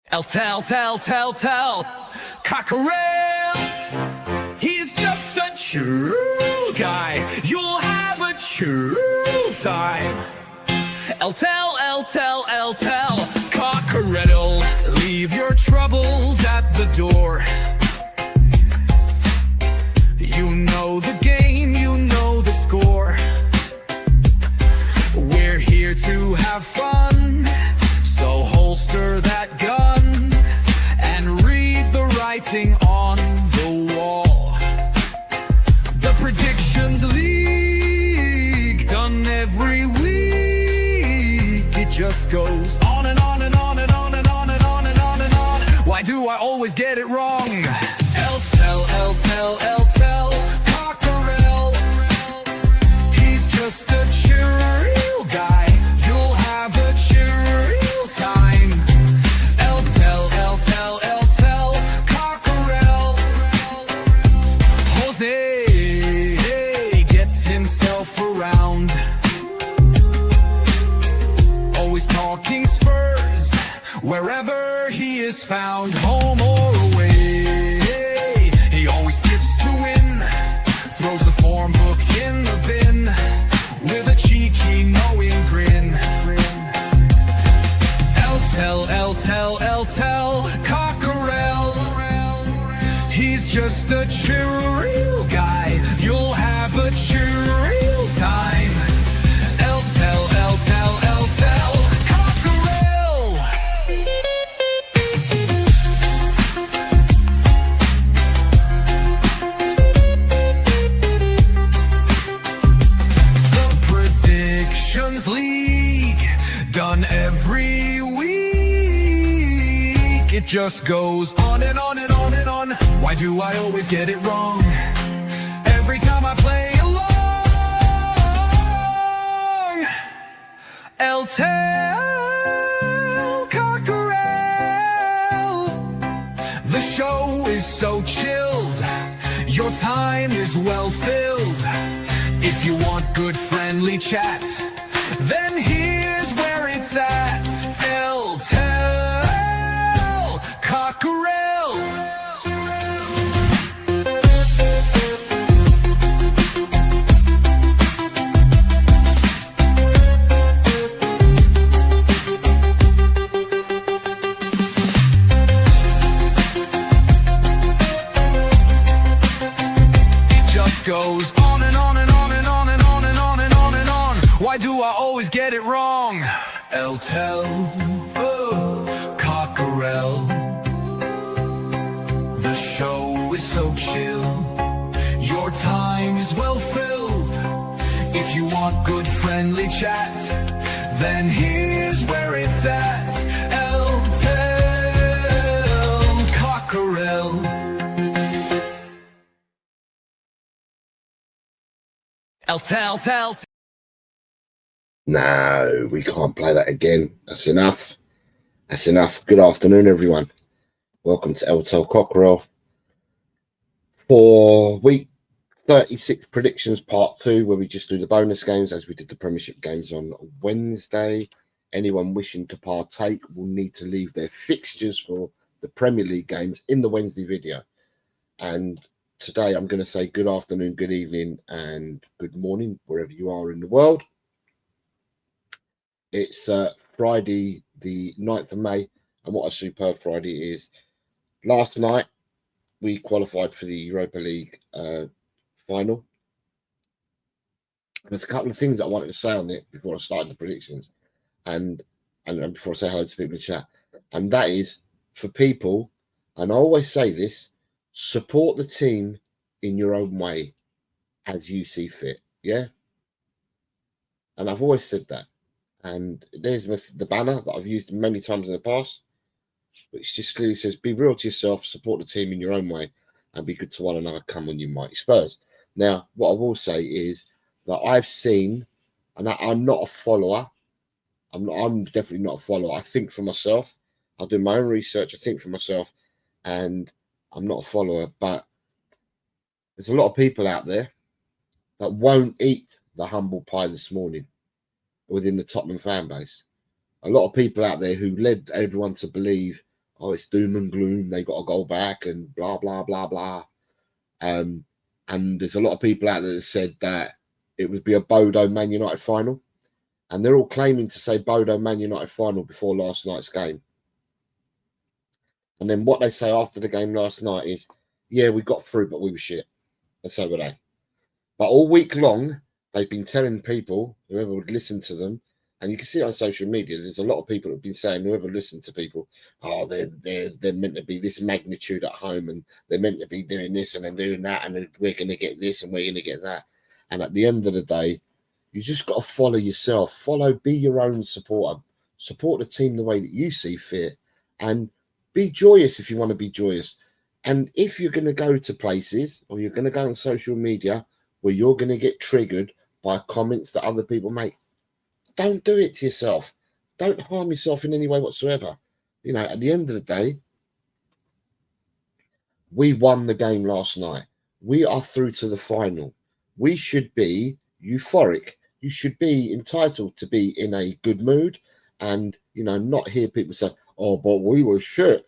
Tell, Cockerel. He's just a true guy. You'll have a true time. Tell, Cockerel. Leave your troubles at the door. You know the game, you know the score. We're here to have fun, so holster that gun and read the writing on the wall. The predictions league, done every week. It just goes on and on and on and on and on and on and on and on. Why do I always get it wrong? Tell, Cockerel. He's just a chill guy. You'll have a chill time. Tell, Cockerel. Jose gets himself around, always talking Spurs wherever he is found, home or away. He always tips to win, throws the form book in the bin with a cheeky knowing grin. Tell, Cockerel. He's just a chill guy. You'll have a chill time. Tell, Cockerel. The predictions league, done every week. It just goes on and on and on and on. Why do I always get it wrong? Every time I play along. Tell, Cockerel. The show is so chilled, your time is well filled. If you want good friendly chat, then here's where it's at. Tell, Cockerel. It just goes on and on and on and on and on and on and on and on. Why do I always get it wrong? Tell, Cockerel. The show is so chill, your time is well filled. If you want good friendly chat, then here's where it's at. Tell, Cockerel. Tell. No, we can't play that again. That's enough. Good afternoon, everyone. Welcome to Tell Cockerel for week 36 predictions part 2, where we just do the bonus games as we did the Premiership games on Wednesday. Anyone wishing to partake will need to leave their fixtures for the Premier League games in the Wednesday video. And today I'm going to say good afternoon, good evening, and good morning wherever you are in the world. It's Friday the 9th of May, and what a superb Friday is. Last night we qualified for the Europa League final. There's a couple of things I wanted to say on it before I started the predictions, and before I say hello to people in the chat, and that is for people, and I always say this: support the team in your own way as you see fit. Yeah, and I've always said that. And there's the banner that I've used many times in the past, which just clearly says, be real to yourself, support the team in your own way, and be good to one another, come on you mighty Spurs. Now, what I will say is that I've seen, and I'm not a follower, I'm definitely not a follower. I think for myself, I do my own research, I think for myself, and I'm not a follower, but there's a lot of people out there that won't eat the humble pie this morning within the Tottenham fan base. A lot of people out there who led everyone to believe, oh, it's doom and gloom. They got to go back and blah, blah, blah, blah. And there's a lot of people out there that said that it would be a Bodo Man United final. And they're all claiming to say Bodo Man United final before last night's game. And then what they say after the game last night is, yeah, we got through, but we were shit. And so were they. But all week long, they've been telling people, whoever would listen to them, and you can see it on social media, there's a lot of people that have been saying, whoever listened to people, oh, they're meant to be this magnitude at home, and they're meant to be doing this and they're doing that, and we're going to get this and we're going to get that. And at the end of the day, you just got to follow yourself. Be your own supporter. Support the team the way that you see fit, and be joyous if you want to be joyous. And if you're going to go to places or you're going to go on social media where you're going to get triggered by comments that other people make, don't do it to yourself. Don't harm yourself in any way whatsoever. You know, at the end of the day, we won the game last night. We are through to the final. We should be euphoric. You should be entitled to be in a good mood and, you know, not hear people say, oh, but we were shit.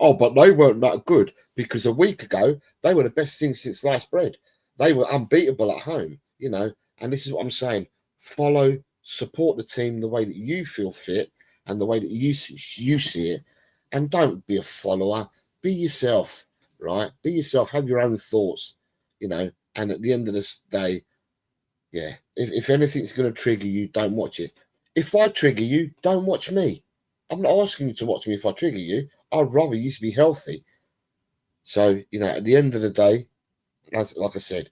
Oh, but they weren't that good, because a week ago, they were the best thing since sliced bread. They were unbeatable at home, you know, and this is what I'm saying. Support the team the way that you feel fit and the way that you see it, and don't be a follower. Be yourself, right? Be yourself. Have your own thoughts, you know, and at the end of this day, yeah, if anything's going to trigger you, don't watch it. If I trigger you, don't watch me. I'm not asking you to watch me if I trigger you. I'd rather you to be healthy. So, you know, at the end of the day, like I said,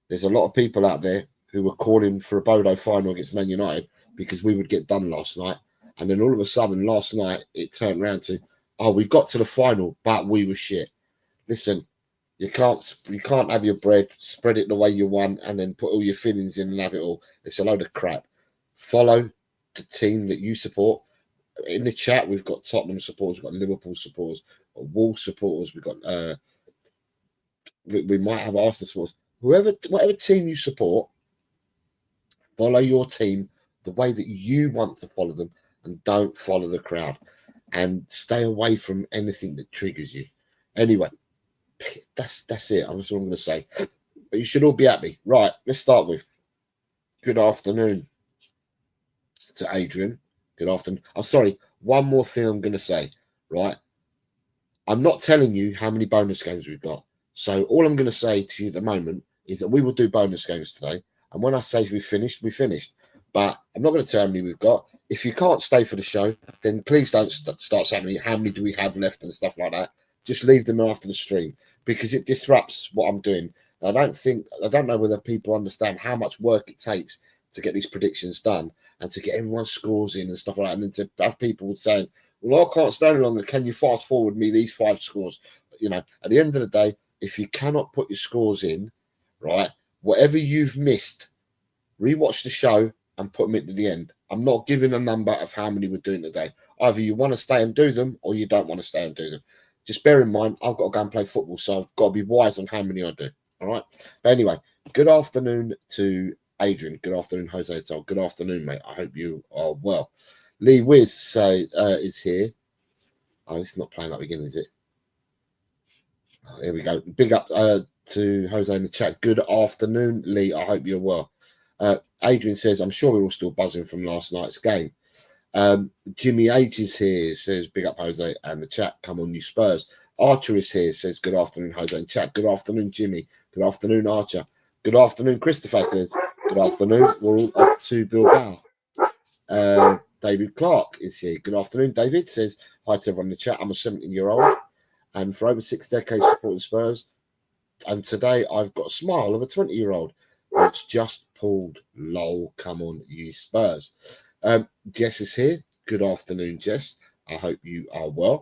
there's a lot of people out there who were calling for a Bodo final against Man United because we would get done last night. And then all of a sudden, last night, it turned around to, oh, we got to the final, but we were shit. Listen, you can't have your bread, spread it the way you want, and then put all your feelings in and have it all. It's a load of crap. Follow the team that you support. In the chat, we've got Tottenham supporters, we've got Liverpool supporters, we've got Wolves supporters, we've got we might have Arsenal supporters. Whatever team you support, follow your team the way that you want to follow them, and don't follow the crowd, and stay away from anything that triggers you. Anyway, that's it. That's all I'm going to say. But you should all be happy. Right, let's start with good afternoon to Adrian. Good afternoon. Oh, sorry. One more thing I'm going to say, right? I'm not telling you how many bonus games we've got. So all I'm going to say to you at the moment is that we will do bonus games today. And when I say we finished, we finished. But I'm not going to tell how many we've got. If you can't stay for the show, then please don't start saying me how many do we have left and stuff like that. Just leave them after the stream, because it disrupts what I'm doing. I don't know whether people understand how much work it takes to get these predictions done and to get everyone's scores in and stuff like that. And then to have people saying, well, I can't stay any longer. Can you fast forward me these 5 scores? You know, at the end of the day, if you cannot put your scores in, right, whatever you've missed, rewatch the show and put them into the end. I'm not giving a number of how many we're doing today. Either you want to stay and do them, or you don't want to stay and do them. Just bear in mind, I've got to go and play football, so I've got to be wise on how many I do. All right. But anyway, good afternoon to Adrian. Good afternoon, Jose Tol. Good afternoon, mate. I hope you are well. Lee Wiz is here. Oh, it's not playing up again, is it? Oh, here we go. Big up to Jose in the chat. Good afternoon, Lee. I hope you're well. Adrian says, I'm sure we're all still buzzing from last night's game. Jimmy H is here, says big up Jose and the chat. Come on, you Spurs. Archer is here, says good afternoon, Jose and chat. Good afternoon, Jimmy. Good afternoon, Archer. Good afternoon, Christopher says good afternoon. We're all off to Bilbao. David Clark is here. Good afternoon, David. Says hi to everyone in the chat. I'm a 17-year-old and for over 6 decades supporting Spurs. And today I've got a smile of a 20-year-old. It's just pulled. Lol, come on, you Spurs. Jess is here. Good afternoon, Jess. I hope you are well.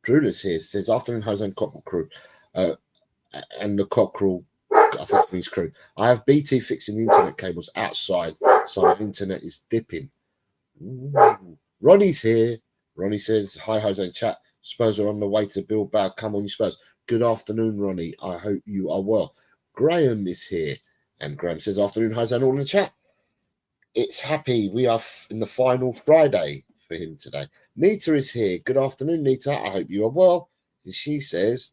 Drew is here. Says afternoon, Jose and Cockerel crew. And the Cockerel, I think means crew. I have BT fixing the internet cables outside, so our internet is dipping. Ooh. Ronnie's here. Ronnie says hi, Jose and chat. Spurs are on the way to Bilbao. Come on, you Spurs. Good afternoon, Ronnie. I hope you are well. Graham is here. And Graham says afternoon, Jose and all in the chat. It's happy. We are in the final Friday. for him today. Nita is here. Good afternoon, Nita. I hope you are well. And she says,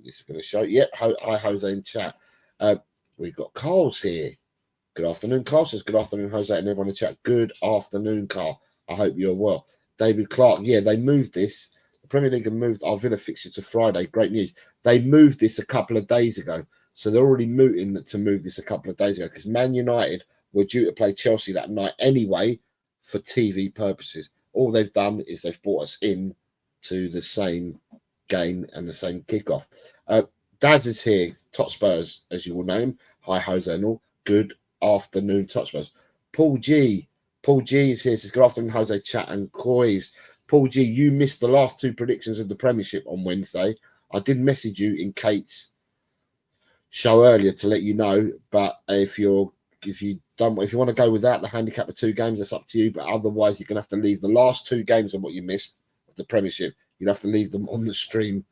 this is going to show. Yep. Hi, Jose in chat. We've got Carl's here. Good afternoon, Carl. Says good afternoon, Jose, and everyone in chat. Good afternoon, Carl. I hope you're well. David Clark. Yeah, they moved this. The Premier League have moved our Villa fixture to Friday. Great news. They moved this a couple of days ago. So they're already mooting to move this a couple of days ago because Man United were due to play Chelsea that night anyway for TV purposes. All they've done is they've brought us in to the same game and the same kickoff. Daz is here. Top Spurs, as you will know him. Hi, Jose and all. Good afternoon, Top Spurs. Paul G is here. Says good afternoon, Jose, chat and Coys. Paul G, you missed the last two predictions of the Premiership on Wednesday. I did message you in Kate's show earlier to let you know, but if you want to go without the handicap of 2 games, that's up to you. But otherwise, you're gonna have to leave the last 2 games of what you missed of the Premiership. You'd have to leave them on the stream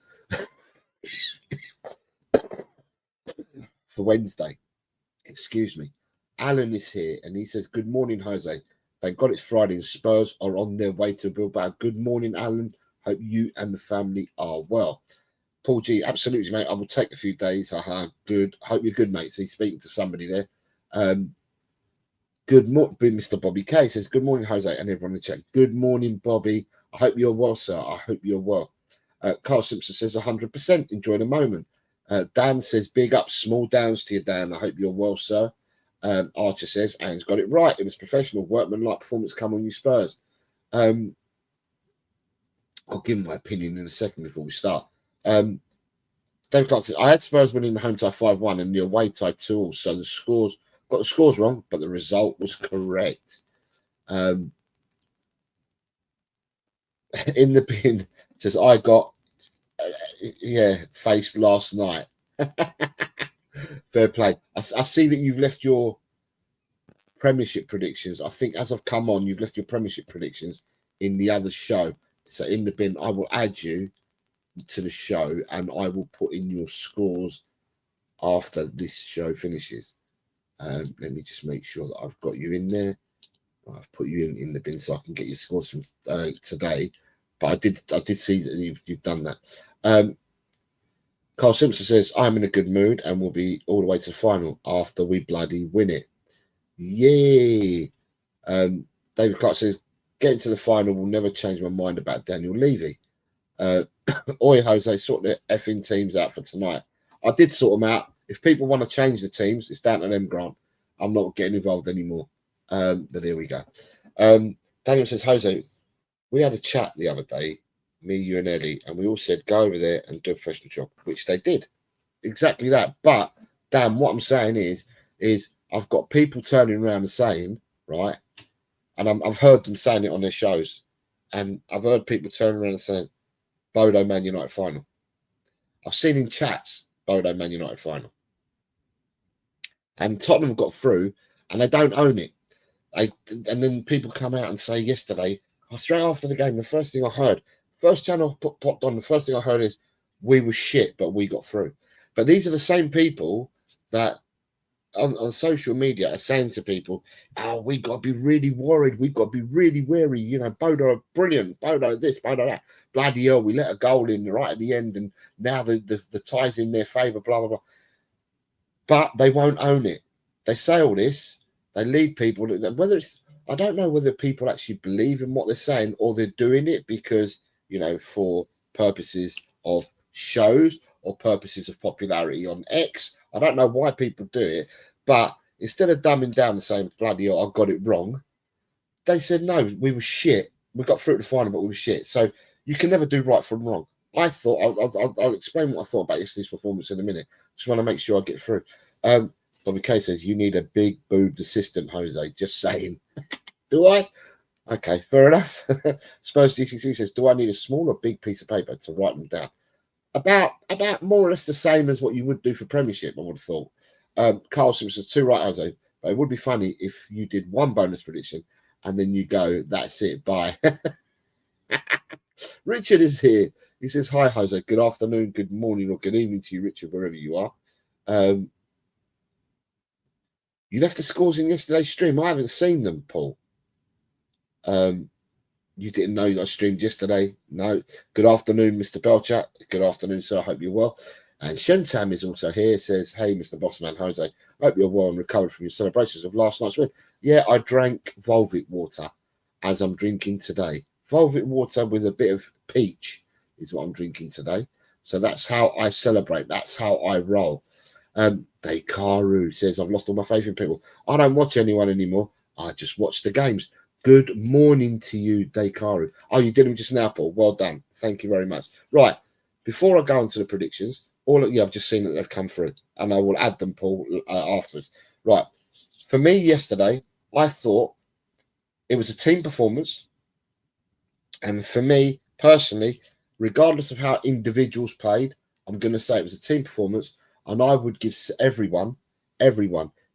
for Wednesday. Excuse me. Alan is here and he says, good morning, Jose. Thank God it's Friday and Spurs are on their way to Bilbao. Good morning, Alan. Hope you and the family are well. Paul G, absolutely, mate. I will take a few days. Good. Hope you're good, mate. So he's speaking to somebody there. Good morning, Mr. Bobby K says, good morning, Jose, and everyone in the chat. Good morning, Bobby. I hope you're well, sir. I hope you're well. Carl Simpson says 100%. Enjoy the moment. Dan says, big up, small downs to you, Dan. I hope you're well, sir. Archer says, Anne's got it right. It was professional, workmanlike performance. Come on, you Spurs. I'll give my opinion in a second before we start. David Clark says, I had Spurs winning the home tie 5-1 and the away tie 2-2. So the scores got the scores wrong, but the result was correct. In the bin says, I got faced last night. Fair play. I see that you've left your Premiership predictions. I think as I've come on, you've left your Premiership predictions in the other show. So in the bin, I will add you to the show and I will put in your scores after this show finishes. Let me just make sure that I've got you in there. I've put you in the bin so I can get your scores from today. But I did see that you've done that. Carl Simpson says, I'm in a good mood and we'll be all the way to the final after we bloody win it. Yay! David Clark says, getting to the final will never change my mind about Daniel Levy. Oi, Jose, sort the effing teams out for tonight. I did sort them out. If people want to change the teams, it's down to them, Grant. I'm not getting involved anymore. But there we go. Daniel says, Jose, we had a chat the other day, me, you and Eddie, and we all said, go over there and do a professional job, which they did. Exactly that. But, Dan, what I'm saying is I've got people turning around and saying, right, and I've heard them saying it on their shows, and I've heard people turning around and saying, Bodo Man United final. I've seen in chats, Bodo Man United final. And Tottenham got through, and they don't own it. And then people come out and say yesterday, straight after the game, the first thing I heard, first channel popped on, the first thing I heard is, we were shit, but we got through. But these are the same people that on social media are saying to people, oh, we've got to be really worried. We've got to be really wary. You know, Bodo, brilliant. Bodo this, Bodo that. Bloody hell, we let a goal in right at the end, and now the tie's in their favour, blah, blah, blah. But they won't own it. They say all this. They lead people. Whether it's, I don't know whether people actually believe in what they're saying or they're doing it because, you know, for purposes of shows or purposes of popularity on X. I don't know why people do it, but instead of dumbing down and saying, bloody hell, I got it wrong, they said, no, we were shit. We got through to the final, but we were shit. So you can never do right from wrong. I thought, I'll explain what I thought about yesterday's performance in a minute. Just want to make sure I get through. Bobby K says, you need a big boobed assistant, Jose. Just saying. Do I? Okay, fair enough. Spurs DCC says, do I need a small or big piece of paper to write them down? About more or less the same as what you would do for Premiership, I would have thought. Carl Simpson says, too right, Jose. But it would be funny if you did one bonus prediction and then you go, that's it, bye. Richard is here. He says, hi, Jose. Good afternoon, good morning, or good evening to you, Richard, wherever you are. You left the scores in yesterday's stream. I haven't seen them, Paul. You didn't know I streamed yesterday? No. Good afternoon, Mr. Belcher. Good afternoon, sir. I hope you're well. And Shentam is also here. Says, hey, Mr. Bossman Jose. Hope you're well and recovered from your celebrations of last night's win. Yeah, I drank Volvic water as I'm drinking today. Volvic water with a bit of peach is what I'm drinking today. So that's how I celebrate. That's how I roll. Dekaru says, I've lost all my faith in people. I don't watch anyone anymore. I just watch the games. Good morning to you, Dekaru. Oh, you did them just now, Paul. Well done. Thank you very much. Right. Before I go on to the predictions, I've just seen that they've come through, and I will add them, Paul, afterwards. Right. For me, yesterday, I thought it was a team performance. And for me, personally, regardless of how individuals played, I'm going to say it was a team performance. And I would give everyone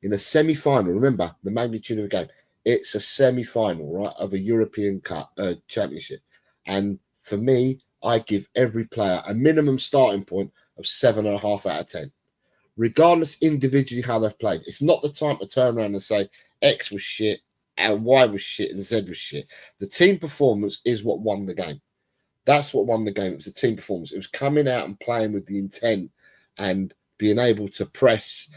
in a semi-final. Remember the magnitude of the game. It's a semi-final, right, of a European Cup championship. And for me, I give every player a minimum starting point of 7.5 out of 10, regardless individually how they've played. It's not the time to turn around and say X was shit and Y was shit and Z was shit. The team performance is what won the game. That's what won the game. It was a team performance. It was coming out and playing with the intent and being able to press.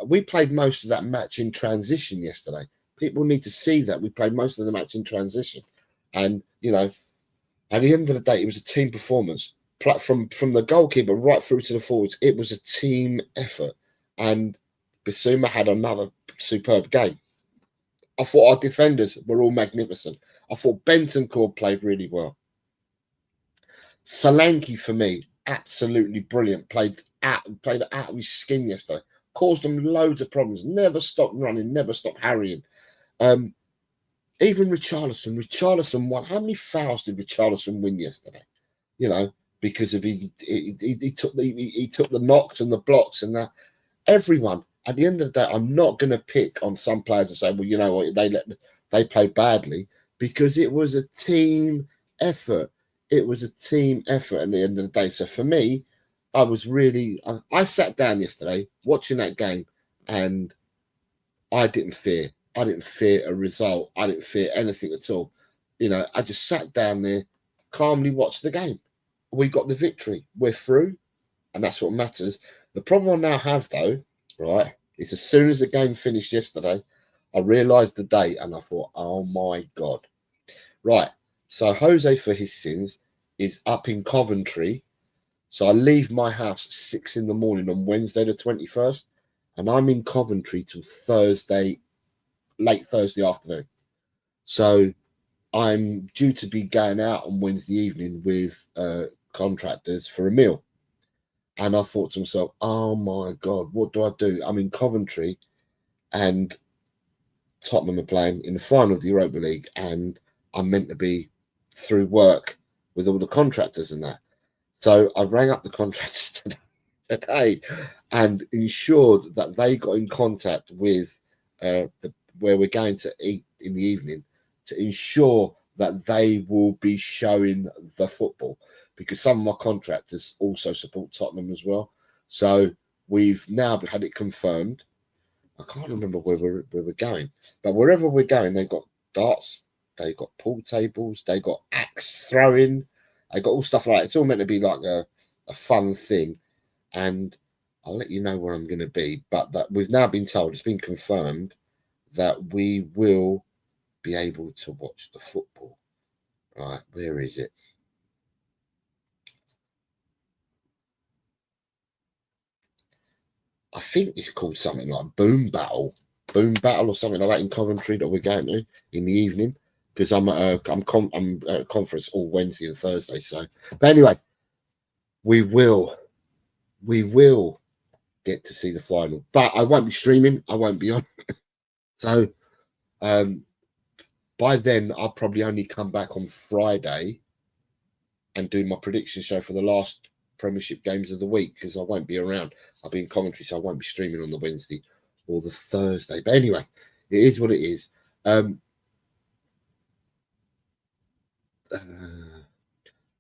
We played most of that match in transition yesterday. People need to see that we played most of the match in transition. And, you know, at the end of the day, it was a team performance. From the goalkeeper right through to the forwards, it was a team effort. And Bissouma had another superb game. I thought our defenders were all magnificent. I thought Bentancur played really well. Solanke, for me, absolutely brilliant. Played out of his skin yesterday. Caused them loads of problems. Never stopped running. Never stopped harrying. Even Richarlison won. How many fouls did Richarlison win yesterday? You know, because of he took the knocks and the blocks and that. Everyone. At the end of the day, I'm not going to pick on some players and say, well, you know what, they played badly, because it was a team effort. It was a team effort at the end of the day. So for me, I sat down yesterday watching that game, and I didn't fear. I didn't fear a result. I didn't fear anything at all. You know, I just sat down there, calmly watched the game. We got the victory. We're through, and that's what matters. The problem I now have, though, right, is as soon as the game finished yesterday, I realised the date, and I thought, oh my God. Right, so Jose, for his sins, is up in Coventry. So I leave my house at 6 in the morning on Wednesday the 21st, and I'm in Coventry till Thursday, late Thursday afternoon. So I'm due to be going out on Wednesday evening with contractors for a meal. And I thought to myself, oh my God, what do I do? I'm in Coventry and Tottenham are playing in the final of the Europa League, and I'm meant to be through work with all the contractors and that. So I rang up the contractors today and ensured that they got in contact with where we're going to eat in the evening, to ensure that they will be showing the football, because some of my contractors also support Tottenham as well. So we've now had it confirmed. I can't remember where we're going, but wherever we're going, they've got darts, they've got pool tables, they've got axe throwing, they got all stuff like that. It's all meant to be like a fun thing, and I'll let you know where I'm going to be. But that we've now been told, it's been confirmed, that we will be able to watch the football. Right, where is it? I think it's called something like Boom Battle or something like that in Coventry that we're going to in the evening, because I'm at a conference all Wednesday and Thursday. So, but anyway, we will get to see the final, but I won't be streaming. I won't be on. So, by then I'll probably only come back on Friday and do my prediction show for the last Premiership games of the week, because I won't be around. I'll be in Coventry, so I won't be streaming on the Wednesday or the Thursday. But anyway, it is what it is.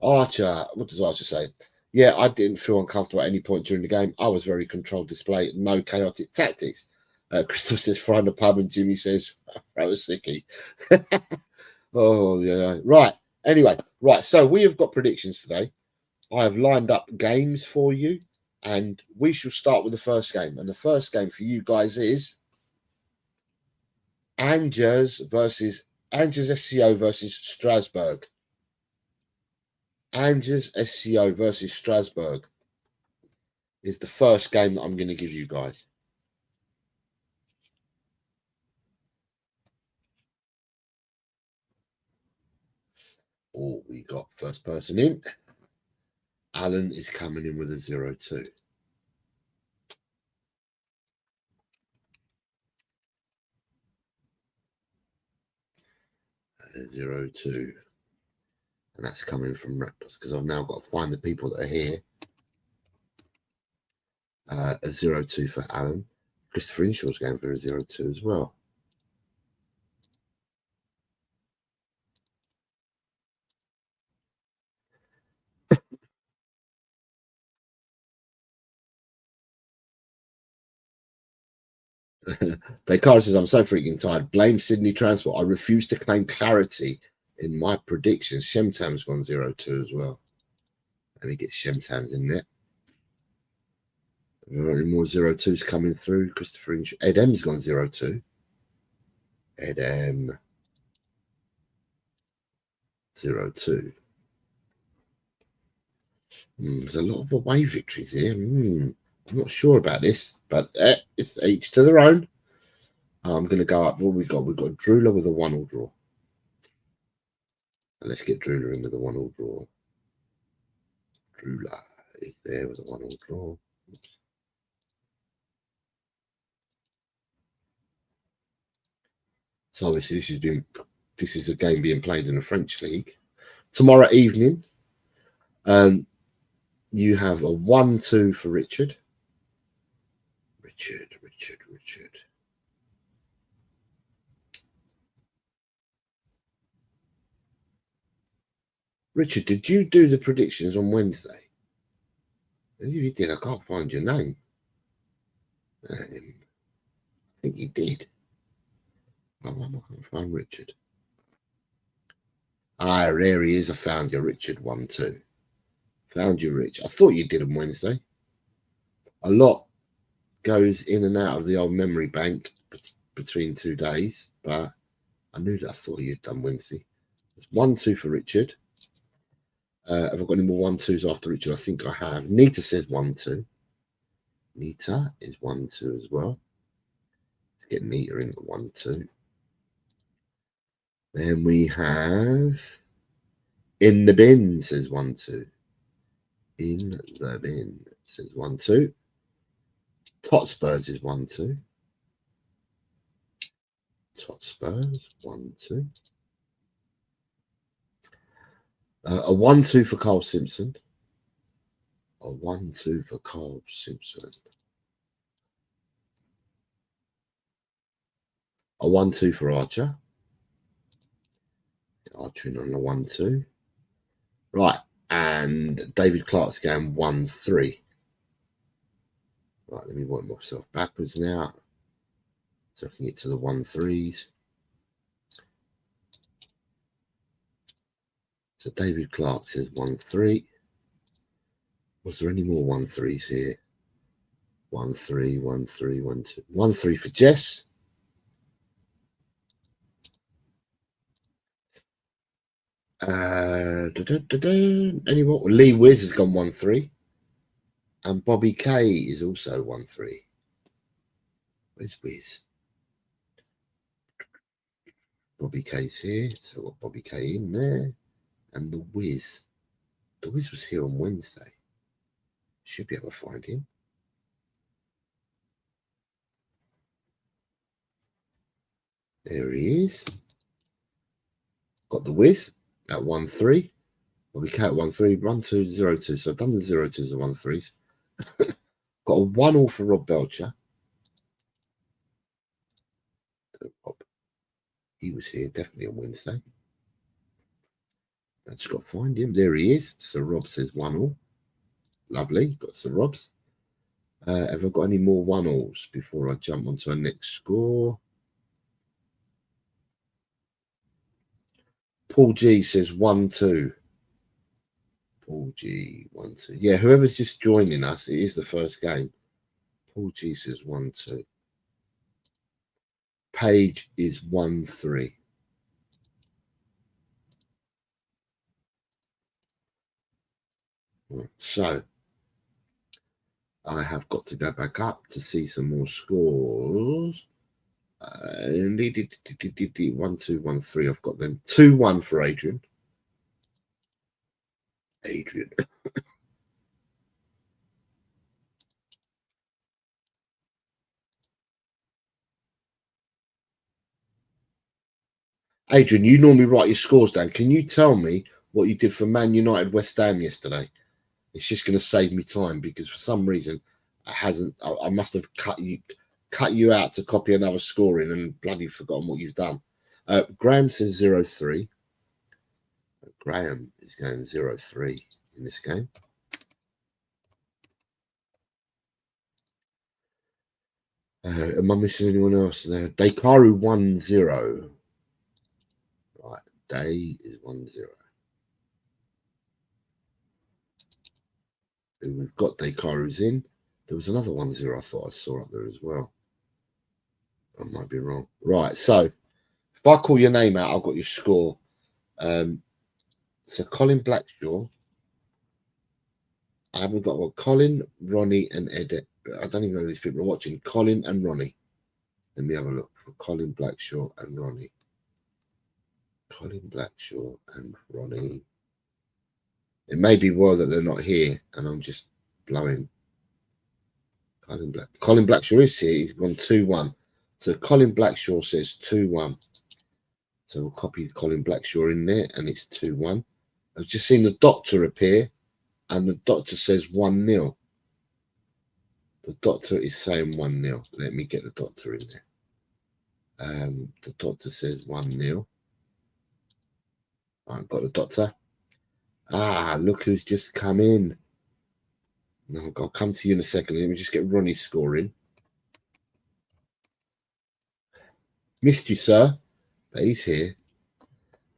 Archer, what does Archer say? Yeah, I didn't feel uncomfortable at any point during the game. I was very controlled display, no chaotic tactics. Crystal says, fry in the pub, and Jimmy says, that was sicky. Oh, yeah. Right. Anyway, right. So we have got predictions today. I have lined up games for you, and we shall start with the first game. And the first game for you guys is Angers SCO versus Strasbourg. Angers SCO versus Strasbourg is the first game that I'm going to give you guys. Oh, we got first person in. Alan is coming in with a 0-2. A 0-2. And that's coming from Raptors because I've now got to find the people that are here. A 0-2 for Alan. Christopher Inshaw's going for a 0-2 as well. Descartes says, I'm so freaking tired. Blame Sydney Transport. I refuse to claim clarity in my predictions. Shemtam's gone 0-2 as well. And he gets Shemtam's in there. Any more 0-2s coming through. Christopher Inshaw. Ed M's gone 0-2. Ed M 0-2. There's a lot of away victories here. I'm not sure about this, but it's each to their own. I'm going to go up. What we got? We've got Drooler with a 1-all draw. And let's get Drooler in with a 1-all draw. Drooler is there with a 1-all draw. Oops. So obviously this is a game being played in the French league. Tomorrow evening, you have a 1-2 for Richard. Richard. Richard, did you do the predictions on Wednesday? If you did, I can't find your name. I think you did. Oh, I'm not going to find Richard. Ah, there he is. I found you, Richard 1-2. Found you, Rich. I thought you did on Wednesday. A lot goes in and out of the old memory bank between 2 days, but I thought you'd done Wednesday. It's 1-2 for Richard. Have I got any more 1-2s after Richard? I think I have. Nita says 1-2. Nita is 1-2 as well. Let's get Nita in at 1-2. Then we have In the Bin says 1-2. In the Bin says 1-2. Totspurs is 1-2. Totspurs 1-2. A 1-2 for Carl Simpson. A 1-2 for Carl Simpson. A 1-2 for Archer. Archer in on the 1-2. Right, and David Clark's going 1-3. Right, let me work myself backwards now, so I can get to the 1-3s. So David Clark says 1-3. Was there any more 1-3s here? 1-3, 1-3, 1-2. 1-3 for Jess. Any more? Lee Wiz has gone 1-3. And Bobby K is also 1-3. Where's Wiz? Bobby K's here. So I've got Bobby K in there. And the Wiz. The Wiz was here on Wednesday. Should be able to find him. There he is. Got the Wiz at 1-3. Bobby K at 1-3. 1-2, 0-2. So I've done the 0-2s and 1-3s. Got a 1-all for Rob Belcher. So Rob, he was here definitely on Wednesday. I just got to find him. There he is. So Rob says 1-all. Lovely. Got some Robs. Have I got any more 1-alls before I jump onto our next score? Paul G says 1-2. Paul G 1-2. Yeah, whoever's just joining us, it is the first game. Paul G says 1-2. Page is 1-3. Right, so I have got to go back up to see some more scores. 1-2, 1-3. I've got them 2-1 for Adrian. Adrian, you normally write your scores down. Can you tell me what you did for Man United West Ham yesterday? It's just going to save me time because for some reason I must have cut you out to copy another scoring and bloody forgotten what you've done. Graham says 0-3. Graham is going 0-3 in this game. Am I missing anyone else there? Dakaru 1-0. Right, Day is 1-0. We've got Dakaru's in. There was another 1-0 I thought I saw up there as well. I might be wrong. Right, so if I call your name out, I've got your score. So Colin Blackshaw. I haven't got Colin, Ronnie, and Ed. I don't even know these people are watching. Colin and Ronnie. Let me have a look for Colin Blackshaw and Ronnie. Colin Blackshaw and Ronnie. It may be well that they're not here, and I'm just blowing. Colin Blackshaw is here. He's gone 2-1. So Colin Blackshaw says 2-1. So we'll copy Colin Blackshaw in there, and it's 2-1. I've just seen the doctor appear, and the doctor says 1-0. The doctor is saying 1-0. Let me get the doctor in there. The doctor says 1-0. I've got the doctor. Ah, look who's just come in. No, I'll come to you in a second. Let me just get Ronnie's score in. Missed you, sir, but he's here.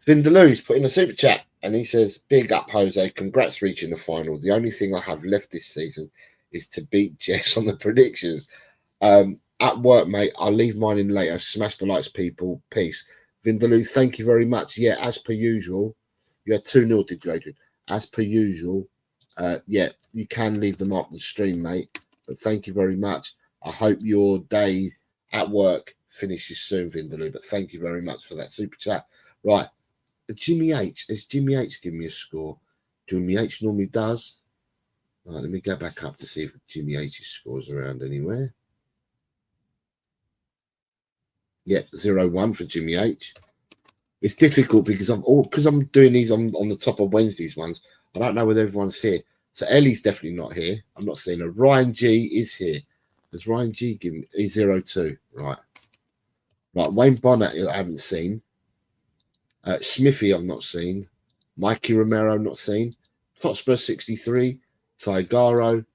Vindaloo's put in a super chat and he says, big up, Jose. Congrats reaching the final. The only thing I have left this season is to beat Jess on the predictions. At work, mate. I'll leave mine in later. Smash the likes, people. Peace. Vindaloo, thank you very much. Yeah, as per usual. You had 2-0, did you, Adrian? As per usual. Yeah, you can leave them up the stream, mate. But thank you very much. I hope your day at work finishes soon, Vindaloo. But thank you very much for that super chat. Right. Jimmy H. Has Jimmy H given me a score? Jimmy H normally does. Right, let me go back up to see if Jimmy H's scores around anywhere. Yeah, 0-1 for Jimmy H. It's difficult because I'm doing these on the top of Wednesday's ones. I don't know whether everyone's here. So Ellie's definitely not here. I'm not seeing her. Ryan G is here. Has Ryan G given me 0-2? Right. Right. Wayne Bonner I haven't seen. Smithy I've not seen. Mikey Romero not seen. Hotspur 63. Tigaro.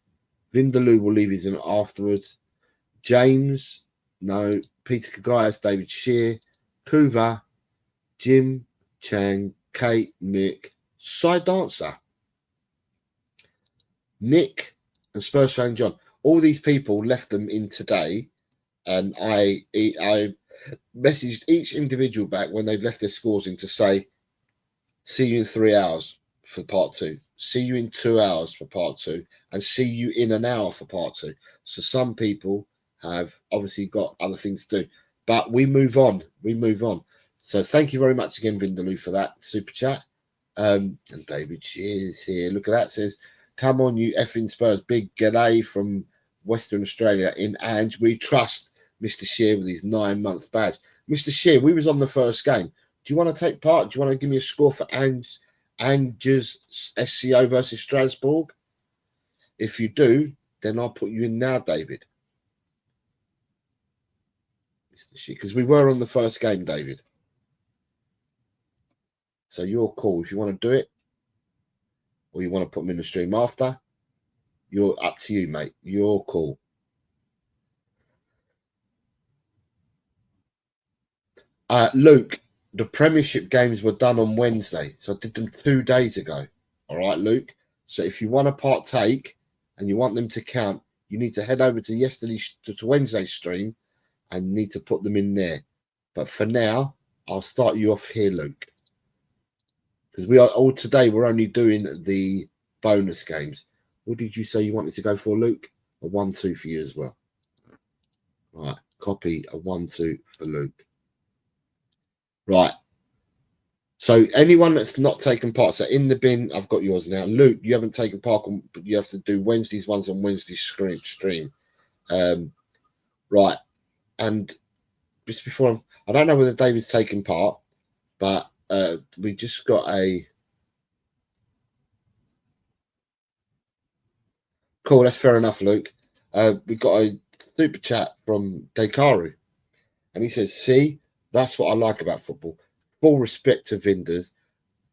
Vindaloo will leave his in afterwards. James. No. Peter Kagayas. David Shear. Kuva. Jim. Chang. Kate. Nick. Side Dancer. Nick and Spurs fan John. All these people left them in today, and I messaged each individual back when they've left their scores in to say, see you in 3 hours for part 2, see you in 2 hours for part 2, and see you in an hour for part 2. So some people have obviously got other things to do, but we move on. So thank you very much again, Vindaloo, for that super chat. And David Cheers here. Look at that. Says, come on, you effing Spurs. Big g'day from Western Australia in Ange. We trust Mr. Shear with his 9-month badge. Mr. Shear, we was on the first game. Do you want to take part? Do you want to give me a score for Ange's SCO versus Strasbourg? If you do, then I'll put you in now, David. Mr. Shear, because we were on the first game, David. So you're cool. If you want to do it, or you want to put them in the stream after, you're up to you, mate. You're cool. Luke, the Premiership games were done on Wednesday, so I did them 2 days ago. All right, Luke. So if you want to partake and you want them to count, you need to head over to to Wednesday's stream and need to put them in there. But for now, I'll start you off here, Luke, because we are all today. We're only doing the bonus games. What did you say you wanted to go for, Luke? A 1-2 for you as well. Right, copy a 1-2 for Luke. Right. So anyone that's not taken part, so in the bin, I've got yours now. Luke, you haven't taken part, but you have to do Wednesday's ones on Wednesday's stream. Right. And just before, I don't know whether David's taken part, but we just got a cool. That's fair enough, Luke. We got a super chat from Dekaru, and he says, "See, that's what I like about football. Full respect to Vinders.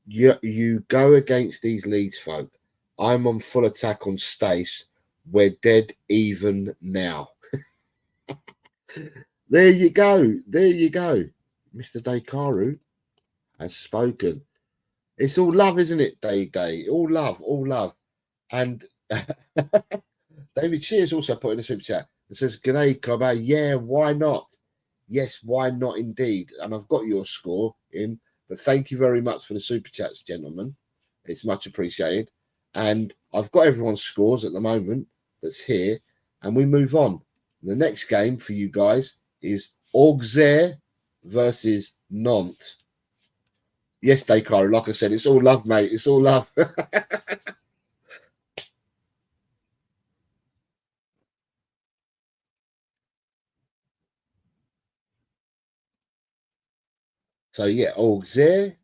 You go against these Leeds folk. I'm on full attack on Stace. We're dead even now." There you go. There you go. Mr. Dekaru has spoken. It's all love, isn't it, Day? All love, all love. And David Shears also put in a super chat that says, "G'day, Cobber. Yeah, why not? Yes, why not indeed?" And I've got your score in, but thank you very much for the super chats, gentlemen. It's much appreciated. And I've got everyone's scores at the moment that's here, and we move on. The next game for you guys is Auxerre versus Nantes. Yes, Descartes, like I said, it's all love, mate. It's all love. So yeah, Auxerre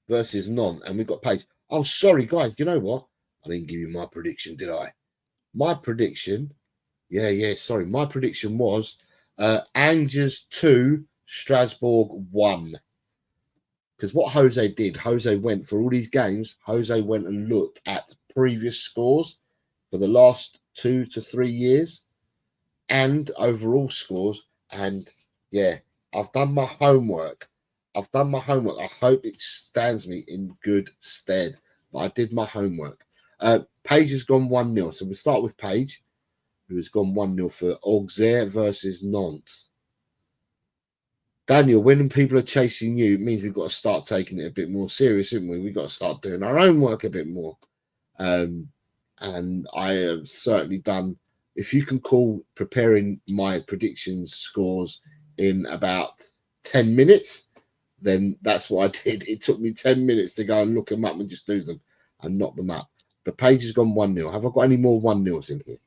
versus Nantes, and we've got Page. Oh, sorry, guys. You know what? I didn't give you my prediction, did I? My prediction, yeah. Sorry, my prediction was Angers 2, Strasbourg 1. Because what Jose did, Jose went for all these games. Jose went and looked at previous scores for the last 2 to 3 years and overall scores. And yeah, I've done my homework. I hope it stands me in good stead. But I did my homework. Page has gone 1-0. So we'll start with Page, who has gone 1-0 for Auxerre versus Nantes. Daniel, when people are chasing you, it means we've got to start taking it a bit more serious, haven't we? We've got to start doing our own work a bit more. And I have certainly done, if you can call preparing my predictions scores in about 10 minutes, then that's what I did. It took me 10 minutes to go and look them up and just do them and knock them up. The Page has gone 1-0. Have I got any more 1-0s in here?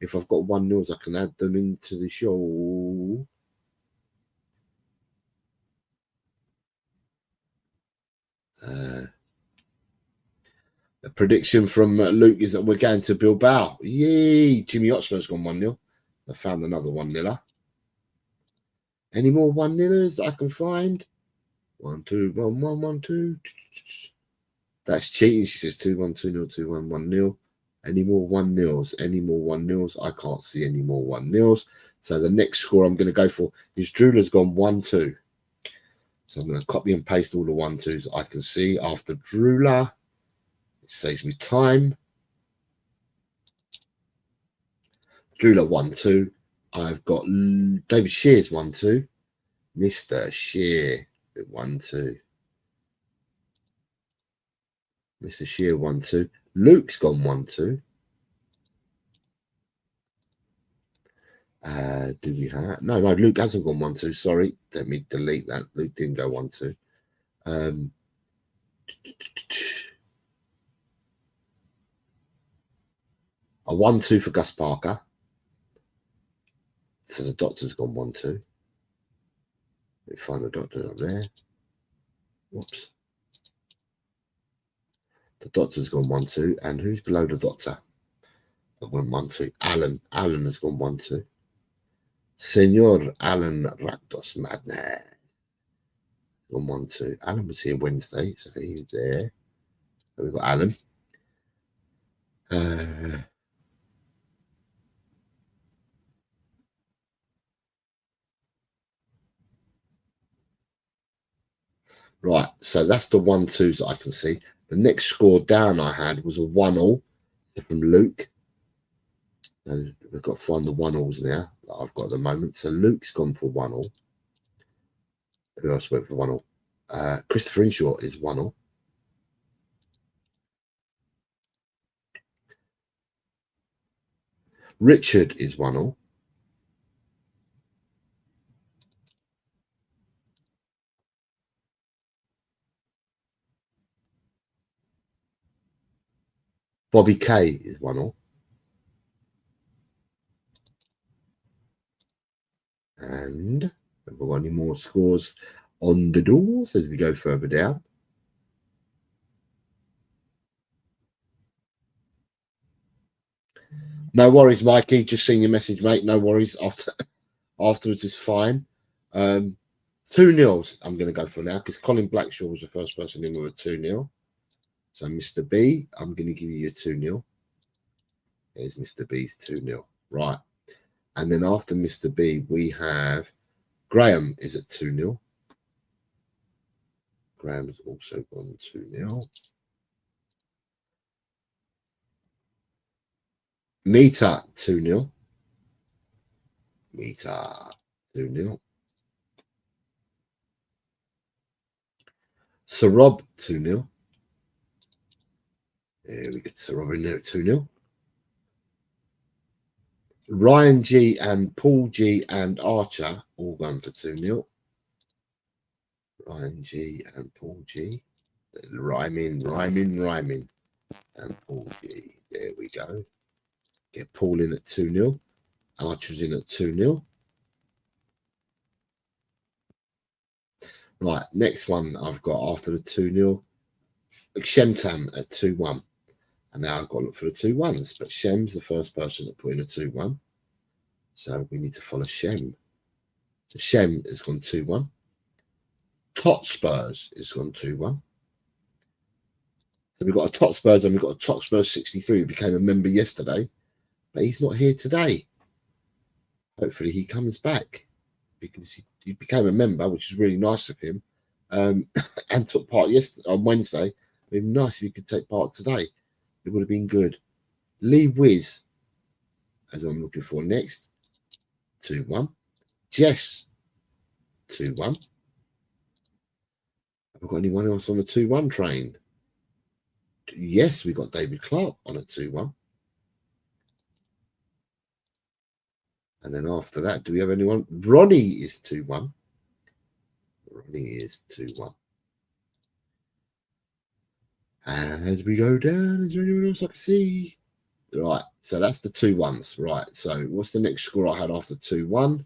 If I've got 1-0s, I can add them into the show. A prediction from Luke is that we're going to Bilbao. Yay! Jimmy Hotspur's gone 1-0. I found another 1-0. Any more 1-0s I can find? 1-2, 1-1, 1-2. That's cheating. She says 2-1, 2-0, 2-1, 1-0. Any more 1-0s? Any more 1-0s? I can't see any more 1-0s. So the next score I'm going to go for is Drula's gone 1-2. So I'm going to copy and paste all the 1-2s I can see after Drula. It saves me time. Drula 1-2. I've got David Shears 1-2. Mr. Shear 1-2. Mr. Shear 1-2. Luke's gone 1-2. Do we have? No, Luke hasn't gone 1-2. Sorry, let me delete that. Luke didn't go 1-2. A 1-2 for Gus Parker. So the doctor's gone 1-2. Let me find the doctor up there. Whoops. The doctor's gone 1-2. And who's below the doctor? That went 1-2. Alan. Alan has gone 1-2. Senor Alan Rakdos Madness. Gone 1-2. Alan was here Wednesday, so he was there. So we've got Alan. Right, so that's the 1-2s that I can see. The next score down I had was a 1-all from Luke. And we've got to find the 1-alls now that I've got at the moment. So Luke's gone for 1-all. Who else went for 1-all? Christopher Inshaw is 1-all. Richard is 1-all. Bobby K is 1-all. And have we got any more scores on the doors as we go further down? No worries, Mikey. Just seen your message, mate. No worries. Afterwards is fine. 2-0 I'm going to go for now because Colin Blackshaw was the first person in with a 2-0. So Mr. B, I'm going to give you a 2-0. There's Mr. B's 2-0. Right. And then after Mr. B, we have Graham is at 2-0. Graham's also gone 2-0. Nita 2-0. Nita 2-0. Sir Rob 2-0. There we go. Sir Rob in there at 2-0. Ryan G and Paul G and Archer all gone for 2-0. Ryan G and Paul G. Rhyming. And Paul G. There we go. Get Paul in at 2-0. Archer's in at 2-0. Right, next one I've got after the 2-0. Shemtam at 2-1. And now I've got to look for the 2-1s. But Shem's the first person to put in a 2-1. So we need to follow Shem. So Shem has gone 2-1. Tot Spurs has gone 2-1. So we've got a Tot Spurs and we've got a Tot Spurs 63 who became a member yesterday. But he's not here today. Hopefully he comes back because he became a member, which is really nice of him, and took part yesterday on Wednesday. It'd be nice if he could take part today. It would have been good. Lee Wiz, as I'm looking for next, 2-1. Jess, 2-1. Have we got anyone else on the 2-1 train? Yes, we got David Clark on a 2-1. And then after that, do we have anyone? Ronnie is 2-1. Ronnie is 2-1. And as we go down, is there anyone else I can see? Right, so that's the 2-1s. Right, so what's the next score I had after 2-1?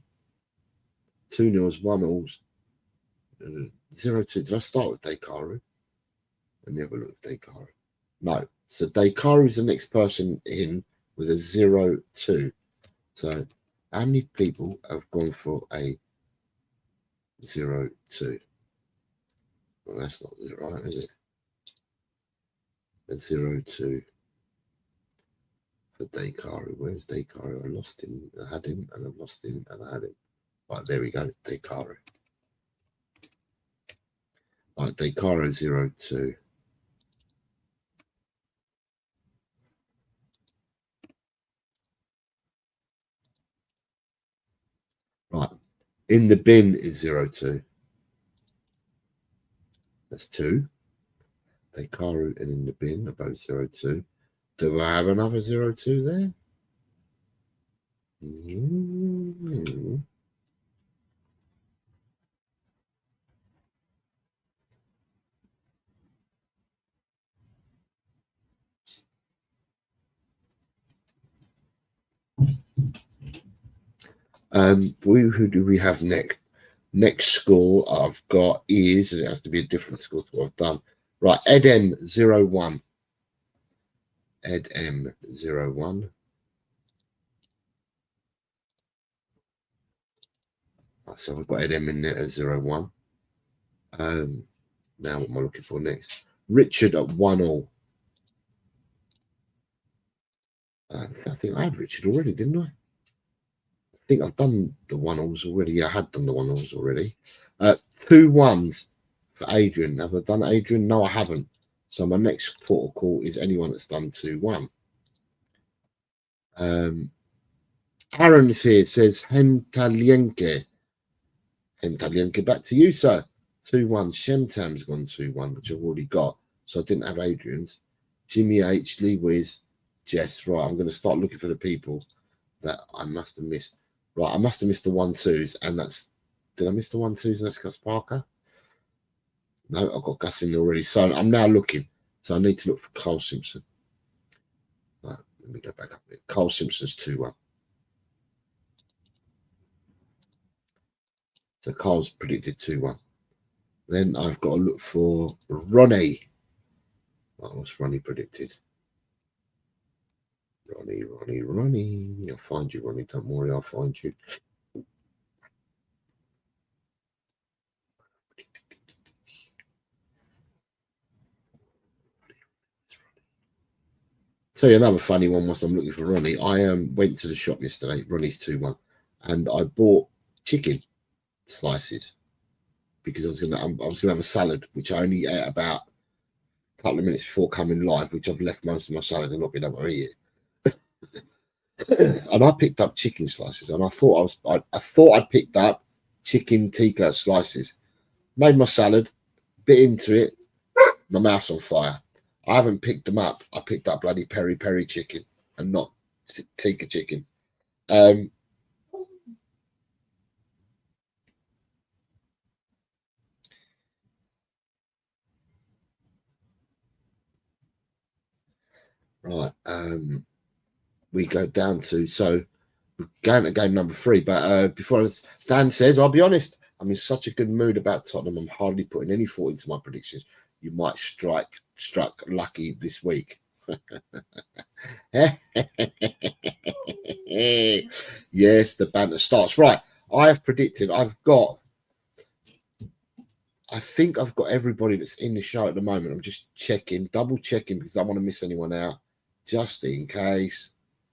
2-0s, 1-alls, 0-2. Did I start with Dekaru? Let me have a look at Dekaru. No, so Dekaru is the next person in with a 0-2. So how many people have gone for a 0-2? Well, that's not right, is it? A 0-2 for Dekaru. Where's Dekaru? I lost him. I had him, and I've lost him, and I had him. Right, there we go. Dekaru. Right, Dekaru 0-2. Right, in the bin is 0-2. That's 2. Dekaru and in the bin are both 0-2. Do I have another 0-2 there? Who do we have next? Next score I've got is, and it has to be a different score to what I've done. Right, Ed M 0-1. Ed M 0-1. Right, so we've got Ed M in there at 0-1. Now what am I looking for next? Richard at 1-all. I think I had Richard already, didn't I? I think I've done the 1-alls already. Yeah, I had done the 1-alls already. 2-1s for Adrian. Have I done Adrian? No, I haven't. So my next portal call is anyone that's done 2-1. Aaron is here. It says Hentalienke. Hentalienke, back to you, sir. 2-1. Shemtam's gone 2-1, which I've already got. So I didn't have Adrian's. Jimmy H, Lee Wiz, Jess. Right, I'm going to start looking for the people that I must have missed. Right, I must have missed the 1-2s, and that's. Did I miss the 1-2s? That's Gus Parker. No, I've got Gus in already. So I'm now looking. So I need to look for Cole Simpson. Right, let me go back up there. Cole Simpson's 2-1. So Cole's predicted 2-1. Then I've got to look for Ronnie. What's Ronnie predicted? Ronnie. I'll find you, Ronnie. Don't worry, I'll find you. Tell you another funny one whilst I'm looking for Ronnie. I went to the shop yesterday. Ronnie's 2-1, and I bought chicken slices because I was gonna have a salad, which I only ate about a couple of minutes before coming live, which I've left most of my salad and not been able to eat it. And I picked up chicken slices, and I thought I'd picked up chicken tikka slices. Made my salad, bit into it, my mouth's on fire. I haven't picked them up. I picked up bloody peri chicken and not tikka chicken. Right. We go down to, so we're going to game number 3. But before Dan says, I'll be honest, I'm in such a good mood about Tottenham. I'm hardly putting any thought into my predictions. You might struck lucky this week. Yes, the banter starts. Right. I have predicted. I think I've got everybody that's in the show at the moment. I'm just double checking because I don't want to miss anyone out, just in case.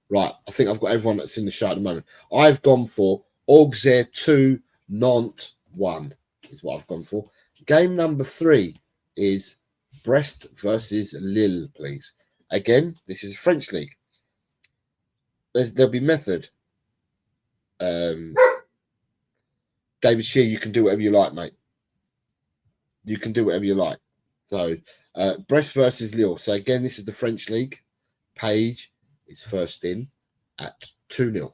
Right, I think I've got everyone that's in the show at the moment. I've gone for Auxerre 2, Nantes 1 is what I've gone for. Game number 3 is Brest versus Lille, please. Again, this is a French league. There'll be method. David Shear, you can do whatever you like, mate. You can do whatever you like. So, Brest versus Lille. So, again, this is the French league. Page is first in at 2-0.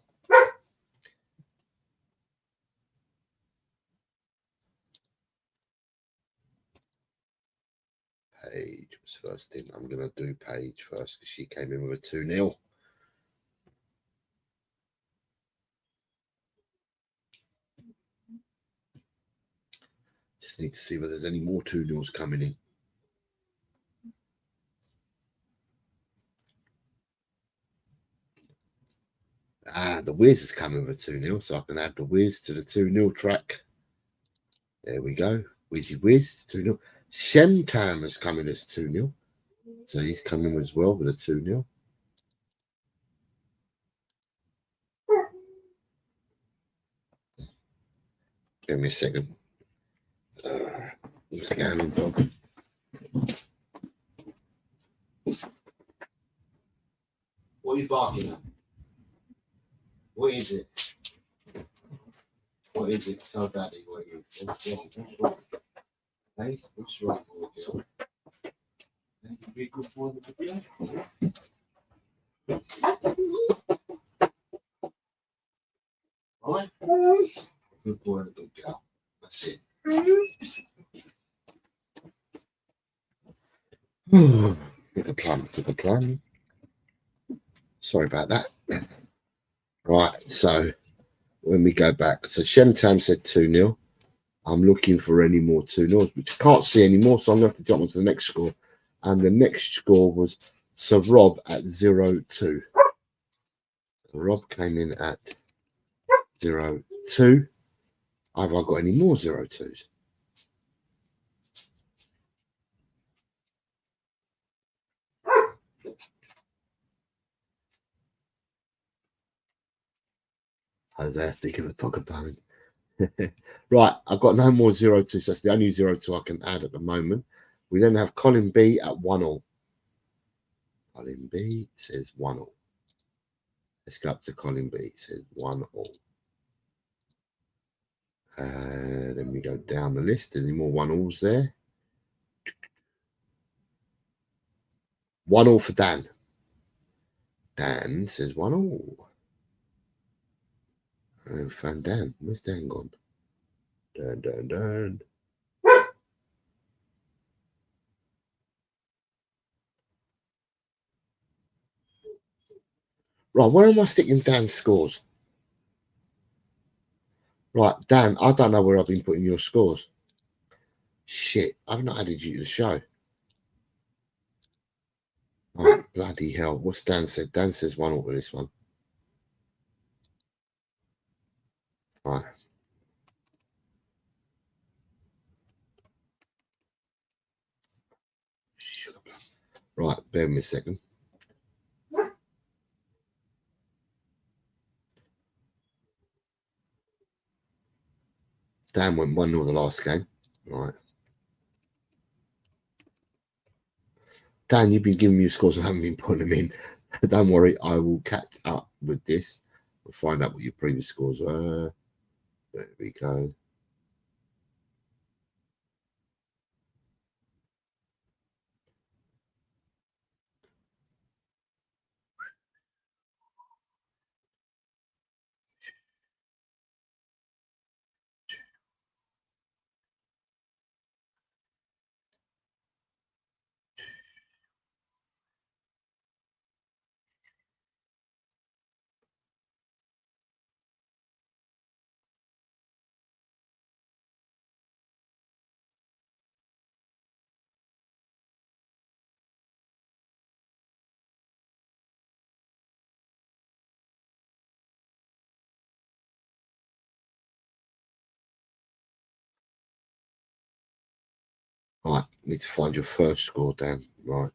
Page was first in. I'm going to do Page first because she came in with a 2-0. Just need to see whether there's any more 2-0s coming in. The Wiz is coming with a 2-0, so I can add the Wiz to the 2-0 track. There we go. Wizzy Wiz, 2-0. Shemtam is coming as 2-0. So he's coming as well with a 2-0. Give me a second. What's going on, dog? What are you barking at? What is it? What is it? So daddy, what is it? What's wrong? What's wrong? Hey, what's wrong, boy, girl? Hey, you be a good boy in the video? Right? Good boy and a good girl. That's it. Get the plum. Sorry about that. Right, so when we go back, so Shemtam said 2-0. I'm looking for any more 2-0s, which I can't see anymore, so I'm going to have to jump on to the next score. And the next score was Sir Rob at 0-2. Rob came in at 0-2. Have I got any more 0-2s? I have to give a dog a bone. Right, I've got no more 0-2, so that's the only 0-2 I can add at the moment. We then have Colin B at 1-all. Colin B says 1-all. Let's go up to Colin B. It says 1-all. Then we go down the list. Any more 1-alls there? 1-all for Dan. Dan says 1-all. Oh, found Dan. Where's Dan gone? Dan. Right, where am I sticking Dan's scores? Right, Dan, I don't know where I've been putting your scores. Shit, I've not added you to the show. Oh, bloody hell. What's Dan said? Dan says 1-all for this one. Right. Right, bear with me a second. Dan went 1-0 the last game. Right. Dan, you've been giving me your scores. I haven't been putting them in. Don't worry, I will catch up with this. We'll find out what your previous scores were. There we go. Right, need to find your first score, Dan. Right,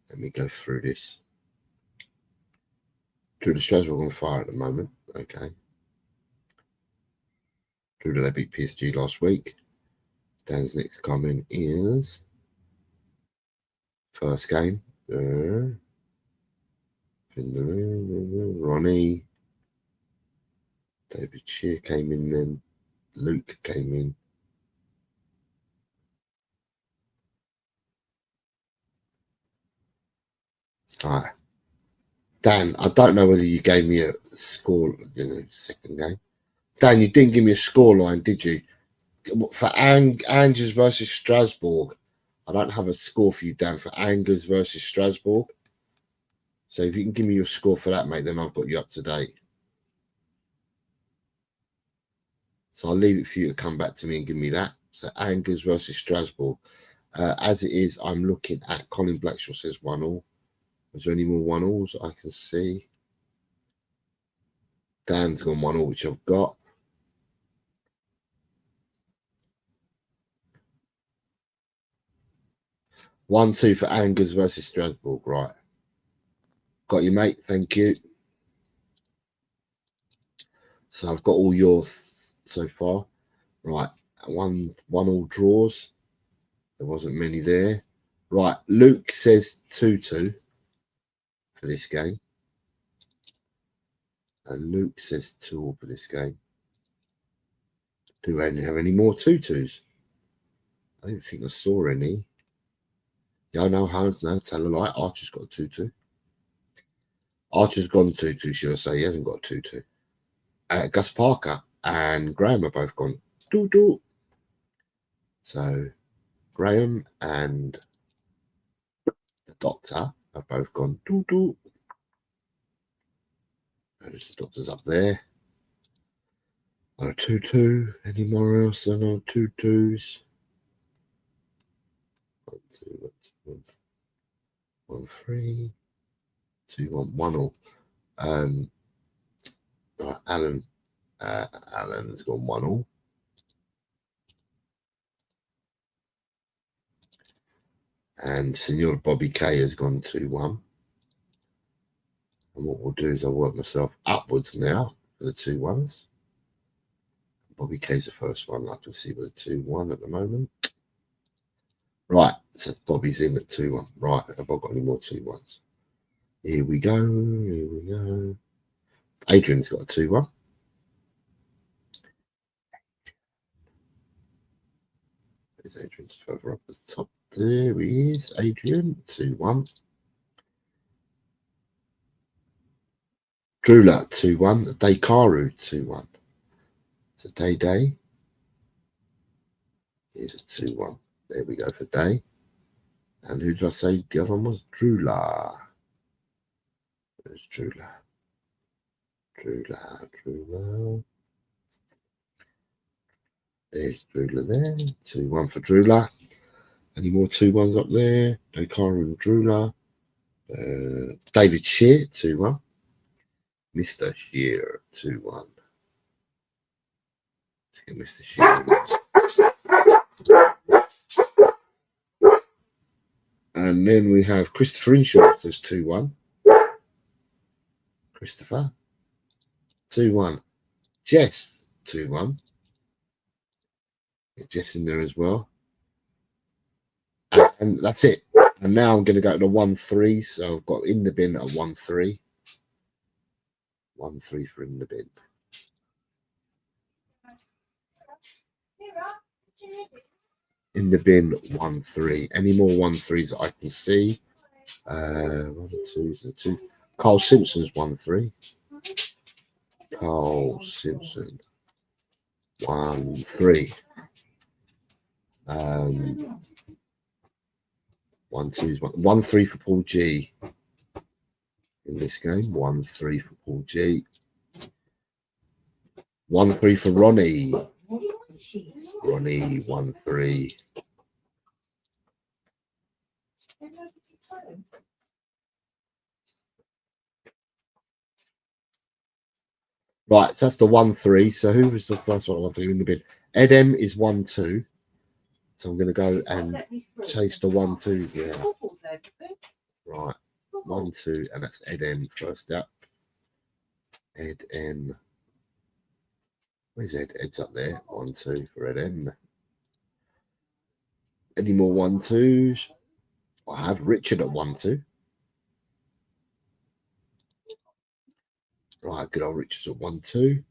let me go through this. Drew the Strasbourg on fire at the moment. Okay. Drew that they beat PSG last week. Dan's next comment is first game. Ronnie. David Shear came in then. Luke came in. All right. Dan, I don't know whether you gave me a score in the second game. Dan, you didn't give me a score line, did you? For Angers versus Strasbourg, I don't have a score for you, Dan, for Angers versus Strasbourg. So if you can give me your score for that, mate, then I've got you up to date. So I'll leave it for you to come back to me and give me that. So Angers versus Strasbourg. As it is, I'm looking at Colin Blackshaw says 1-all. Is there any more 1-alls I can see? Dan's gone 1-all, which I've got. One, 2 for Angers versus Strasbourg. Right. Got you, mate. Thank you. So I've got all yours so far. Right. 1-all draws. There wasn't many there. Right. Luke says 2-2 for this game. And Luke says 2-all for this game. Do we have any more 2-2s? I didn't think I saw any. Yeah, no, Hans, no, tell a lie. Archer's got a 2-2. Archer's gone 2-2, should I say? He hasn't got a 2-2. Gus Parker and Graham are both gone 2-2. So Graham and the Doctor have both gone 2-2. There's the Doctor's up there. On a 2-2. Any more else than on 2-2s? 1, 2, 1, 3, 2, 1, 1-all. Right, Alan's gone 1-all. And Senor Bobby K has gone 2-1. And what we'll do is I'll work myself upwards now for the 2-1s. Bobby K's the first one I can see with a 2-1 at the moment. Right, so Bobby's in at 2-1. Right, have I got any more 2-1s? Here we go. Here we go. Adrian's got a 2-1. There's Adrian's further up the top. There he is. Adrian, 2-1. Drula, 2-1. Daykaru, 2-1. So Day. Here's a 2-1. There we go for Day. And who did I say the other one was? Drula. There's Drula. Drula. There's Drula there. 2-1 for Drula. Any more 2-1s up there? Daykaru and Drula. David Shear, 2-1. Mr. Shear, 2-1. Let's get Mr. Shear. And then we have Christopher Inshaw, there's 2-1. Christopher, 2-1. Jess, 2-1. Get Jess in there as well. And that's it. And now I'm going to go to the 1-3. So I've got in the bin at 1-3. 1-3 for in the bin. In the bin, 1-3. Any more 1-3s that I can see? 1-2s, 2. Carl Simpson's 1-3. Carl Simpson, 1-3. 1-2s, 1-3 for Paul G. In this game, 1-3 for Paul G. 1-3 for Ronnie. Ronnie, 1-3. Right, so that's the 1-3. So who was the first one? 1-3 in the bin. Ed M is 1-2. So I'm going to go and chase the 1-2s now. Right, 1-2, and that's Ed M first up. Ed M. Where's Ed? Ed's up there. 1-2 for Ed M. Any more 1-2s? I have Richard at 1-2. Right, good old Richard's at 1-2.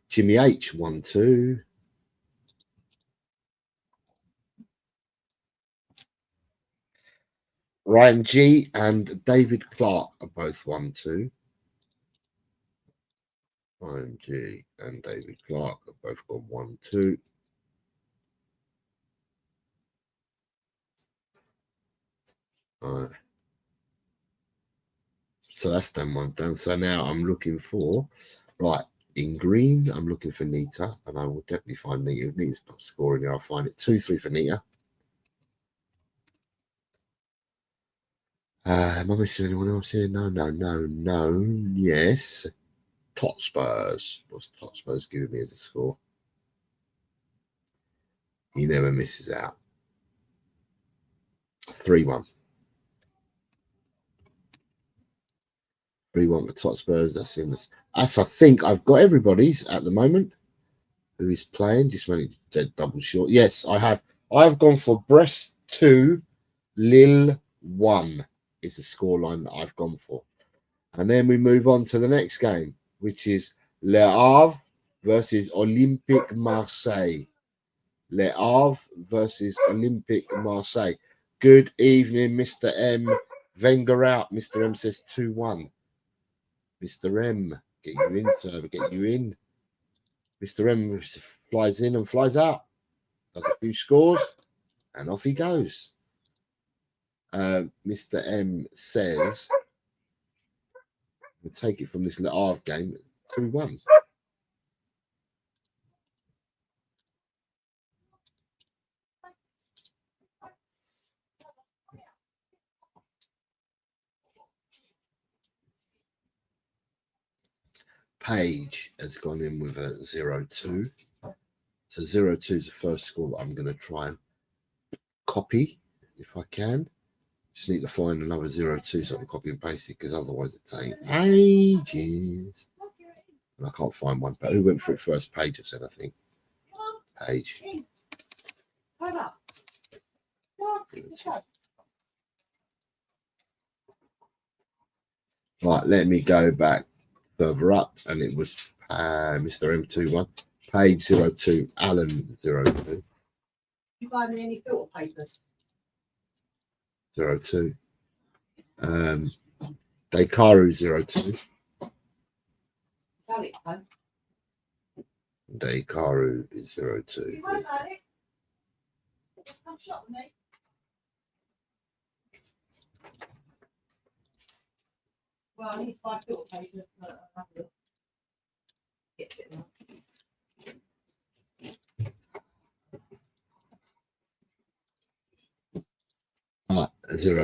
Jimmy H, 1-2. Ryan G and David Clark are both 1-2. Ryan G and David Clark have both got 1-2. Right. So that's done one done. So now I'm looking for, right, in green, I'm looking for Nita, and I will definitely find Nita. If Nita's scoring there, I'll find it. 2-3 for Nita. Am I missing anyone else here? No. Yes. Tot Spurs. What's Tot Spurs giving me as a score? He never misses out. 3-1. 3-1 for Tot Spurs. That's in this. As I think I've got everybody's at the moment who is playing. Just running dead double short. Yes, I have. I've gone for Brest 2, Lille 1 is the scoreline that I've gone for. And then we move on to the next game, which is Le Havre versus Olympique Marseille. Le Havre versus Olympique Marseille. Good evening, Mr. M. Wenger out. Mr. M says 2-1. Mr. M, get you in, sir. Get you in. Mr. M flies in and flies out. Does a few scores, and off he goes. Mr. M says, we'll take it from this Le Havre game, 2-1. Page has gone in with a 0-2. So 0-2 is the first score that I'm going to try and copy if I can. Just need to find another 0-2 so I can copy and paste it, because otherwise it takes ages. And I can't find one. But who went for it first? Page, I said, I think. Page. Right, let me go back further up, and it was Mr. M21, page 02, Alan 02. You buy me any filter papers? 02. Dekaru 02. Is that it, though? Dekaru is 02. You won't, Alex. Come shop with me. Well, I need to buy filter papers. Have a look. Get a bit more. Right,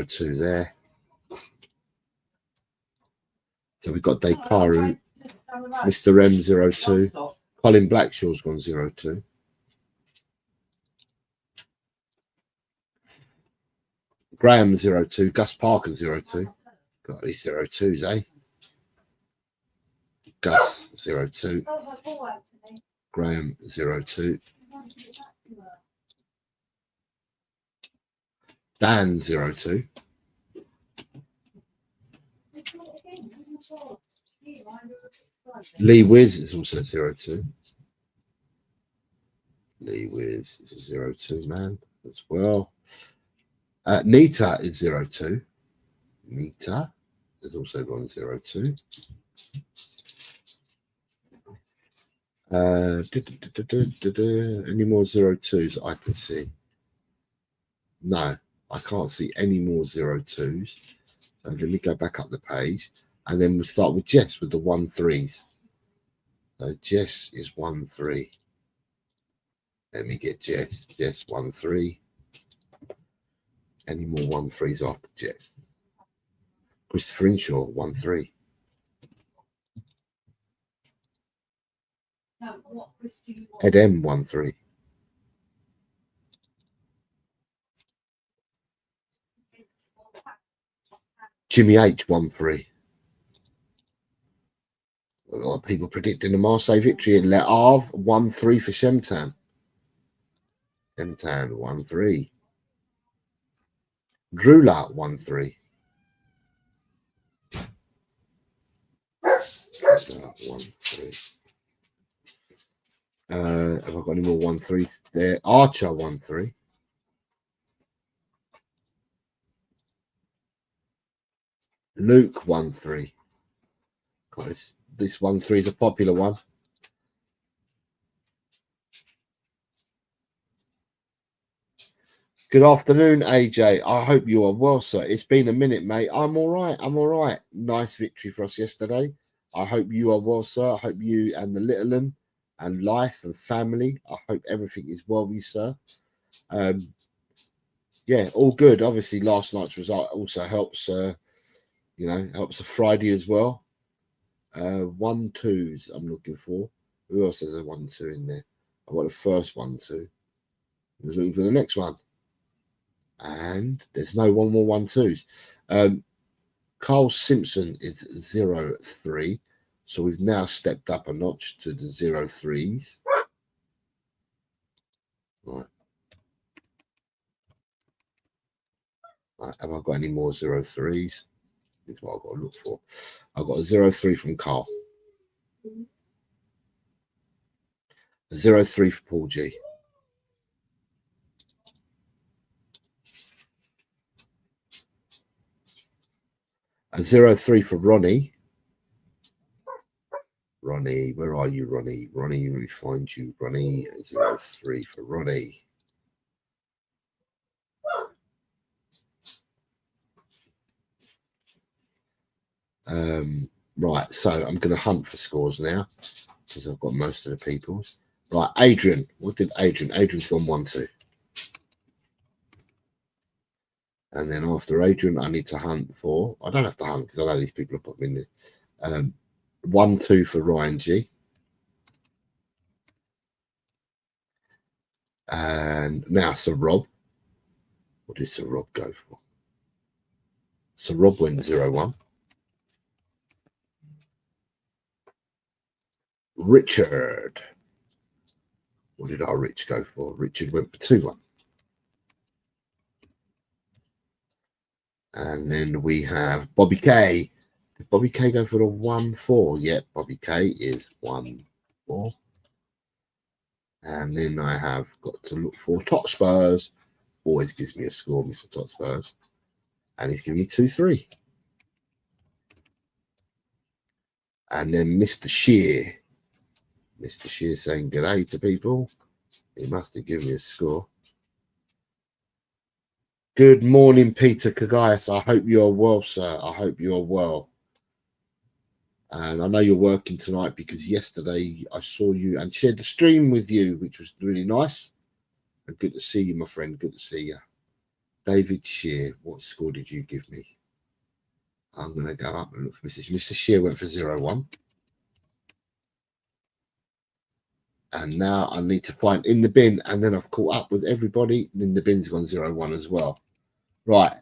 02 there. So we've got Dekaru, Mr. M 02, Colin Blackshaw's gone 02. Graham 02, Gus Parker 02. Got these 02s, eh? Gus 02, Graham 02, Dan 02. Lee Wiz is also 02. Lee Wiz is a 02 man as well. Nita is 02. Nita is also gone 02. Any more 02s I can see? No, I can't see any more 02s. So let me go back up the page, and then we'll start with Jess with the 13s. So Jess is 13. Let me get Jess. Jess 13. Any more 13s after Jess? Christopher Inshaw 13. No, what Chris do you want? Ed M 13. Jimmy H 13. A lot of people predicting the Marseille victory in Le Havre 1-3 for Shemtan. Shemtan 1-3. Drula 1-3. 1-3. Have I got any more 1-3s there? Archer 1-3. Luke 1-3. This 1-3 is a popular one. Good afternoon, AJ. I hope you are well, sir. It's been a minute, mate. I'm all right. I'm all right. Nice victory for us yesterday. I hope you are well, sir. I hope you and the little one and life and family. I hope everything is well with you, sir. Yeah, all good. Obviously, last night's result also helps. Helps a Friday as well. 1-2s I'm looking for. Who else has a 1-2 in there? I got the first 1-2. I was looking for the next one. And there's no one more 1-2s. Carl Simpson is 0-3. So we've now stepped up a notch to the 0-3s. Right. Right. Have I got any more 0-3s? That's what I've got to look for. I've got a 0-3 from Carl. 0-3 for Paul G. A 0-3 for Ronnie. Ronnie, where are you, Ronnie? Ronnie, let me find you, Ronnie. 0-3 for Ronnie. Right, so I'm going to hunt for scores now because I've got most of the people's. Right, Adrian. What did Adrian? Adrian's gone 1-2. And then after Adrian, I need to hunt for. I don't have to hunt because I know these people are putting in there. 1-2 for Ryan G. And now Sir Rob. What did Sir Rob go for? Sir Rob went 0-1. Richard. What did our Rich go for? Richard went for 2-1. And then we have Bobby K. Did Bobby K go for the 1-4? Yep, Bobby K is 1-4. And then I have got to look for Tot Spurs. Always gives me a score, Mr. Tot Spurs. And he's giving me 2-3. And then Mr. Shear. Mr. Shear saying good day to people. He must have given me a score. Good morning, Peter Kagayas. I hope you're well, sir. I hope you're well. And I know you're working tonight because yesterday I saw you and shared the stream with you, which was really nice. And good to see you, my friend. Good to see you. David Shear, what score did you give me? I'm going to go up and look for Mr. Shear went for 0-1. And now I need to find in the bin, and then I've caught up with everybody. And in the bin's gone 0-1 as well. Right.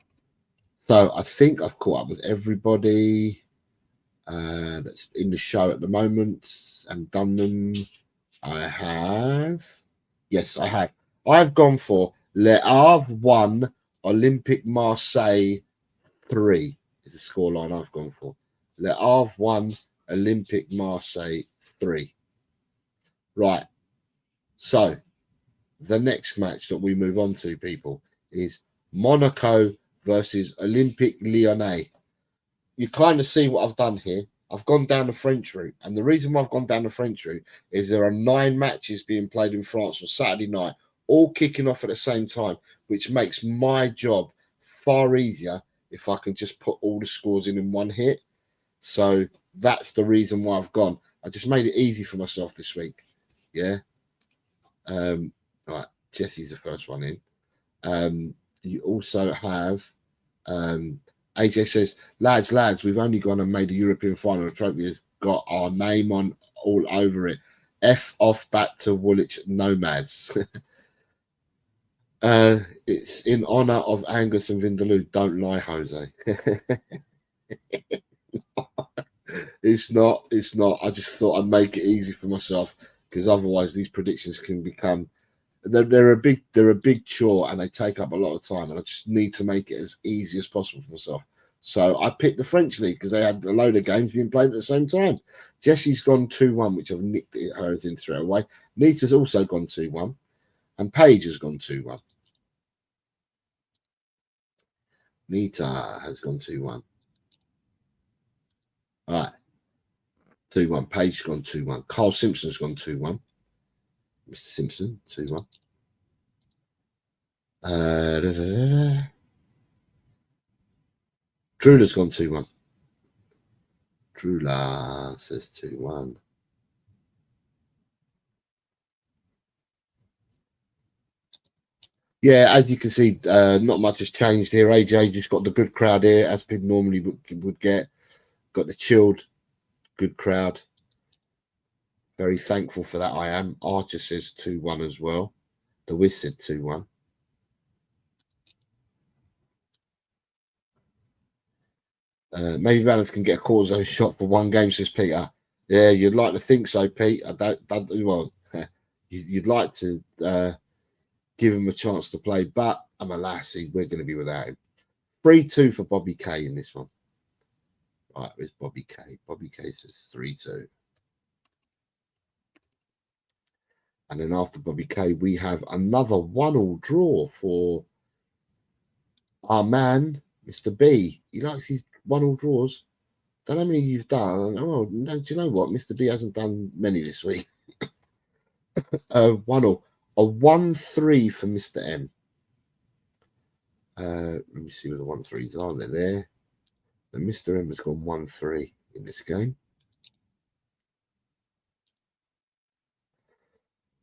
So I think I've caught up with everybody that's in the show at the moment and done them. I have. Yes, I have. I've gone for Le Havre 1, Olympique Marseille 3 is the scoreline I've gone for. Le Havre 1, Olympique Marseille 3. Right. So the next match that we move on to, people, is Monaco versus Olympique Lyonnais. You kind of see what I've done here. I've gone down the French route. And the reason why I've gone down the French route is there are 9 matches being played in France on Saturday night, all kicking off at the same time, which makes my job far easier if I can just put all the scores in one hit. So that's the reason why I've gone. I just made it easy for myself this week. Yeah. Right. Jesse's the first one in. You also have AJ says, lads, we've only gone and made a European final. The trophy has got our name on all over it. F off back to Woolwich Nomads. It's in honor of Angus and Vindaloo. Don't lie, Jose. It's not. I just thought I'd make it easy for myself because otherwise these predictions can become they're a big chore and they take up a lot of time, and I just need to make it as easy as possible for myself. So I picked the French league because they had a load of games being played at the same time. Jesse's gone 2-1, which I've nicked hers in straight away. Nita's also gone 2-1, and Paige has gone 2-1. Nita has gone 2-1. All right, 2-1. Paige's gone 2-1. Carl Simpson's gone 2-1. Mr. Simpson 2-1. Drula's gone 2-1. Drula says 2-1. Yeah, as you can see, not much has changed here. AJ just got the good crowd here, as people normally would get. Got the chilled, good crowd. Very thankful for that, I am. Archer says 2-1 as well. The Wiz said 2-1. Maybe Balance can get a cortisone shot for one game, says Peter. Yeah, you'd like to think so, Pete. I don't well, you'd like to give him a chance to play, but I'm a lassie. We're going to be without him. 3-2 for Bobby K in this one. Right, where's Bobby K? Bobby K says 3-2. And then after Bobby K, we have another 1-1 draw for our man, Mr. B. He likes his 1-1 draws. Don't know how many you've done. Oh, no, do you know what? Mr. B hasn't done many this week. 1-1. A 1-3 for Mr. M. Let me see where the 1-3s are. They're there. And Mr. M has gone 1-3 in this game.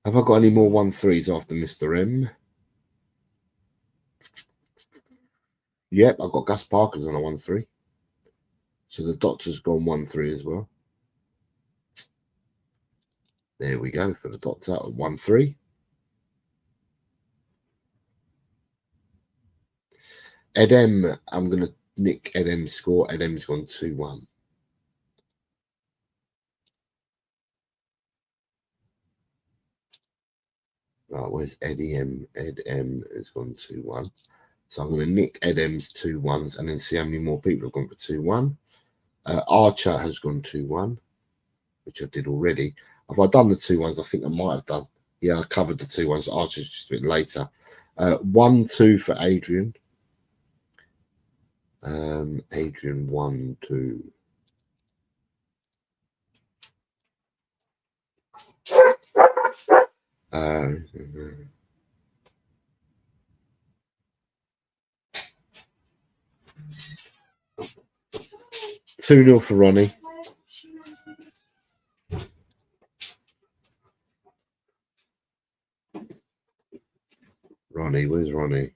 Have I got any more 1-3s after Mr. M? Yep, I've got Gus Parker's on a 1-3. So the Doctor's gone 1-3 as well. There we go for the Doctor at 1-3. Edem, I'm going to nick Edem's score. Edem's gone 2-1. Right, where's Eddie M? Ed M has gone 2-1. So I'm going to nick Ed M's 2-1s and then see how many more people have gone for 2-1. Archer has gone 2-1, which I did already. Have I done the 2-1s? I think I might have done. Yeah, I covered the 2-1s. Archer's just a bit later. 1-2 for Adrian. Adrian 1-2. Uh, 2-0 for Ronnie. Ronnie, where's Ronnie?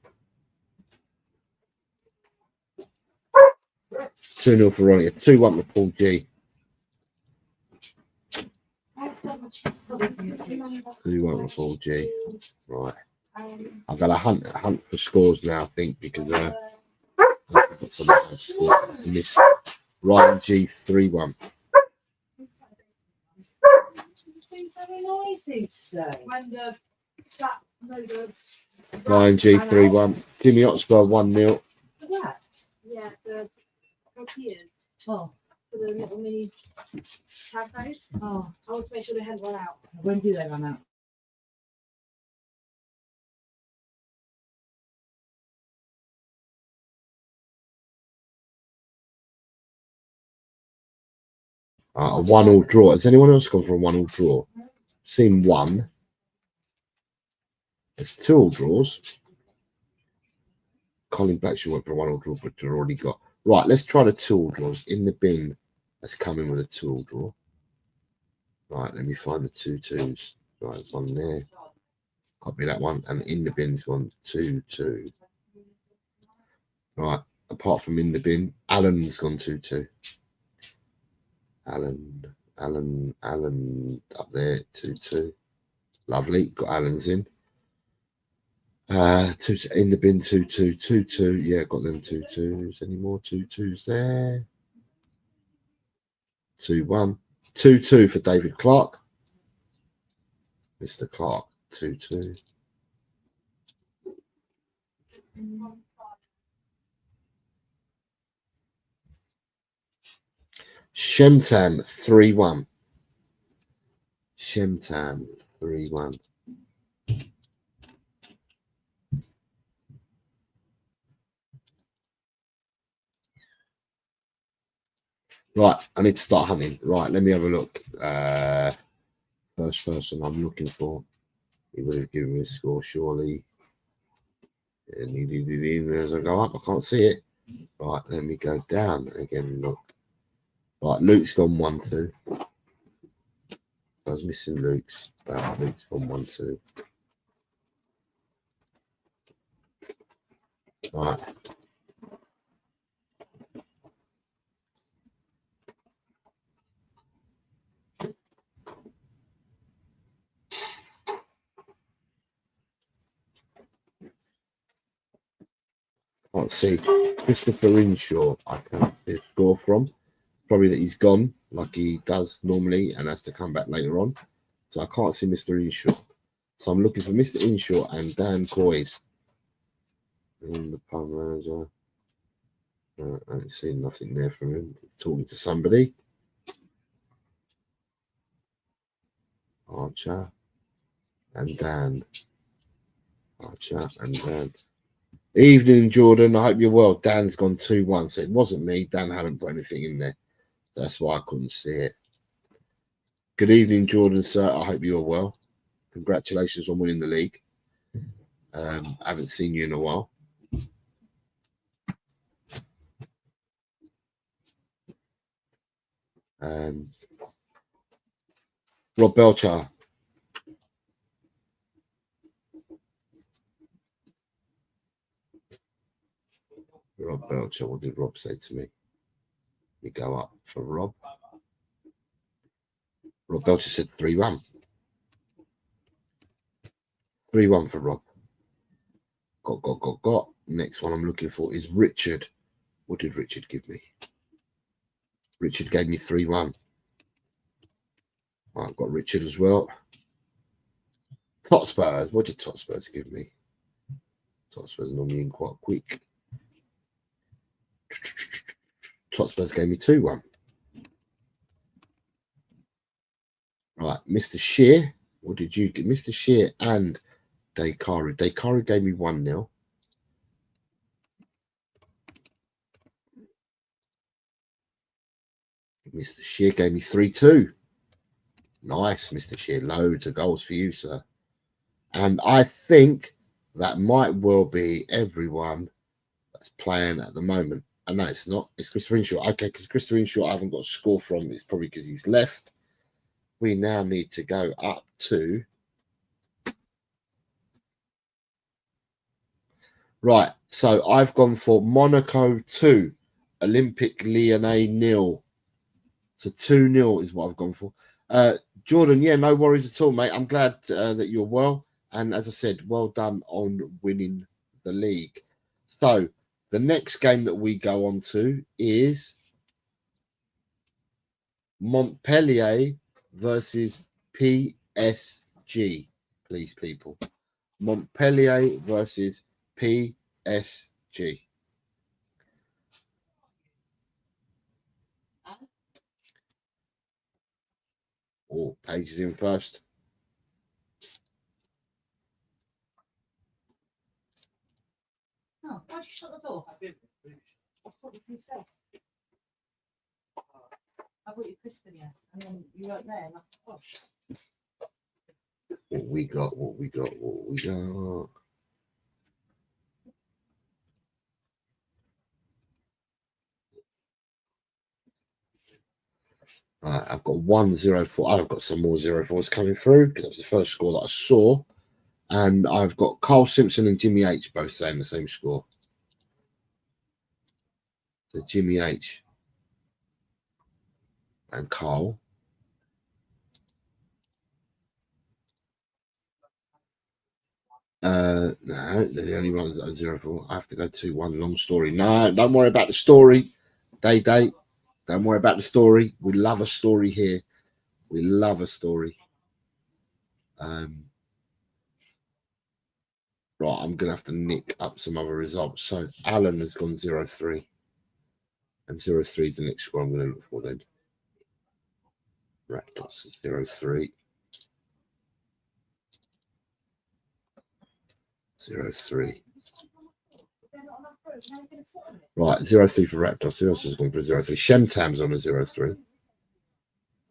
2-0 for Ronnie. 2-1 for Paul G. 2-1 for Paul G. Right. I've got to hunt for scores now, I think, because I've got some bad scores. Miss Ryan G 3-1. Very noisy today. When the Ryan G 3-1. Jimmy Hotspur 1-0. what? Yeah, the tortillas Oh, for the little mini tacos. oh. I want to make sure they hadn't run out. When do they run out? A 1-1 draw. Has anyone else gone for a 1-1 draw? Seen one. There's 2 draws. Colin Blackshaw went for a 1-1 draw, but you already got. Right, let's try the 2 draws. In the bin, let's come in with a 2 draw. Right, let me find the 2-2s. Right, there's one there. Copy that one. And in the bin's gone 2-2. Right, apart from in the bin, Alan's gone 2-2. Alan up there, 2-2. Lovely, got Alan's in. 2 in the bin, 2-2, 2-2. Yeah, got them 2-2s. Any more 2-2s there? 2-1. 2-2 for David Clark. Mr. Clark, 2-2. Shemtam, 3-1. Shemtam, 3-1. Right, I need to start hunting. Right, let me have a look. First person I'm looking for. He would have given me a score, surely. And as I go up, I can't see it. Right, let me go down again and look. Right, Luke's gone 1-2. I was missing Luke's. Luke's gone 1-2. Right. Can't see Christopher Inshaw. I can't see a score from. Probably that he's gone like he does normally and has to come back later on. So I can't see Mr. Inshaw. So I'm looking for Mr. Inshaw and Dan Coys. In the pub manager. I ain't seen nothing there from him. He's talking to somebody. Archer and Dan. Archer and Dan. Evening, Jordan. I hope you're well. Dan's gone 2-1. So it wasn't me. Dan hadn't put anything in there. That's why I couldn't see it. Good evening, Jordan, sir. I hope you're well. Congratulations on winning the league. I haven't seen you in a while. Rob Belcher. Rob Belcher. What did Rob say to me? We go up for Rob. Rob Belcher said 3-1. 3-1 for Rob. Got. Next one I'm looking for is Richard. What did Richard give me? Richard gave me 3-1. Right, I've got Richard as well. Totspurs. What did Totspurs give me? Totspurs normally in quite quick. Totspurs gave me 2-1. Right, Mr. Shear. What did you get? Mr. Shear and Dakari. Dakari gave me 1-0. Mr. Shear gave me 3-2. Nice, Mr. Shear. Loads of goals for you, sir. And I think that might well be everyone that's playing at the moment. And no, it's not. It's Christopher Inshaw. Okay, because Christopher Inshaw I haven't got a score from. It's probably because he's left. We now need to go up to... Right, so I've gone for Monaco 2, Olympic Lyonnais 0. So 2-0 is what I've gone for. Jordan, yeah, no worries at all, mate. I'm glad that you're well. And as I said, well done on winning the league. So the next game that we go on to is Montpellier versus PSG. Please, people. Montpellier versus PSG. Oh, Paige is in first. Oh, why'd you shut the door? I thought you could say. I thought you kissed in here, and then you weren't there. And I thought, oh. What we got, what we got, what we got. Right, I've got 1-0-4. I've got some more 0-4s coming through because that was the first score that I saw. And I've got Carl Simpson and Jimmy H both saying the same score. So Jimmy H and Carl. No, they're the only ones that are 0-4. I have to go 2-1. Long story. No, don't worry about the story. Day. Don't worry about the story. We love a story here. We love a story. Right, I'm going to have to nick up some other results. So Alan has gone 0-3. And 0-3 is the next score I'm going to look for then. Raptors 0-3. 0-3. Right, 0-3 for Raptors. Who else has gone for 0-3? Shemtam's on a 0-3.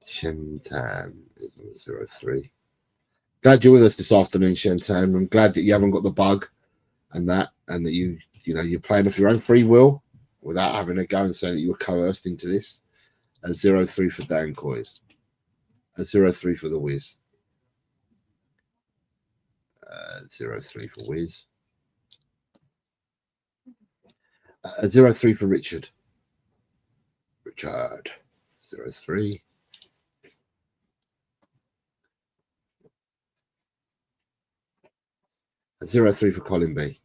Shemtam is on a 0-3. Glad you're with us this afternoon, Shemtam. I'm glad that you haven't got the bug and that you're playing off your own free will without having to go and say that you were coerced into this. A 0-3 for Dan Coys. A 0-3 for the Wiz. 0-3 for Wiz. A 0-3 for Richard. Richard. 0-3. A 0-3 for Colin B.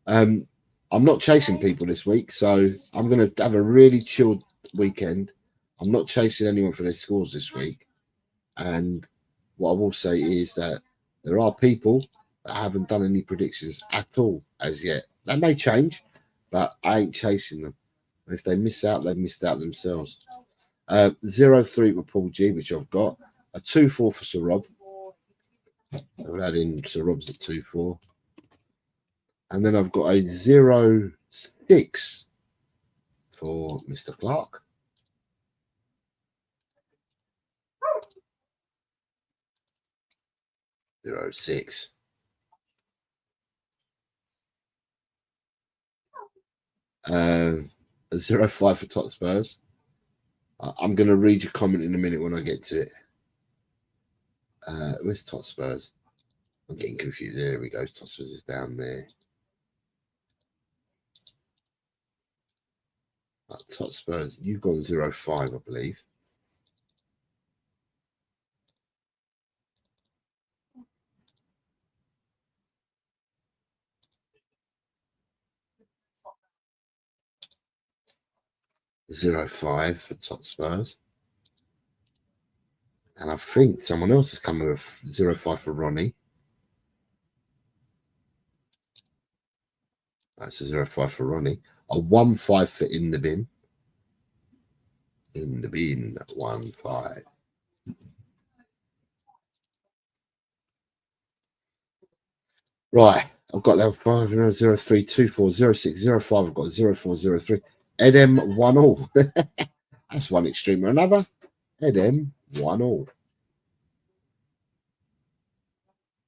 I'm not chasing people this week, so I'm going to have a really chilled weekend. I'm not chasing anyone for their scores this week. And what I will say is that there are people that haven't done any predictions at all as yet. That may change, but I ain't chasing them. And if they miss out, they've missed out themselves. 0-3 for Paul G, which I've got. A 2-4 for Sir Rob. I've had in Sir Rob's at 2-4. And then I've got a 0-6 for Mr. Clark. A 0-5 for Tot Spurs. I'm going to read your comment in a minute when I get to it. Where's Tot Spurs? I'm getting confused. There we go. Tot Spurs is down there. Tot Spurs, you've gone 0-5, I believe. .05 for Tot Spurs. And I think someone else has come with 0-5 for Ronnie. That's a 0-5 for Ronnie. A 1-5 for In the Bin. In the Bin, 1-5. Right, I've got that 5, 0, 3, 2, 4, 0, 6, 0, 5. I've got 0, 4, 0, 3. Edem 1-all. That's one extreme or another. Edem 1-all.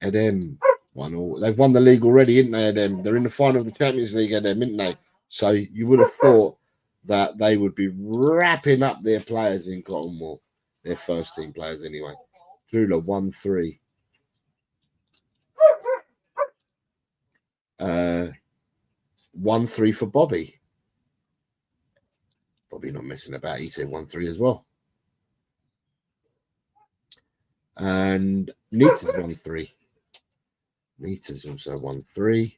Edem 1-all. They've won the league already, haven't they, Edem? They're in the final of the Champions League, Edem, haven't they? So you would have thought that they would be wrapping up their players in cotton wool. Their first team players anyway. Drula 1-3. 1-3 for Bobby. Bobby not messing about. He said 1-3 as well. And Nita's 1-3. Nita's also 1-3.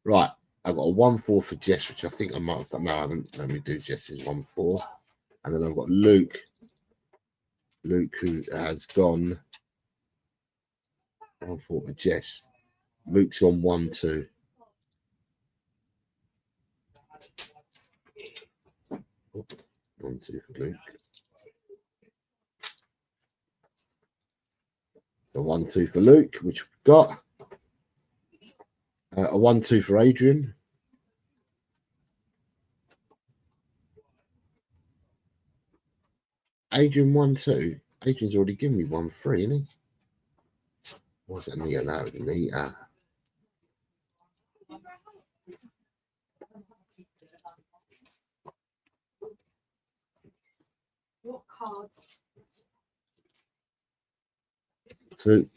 Right. I've got a 1-4 for Jess, which I think I might have done. No, I haven't. Let me do Jess's 1-4. And then I've got Luke. Luke, who has gone 1-4 for Jess. Luke's gone 1-2. Oh, 1-2 for Luke. A 1-2 for Luke, which we've got. A 1-2 for Adrian. Adrian 1-2. Adrian's already given me 1-3, isn't he? What's that? Nita? No, Nita. What card? 2.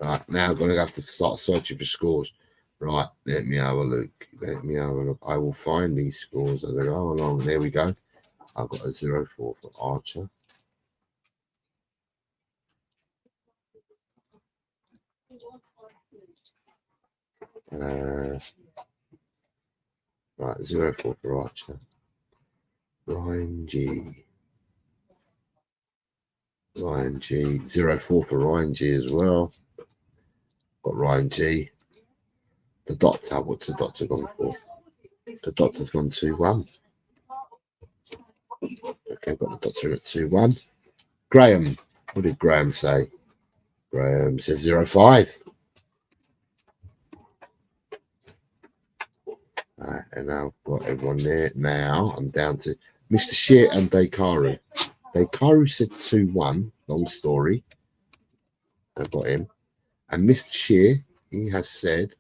Right, now I'm going to have to start searching for scores. Right, let me have a look. Let me have a look. I will find these scores as I go along. There we go. I've got a 0-4 for Archer. Right, 0-4 for Archer. Ryan G. Ryan G. 0-4 for Ryan G as well. Got Ryan G. The Doctor, what's the Doctor gone for? The Doctor's gone 2-1. Okay, I've got the Doctor at 2-1. Graham, what did Graham say? Graham says 0-5. Right, and now I've got everyone there. Now I'm down to Mr. Shear and Dekaru. Dekaru said 2-1. Long story. I've got him. And Mr. Shear, he has said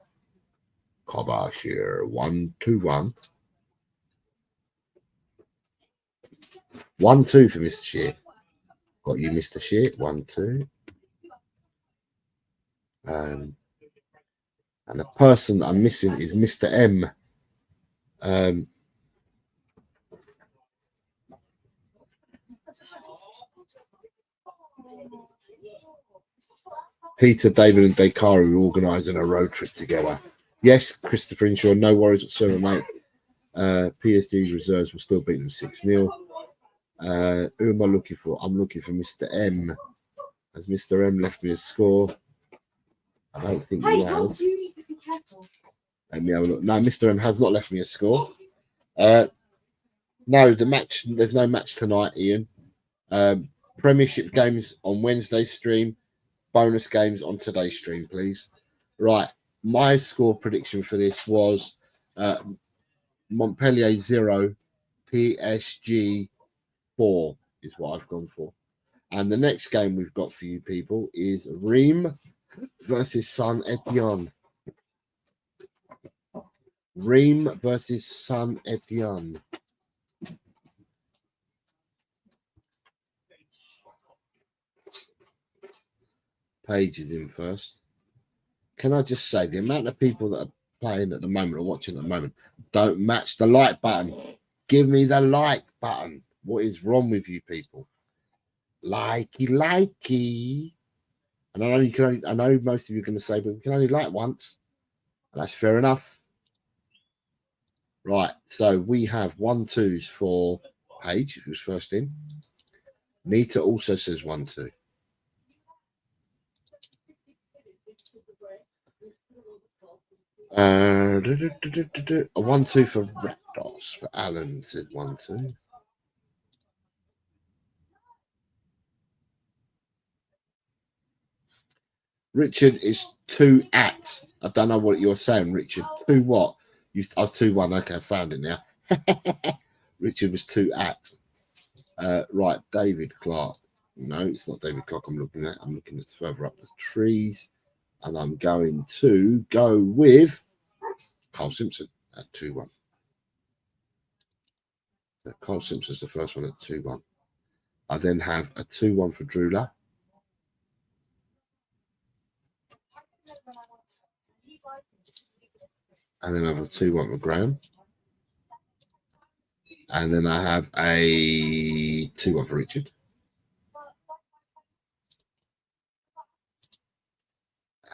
Shear 1-2-1. 1-2 for Mr. Shear. Got you, Mr. Shear. 1-2. And the person that I'm missing is Mr. M. Peter, David, and Dekaru are organising a road trip together. Yes, Christopher Inshaw, no worries whatsoever, mate. PSG reserves will still beat them 6-0. Who am I looking for? I'm looking for Mr. M. Has Mr. M left me a score? I don't think he has. Let me have a look. No, Mr. M has not left me a score. No, the match. There's no match tonight, Ian. Premiership games on Wednesday's stream. Bonus games on today's stream, please. Right, my score prediction for this was Montpellier 0, PSG 4 is what I've gone for. And the next game we've got for you people is Reims versus Saint Etienne. Reims versus Saint Etienne. Page is in first. Can I just say the amount of people that are playing at the moment or watching at the moment don't match the like button. Give me the like button. What is wrong with you people? Likey. And I know you can only, I know most of you are going to say, but we can only like once. And that's fair enough. Right, so we have 1-2s for Paige, who was first in. Nita also says 1-2. A 1-2 for Raptors. For Alan said 1-2. Richard is 2 at. I don't know what you're saying, Richard. 2 what? You, I was 2-1. Okay, I found it now. Richard was 2 at. Right, David Clark. No, it's not David Clark I'm looking at. I'm looking at further up the trees. And I'm going to go with Carl Simpson at 2-1. So Carl Simpson's the first one at 2-1. I then have a 2-1 for Drula. And then I have a 2-1 for Graham. And then I have a 2-1 for Richard.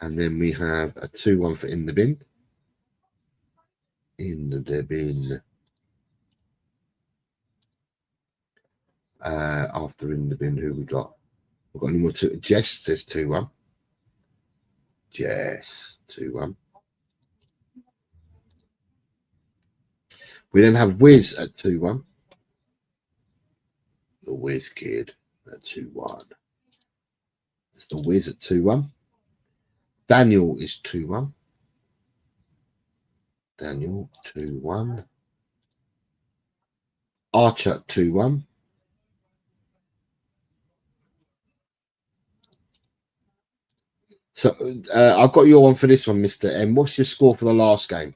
And then we have a 2-1 for In the Bin. In the bin. After In the Bin, who we got? We've got any more? Jess says 2-1. Jess, 2-1. We then have Wiz at 2-1. The Wiz kid at 2-1. It's the Wiz at 2-1. Daniel is 2-1. Daniel, 2-1. Archer, 2-1. So I've got your one for this one, Mr. M. What's your score for the last game?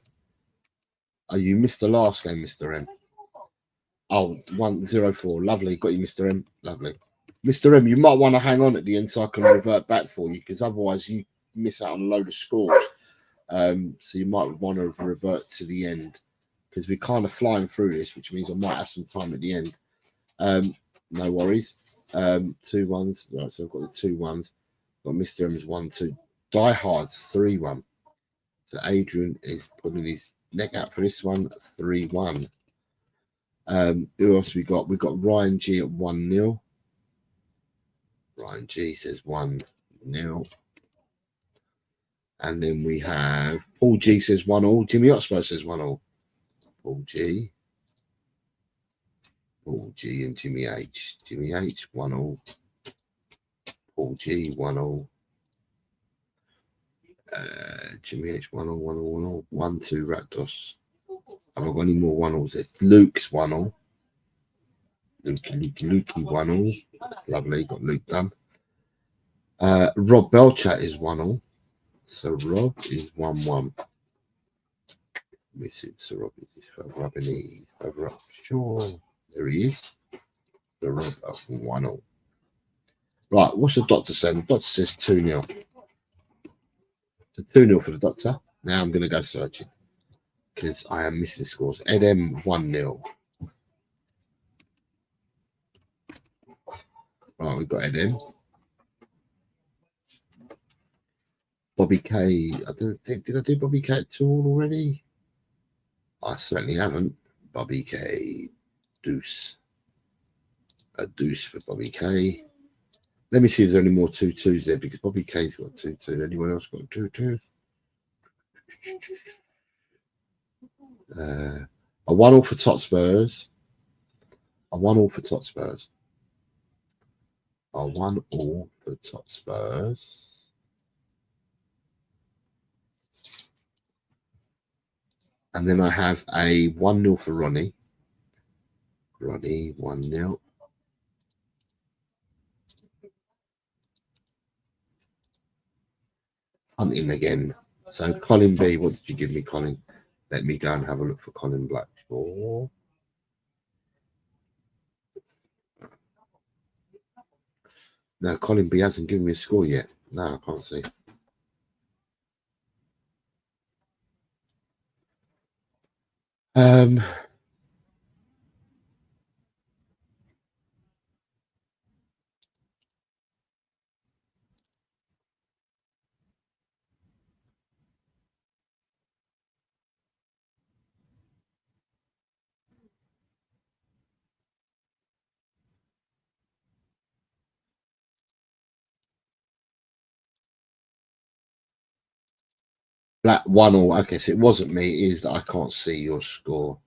Oh, you missed the last game, Mr. M. Oh, 1-0-4. Lovely. Got you, Mr. M. Lovely. Mr. M, you might want to hang on at the end so I can revert back for you, because otherwise you miss out on a load of scores. So you might want to revert to the end, because we're kind of flying through this, which means I might have some time at the end. No worries. 2-1s. Right, so I've got the 2-1s. Got Mr. M's 1-2. Die Hard's 3-1. So Adrian is putting his neck out for this one. 3-1. Who else we got? We've got Ryan G at 1-0. Ryan G says 1-0. And then we have Paul G says 1-1. Jimmy Hotspur says 1-1. Paul G. Paul G and Jimmy H. Jimmy H 1-1. Paul G 1-1. Jimmy H 1-1, 1-1, 1-2 Raptors. Have I got any more 1-0s? It's Luke's 1-0. Luke 1-0. Lovely, got Luke done. Rob Belchat is 1-0. So Rob is 1-1. Let me see if Sir Rob is further up in the further up. Sure. There he is. The Rob up 1-0. Right, what's the doctor saying? The doctor says 2-0. So 2-0 for the doctor. Now I'm going to go searching, because I am missing scores. Ed M 1-0. Right, we've got Ed M. Bobby K. I don't think, did I do Bobby K at 2 already? I certainly haven't. Bobby K. Deuce. A deuce for Bobby K. Let me see if there's any more 2-2s there, because Bobby K's got 2-2. Anyone else got 2-2? A 1-1 for Tot Spurs. A 1-1 for Tot Spurs. A 1-1 for Tot Spurs. And then I have a 1-0 for Ronnie. Ronnie, 1-0. Hunting again. So Colin B, what did you give me, Colin? Let me go and have a look for Colin Blackshaw. No, Colin B hasn't given me a score yet. No, I can't see. Black 1-1. Okay, so it wasn't me. It is that I can't see your score.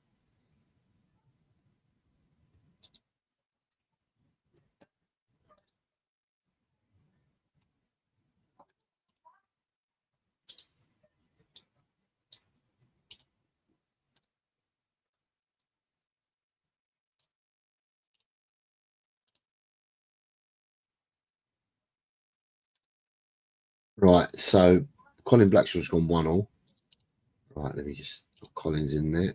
Right, so Colin Blackshaw's gone 1-1. Right, let me just put Collins in there.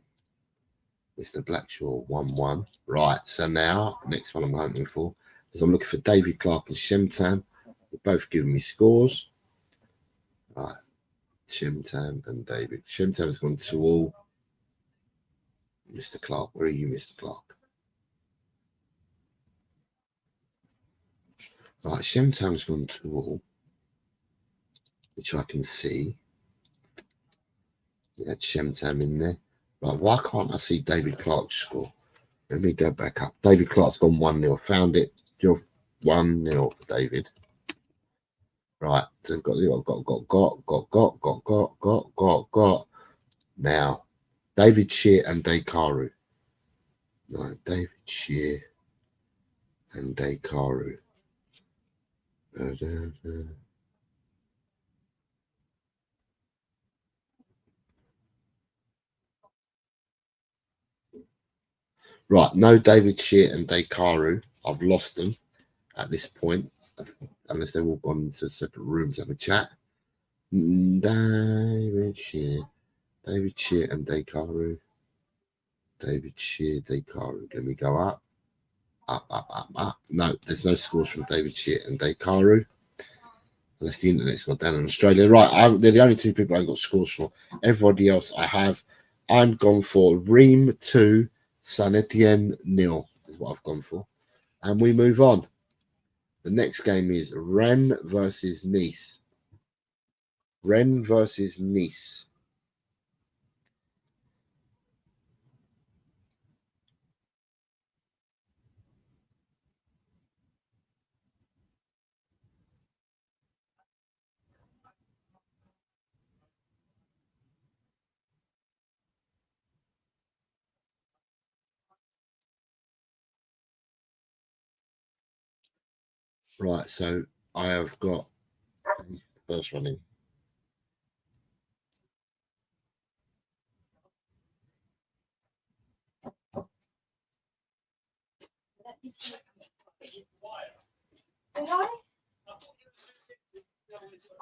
Mr. Blackshaw 1-1. Right, so now next one I'm hunting for is I'm looking for David Clark and Shemtam. They're both giving me scores. Right, Shemtam and David. Shemtam's gone 2-all. Mr. Clark, where are you, Mr. Clark? Right, Shemtam's gone 2-all, which I can see. We had Shemtam in there. Right, why can't I see David Clark's score? Let me go back up. David Clark's gone 1-0. Found it. You're 1-0 for David. Right, so we've got now David Shear and Dekaru. Right, David Shear and Dekaru. Right, no David Shear and Dekaru. I've lost them at this point, unless they've all gone into separate rooms to have a chat. David Shear and Dekaru. David Shear, Dekaru. Let me go up. Up. No, there's no scores from David Shear and Dekaru. Unless the internet's gone down in Australia. Right, they're the only two people I've got scores for. Everybody else I have. I'm gone for Ream 2, Saint Etienne 0 is what I've gone for. And we move on. The next game is Rennes versus Nice. Rennes versus Nice. Right, so I have got first running. Did I?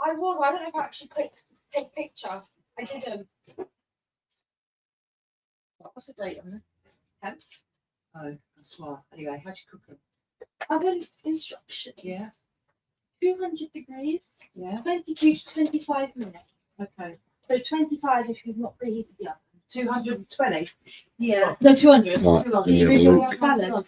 I was. I don't know if I actually clicked take a picture. I didn't. What's the date on it? 10th. Oh, that's why. Anyway, how'd you cook them? I've got instruction. Yeah. 200 degrees. Yeah. 22 to 25 minutes. Okay. So 25 if you've not preheated the oven. 220. Yeah. No, 200. Right, 200. let me have a You look. salad.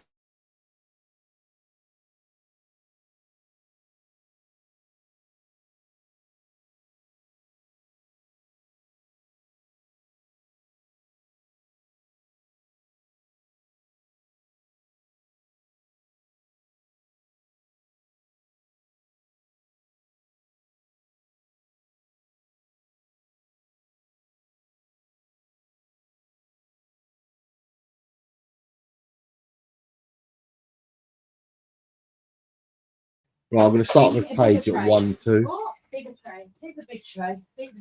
Right, I'm going to start with page at 1-2. What? Bigger tray. Here's a big tray. Big.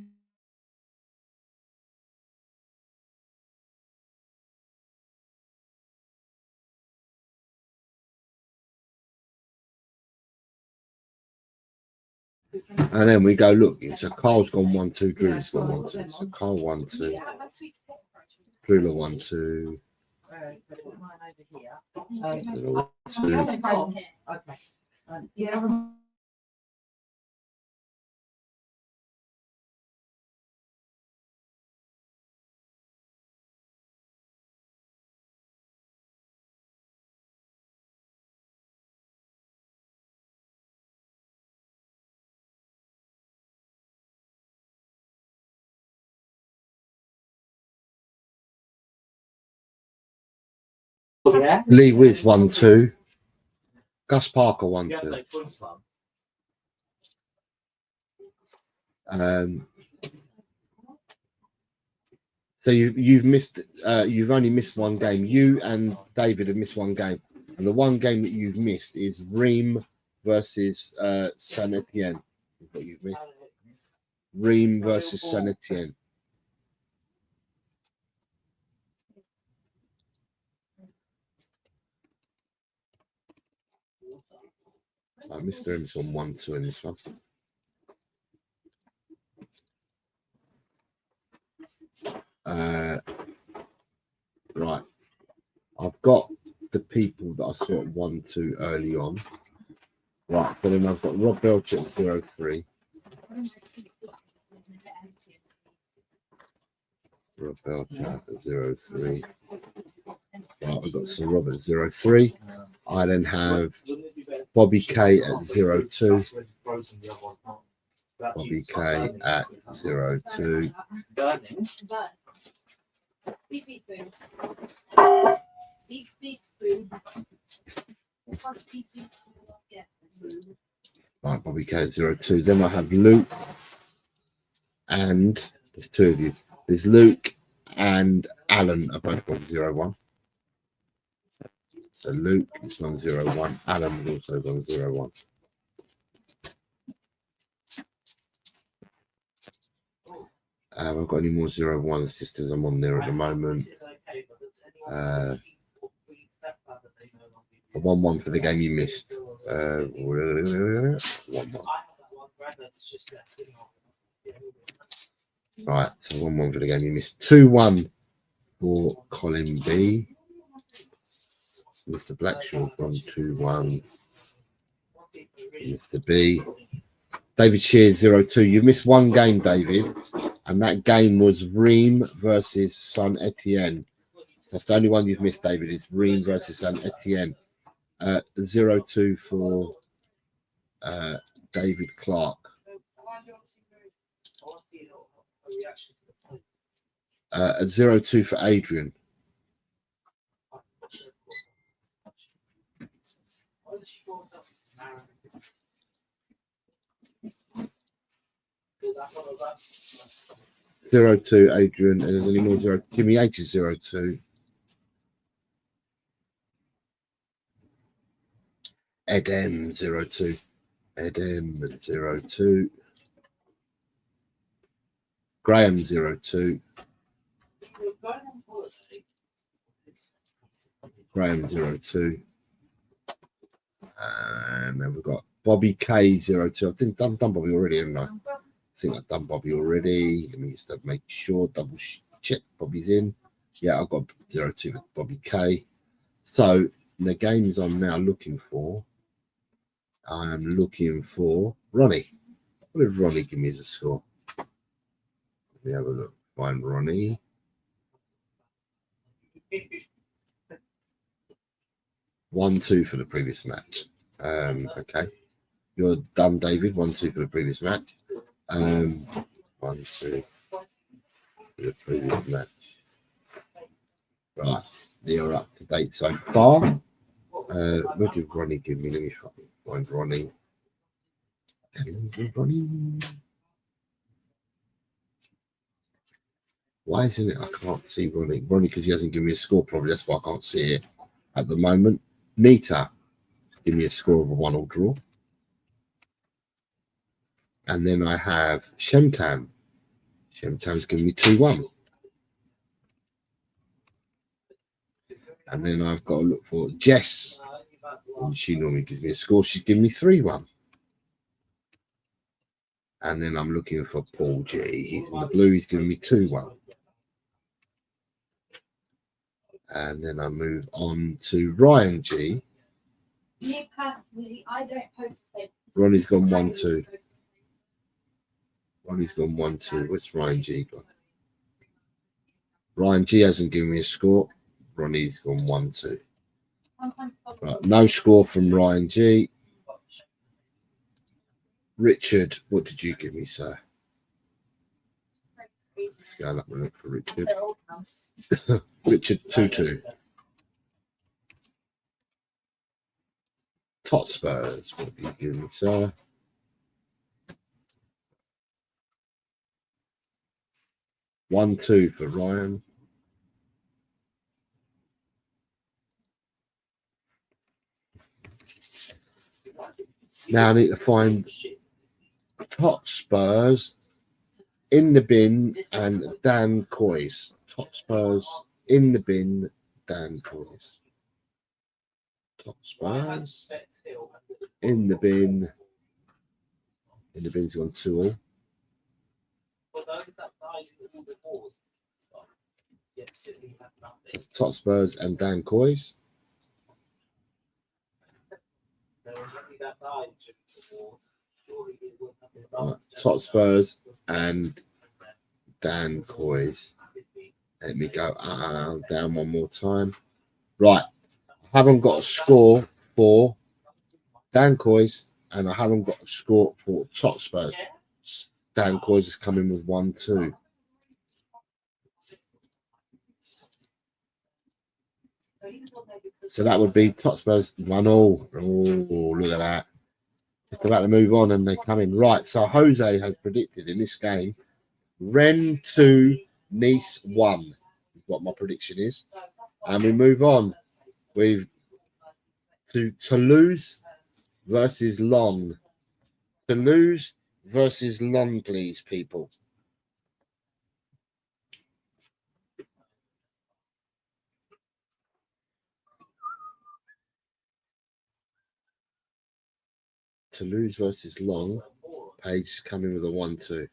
And then we go, look, so Carl's gone 1-2, Drew's gone 1-2. So Carl 1-2, Yeah, my sweet Drewler 1-2, So put mine over here. Drewler potato. 1-2. Right from here. Okay. Yeah. Yeah. Lee Wiz 1-2, Gus Parker 1-2. So you've missed. You've only missed one game. You and David have missed one game, and the one game that you've missed is Reims versus Saint Etienne. What you've missed. Reims versus Saint Etienne. Mr. M's on 1-2 in this one. Right. I've got the people that I saw at 1-2 early on. Right, so then I've got Rob Belcher at 0-3. Rob Belcher at 0-3. Right, I've got Sir Robert 0-3. I then have Bobby K at 0-2. Bobby K at 0-2. Beep, beep, boom. Beep, beep, boom. Beep, beep, yeah. Right, Bobby K at 0-2. Then I have Luke and there's two of you. There's Luke and Alan are both on 0-1. So Luke is on 0-1. Alan is also on 0-1. I've got any more 0-1s just as I'm on there at the moment. A 1-1 for the game you missed. 1-1. Right, so 1-1 for the game you missed. 2-1 for Colin B. Mr. Blackshaw from 2-1. Mr. B. David Shears 0-2. You missed one game, David, and that game was Reims versus Saint Etienne. That's the only one you've missed, David. It's Reims versus Saint Etienne. 0-2 for David Clark. 0-2 for Adrian. Zero two, Adrian, and there's only more 0. Jimmy H is 0-2. Edem 0-2. Edem 0-2. Graham 0-2. Graham 0-2. And then we've got Bobby K 0-2. I think I've done Bobby already, haven't I? I think I've done Bobby already. Let me just make sure, double check Bobby's in. Yeah, I've got 0-2 with Bobby K. So the games I'm now looking for, I'm looking for Ronnie. What did Ronnie give me as a score? Let me have a look. Find Ronnie. (1-2) for the previous match. Okay. You're done, David. 1-2 for the previous match. 1-2 for the previous match. Right. You're up to date so far. What did Ronnie give me? Let me find Ronnie. Ronnie. Why isn't it? I can't see Ronnie. Ronnie, because he hasn't given me a score, probably. That's why I can't see it at the moment. Nita, give me a score of a 1-1 draw. And then I have Shemtam. Shemtam's giving me 2-1. And then I've got to look for Jess. And she normally gives me a score. She's giving me 3-1. And then I'm looking for Paul G. He's in the blue. He's giving me 2-1. And then I move on to Ryan G. Me personally, I don't post it. Ronnie's gone 1-2. Ronnie's gone 1-2. What's Ryan G got? Ryan G hasn't given me a score. Ronnie's gone 1-2. Right, no score from Ryan G. Richard, what did you give me, sir? Let's go up and look for Richard. Richard 2-2. Totspurs, what have you given me, sir? 1-2 for Ryan. Now I need to find Top Spurs in the bin and Dan Coys. Top Spurs in the bin, Dan Coys. Top Spurs in the bin. In the bin's gone 2-all. So Top Spurs and Dan Coys. Right, Top Spurs and Dan Coys. Let me go down one more time. Right, I haven't got a score for Dan Coys, and I haven't got a score for Top Spurs. Dan Coys is coming with 1-2. So that would be Top Spurs 1-all. Oh, look at that. Just about to move on and they come in. Right, so Jose has predicted in this game Rennes 2, Nice 1 is what my prediction is. And we move on with to Toulouse versus Lyon. Toulouse versus Lyon, please, people. Toulouse versus Lyon. Page coming with a 1-2.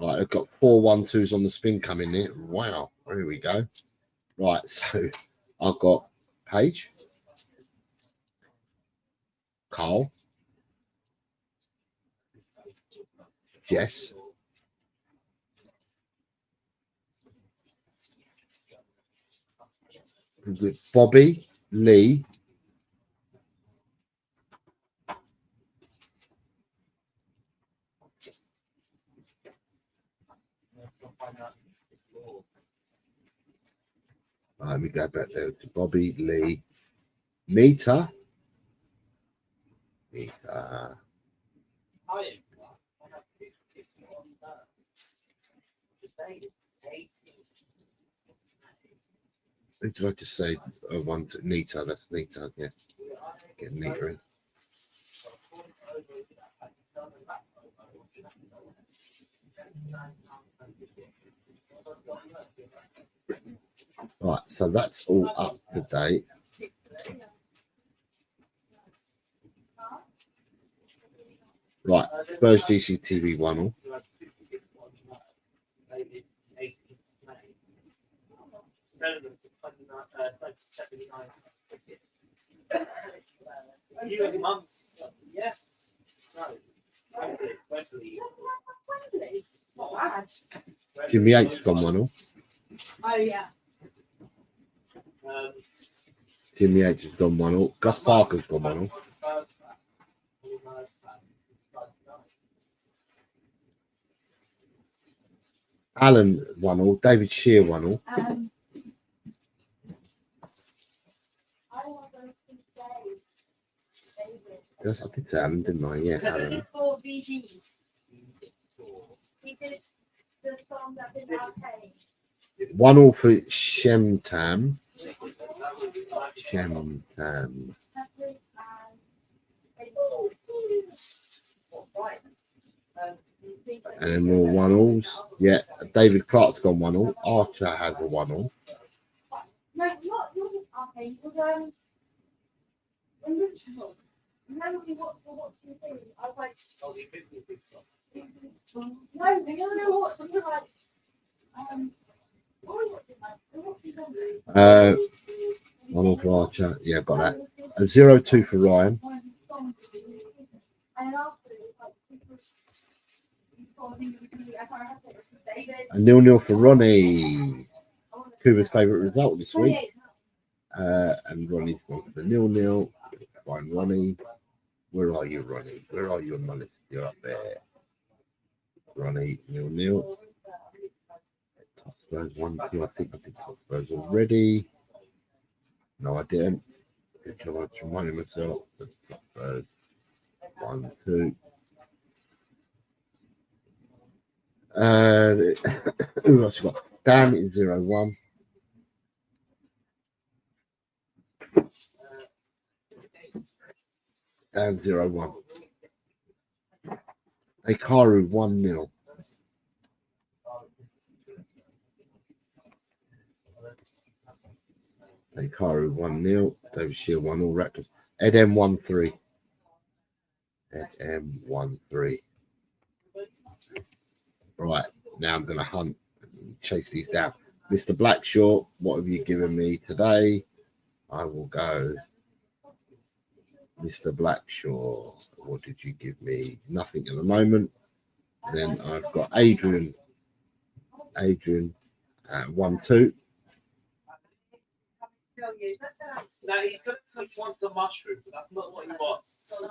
Right, I've got 4 1-2s on the spin coming in. Wow, there we go. Right, so I've got Page, Carl, Jess, with Bobby, Lee, let me go back there to Bobby, Lee, Nita, who did I just say? One to Nita, that's Nita, yeah. Get Nita in. Right, so that's all up to date. Right, Spurs GCTV 1-all. Jimmy H has gone 1-all. Oh, yeah. Jimmy H has gone 1-all. Gus Parker's gone 1-all. Alan 1-all. David Shear 1-all. Yes, I did say Alan, didn't I? Yeah, Alan. One all for Shemtam. Shemtam. And then more 1-alls. Yeah, David Clark's gone 1-all. Archer has a 1-all. No, not yours. Okay, because original. Remember we watched the thing. I was like, no, we don't know what to do. Like, what was it like? 1-all for Archer. Yeah, got that. And 0-2 for Ryan. And 0-0 for Ronnie. Cooper's favourite result this week. And Ronnie's gone for the 0-0. Find Ronnie. Where are you, Ronnie? Where are you on my list? You're up there. Ronnie, 0-0. Top Spurs 1-2. I think I did Top Spurs already. No, I didn't. I was reminding myself. Top Spurs 1-2. Who else you got? Dan is 0-1. Dan 0-1. Hikaru 1-0. Hikaru 1-0. David Shield 1-all Raptors. Ed M 1-3. Ed M 1-3. Right, now I'm going to hunt and chase these down. Mr. Blackshaw, what have you given me today? I will go. Mr. Blackshaw, what did you give me? Nothing at the moment. Then I've got Adrian. Adrian at 1-2. No, he said he wants a mushroom, but that's not what he wants.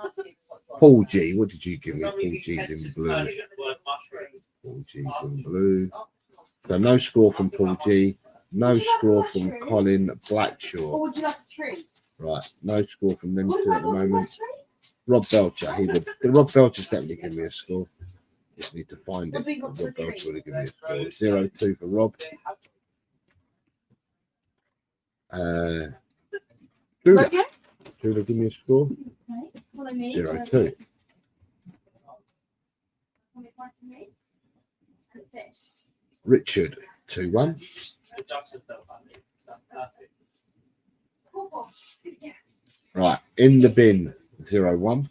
Paul G, what did you give me? Paul G's in blue. Paul G's in blue. So no score from Paul G. No score from Colin Blackshaw. Or would you like a tree? Right, no score from them two at the moment. Rob Belcher, he would. Rob Belcher's definitely give me a score. Just need to find it. Rob Belcher would have given me a score. 0-2 for Rob. Drew, give me a score. 0-2. Richard 2-1. Right, in the bin 0-1.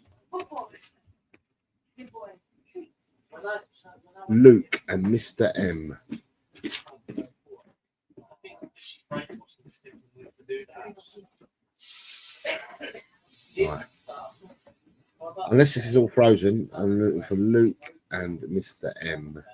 Luke and Mr. M. Right. Unless this is all frozen, I'm looking for Luke and Mr. M.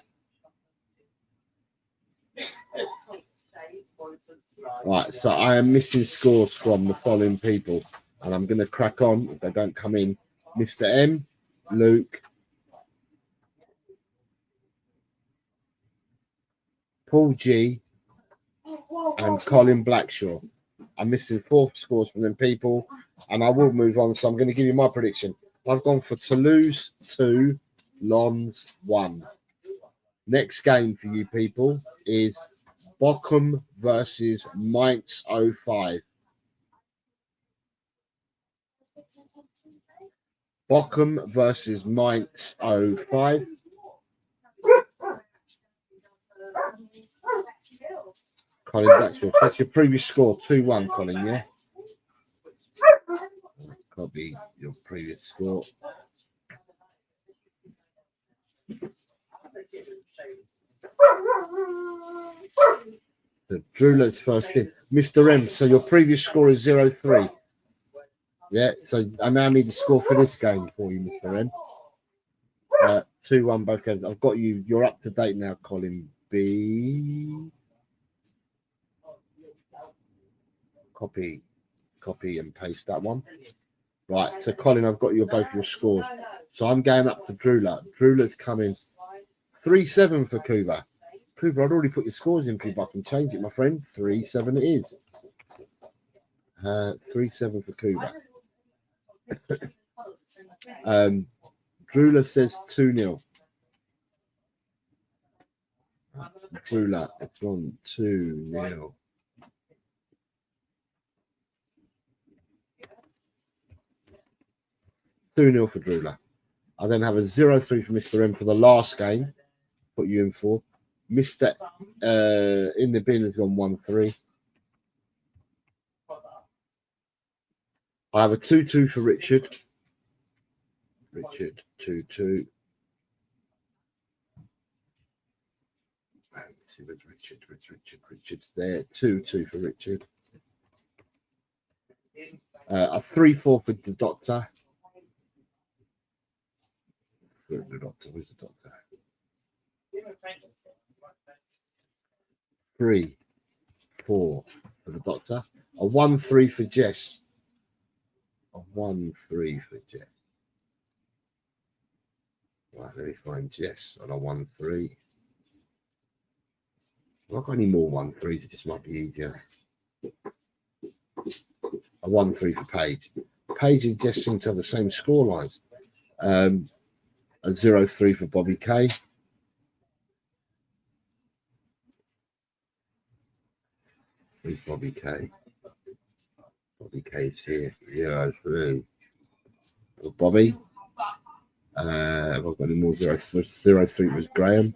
Right, so I am missing scores from the following people, and I'm going to crack on if they don't come in. Mr. M, Luke, Paul G, and Colin Blackshaw. I'm missing 4 scores from them people, and I will move on. So I'm going to give you my prediction. I've gone for Toulouse 2, Lons 1. Next game for you people is Bochum versus Mainz 05. Bochum versus Mainz 05. Colin Blackshaw. That's your previous score, 2-1, Colin, yeah? Copy your previous score. So Drew, let's first in. Mr. M, so your previous score is 0-3. Yeah, so I now need the score for this game for you, Mr. M. 2-1 both games. I've got you. You're up to date now, Colin B. Copy and paste that one. Right, so Colin, I've got both your scores. So I'm going up to Drula. Drula's coming 3-7 for Kuba. Kuba, I'd already put your scores in for you, but I can change it, my friend. 3-7 it is. 3-7 for Kuba. Drula says 2-0. Drula, it's on 2-0. For Drula. I then have a 0-3 for Mr. M for the last game. Put you in for. Mr. In the bin has gone 1-3. I have a 2-2 for Richard. Richard 2-2. Let's see where's Richard. Richard's there. 2-2 for Richard. A 3-4 for the Doctor. The Doctor, where's the Doctor? 3-4 for the Doctor. A 1-3 for Jess. A 1-3 for Jess. Right, let me find Jess on a 1-3. I've not got any more 1-3s, it just might be easier. A 1-3 for Paige. Paige and Jess seem to have the same score lines. A 0-3 for Bobby K. Who's Bobby K? Bobby K's here. 0-3. Bobby. Have I got any more 0-3 was Graham.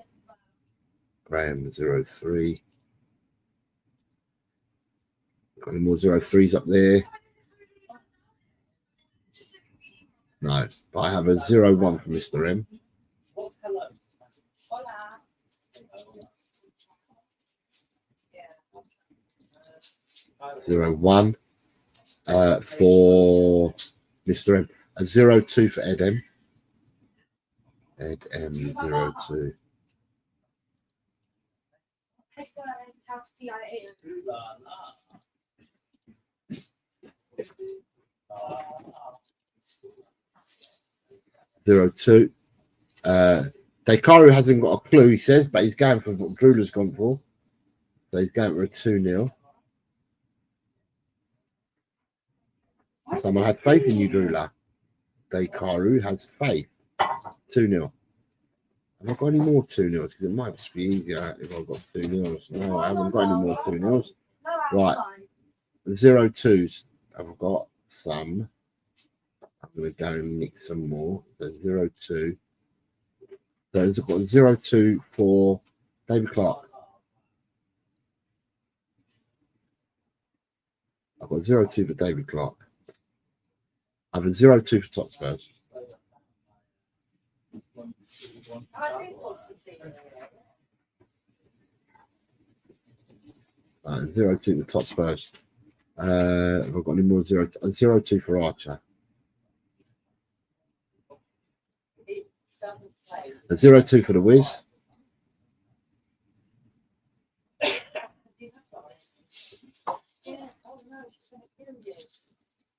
Graham 0-3. Got any more 0-3s up there? No, but I have a 0-1 from Mr. M. What's hello? 0-1 for Mr. M. A 0-2 for Ed M. Ed M 0-2. 0-2. Dekaru hasn't got a clue, he says, but he's going for what Drula's gone for. So he's going for a 2-0. Someone had faith in you, Drula. Dekaru has faith. 2-0. Have I got any more 2-0s? Because it might just be easier if I've got 2-0s. No, I haven't got any more 2-0s. Right. The 0-2s. I've got some. I'm going to go and mix some more. So 0-2. So I've got 0-2 for David Clark. I've got 0-2 for David Clark. I have a 0-2 for Top Spurs. 0-2 for Top Spurs. Have I got any more 0-2 for Archer? A 0-2 for the Wiz.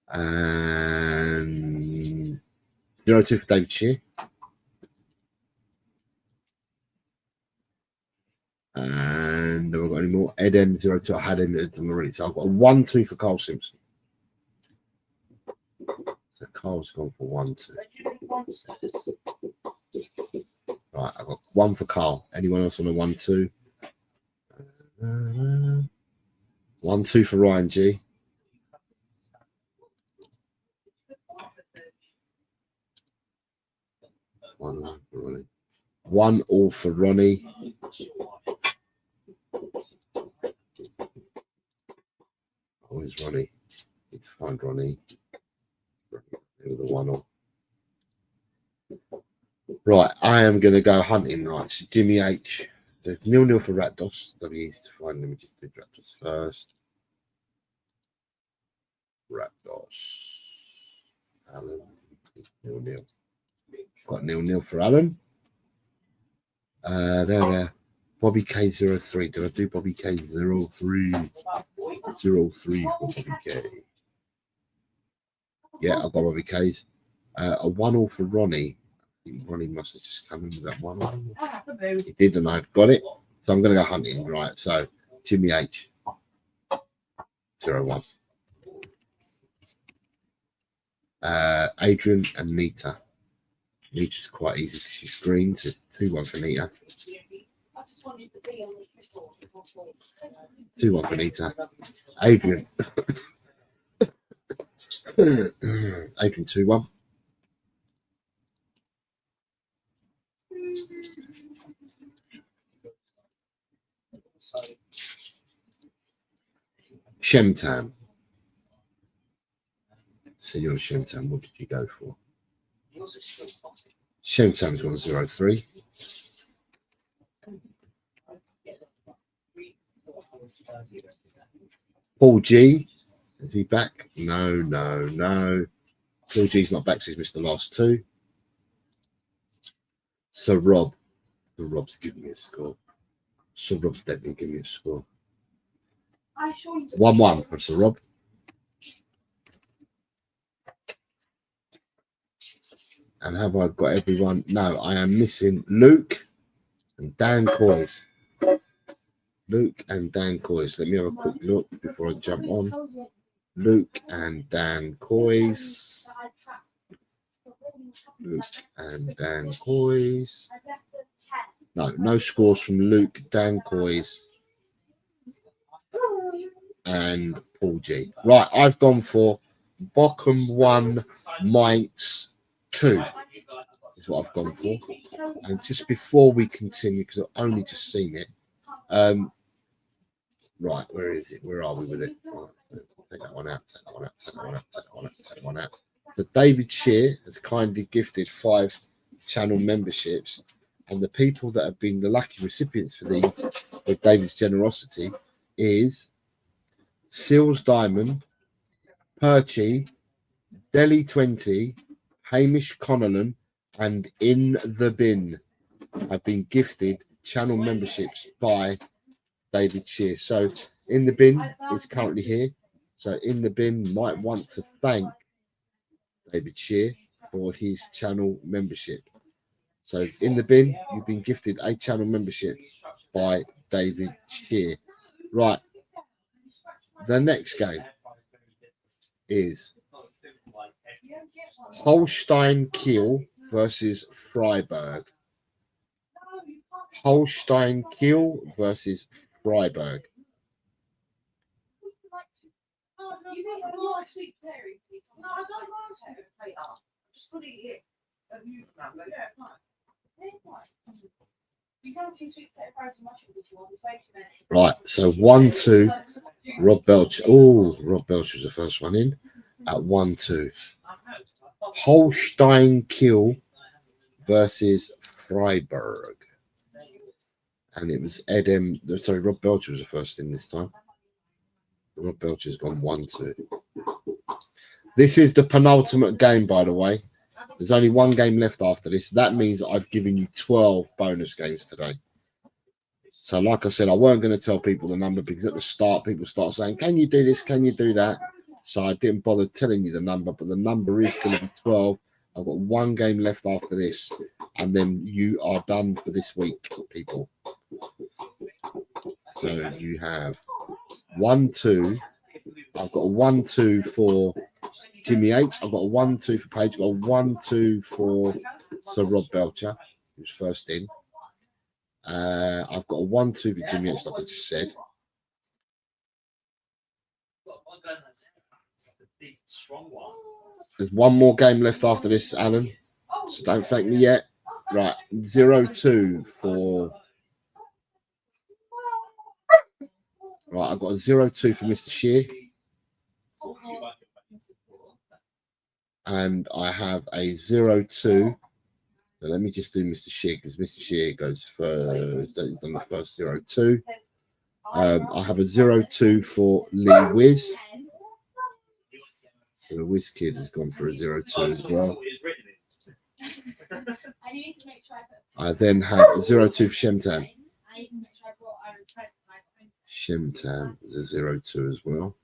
And 0-2 for David Shear. And have I got any more? Ed M 0-2. I had him already. So I've got a 1-2 for Carl Simpson. So Carl's gone for 1-2. Right, I've got 1 for Carl. Anyone else on a 1-2? 1-2 for Ryan G. 1 for Ronnie. 1 all for Ronnie. Where's Ronnie? Need to find Ronnie. With the 1 all. Right, I am going to go hunting. Right, so Jimmy H. The 0-0 for Ratdos. That'll be easy to find. Let me just do Ratdos first. Ratdos. Alan. 0-0. Got 0-0 for Alan. There. Bobby K 0-3. Did I do Bobby K 0-3? 0-3 for Bobby K. Yeah, I've got Bobby K's. A 1-all for Ronnie. I think Ronnie must have just come in with that 1-all. He did, and I've got it. So I'm going to go hunting. Right, so Jimmy H. 0-1. Adrian and Nita. Nita's quite easy because she's green. So 2-1 for Nita. 2-1 for Nita. Adrian. Adrian 2-1. Shemtam. Senor Shemtam, what did you go for? Shemtam's gone 0-3. Paul G. Is he back? No. Paul G's not back, so he's missed the last 2. So Rob. So Rob's giving me a score. So Rob's definitely giving me a score. 1-1 for Sir Rob. And have I got everyone? No, I am missing Luke and Dan Coys. Luke and Dan Coys. Let me have a quick look before I jump on. Luke and Dan Coys. Luke and Dan Coys. No scores from Luke, Dan Coys, and Paul G. Right, I've gone for Bochum 1, Mainz 2 is what I've gone for. And just before we continue, because I've only just seen it, right, where is it? Where are we with it? Right, take that one out, take that one out, take that one out, take that one out, take that one out. So David Shear has kindly gifted 5 channel memberships, and the people that have been the lucky recipients for these with David's generosity is Seals Diamond, Perchy, Delhi 20, Hamish Connellan, and In the Bin have been gifted channel memberships by David Shear. So In the Bin is currently here. So In the Bin might want to thank David Shear for his channel membership. So In the Bin, you've been gifted a channel membership by David Shear. Right. The next game is Holstein Kiel versus Freiburg. Holstein Kiel versus Freiburg. Right, so 1-2. Rob Belcher. Oh, Rob Belcher was the first one in at 1-2. Holstein Kiel versus Freiburg. And it was Rob Belcher was the first in this time. Rob Belcher's gone 1-2. This is the penultimate game, by the way. There's only one game left after this. That means I've given you 12 bonus games today. So like I said, I weren't going to tell people the number because at the start, people start saying, can you do this? Can you do that? So I didn't bother telling you the number, but the number is going to be 12. I've got one game left after this, and then you are done for this week, people. So you have 1-2. I've got a 1-2 for Jimmy H. I've got a 1-2 for Paige. I've got a 1-2 for Sir Rob Belcher, who's first in. I've got a 1-2 for Jimmy H, like I just said. There's one more game left after this, Alan. So don't thank me yet. Right, 0-2 for. Right, I've got a 0-2 for Mr. Shear. And I have a 0-2. So let me just do Mr. Shear because Mr. Shear goes first. Done the first 0-2. I have a 0-2 for Lee Wiz. So the Wiz kid has gone for a 0-2 as well. I then have a 0-2 for Shemtam. Shemtam is a 0-2 as well.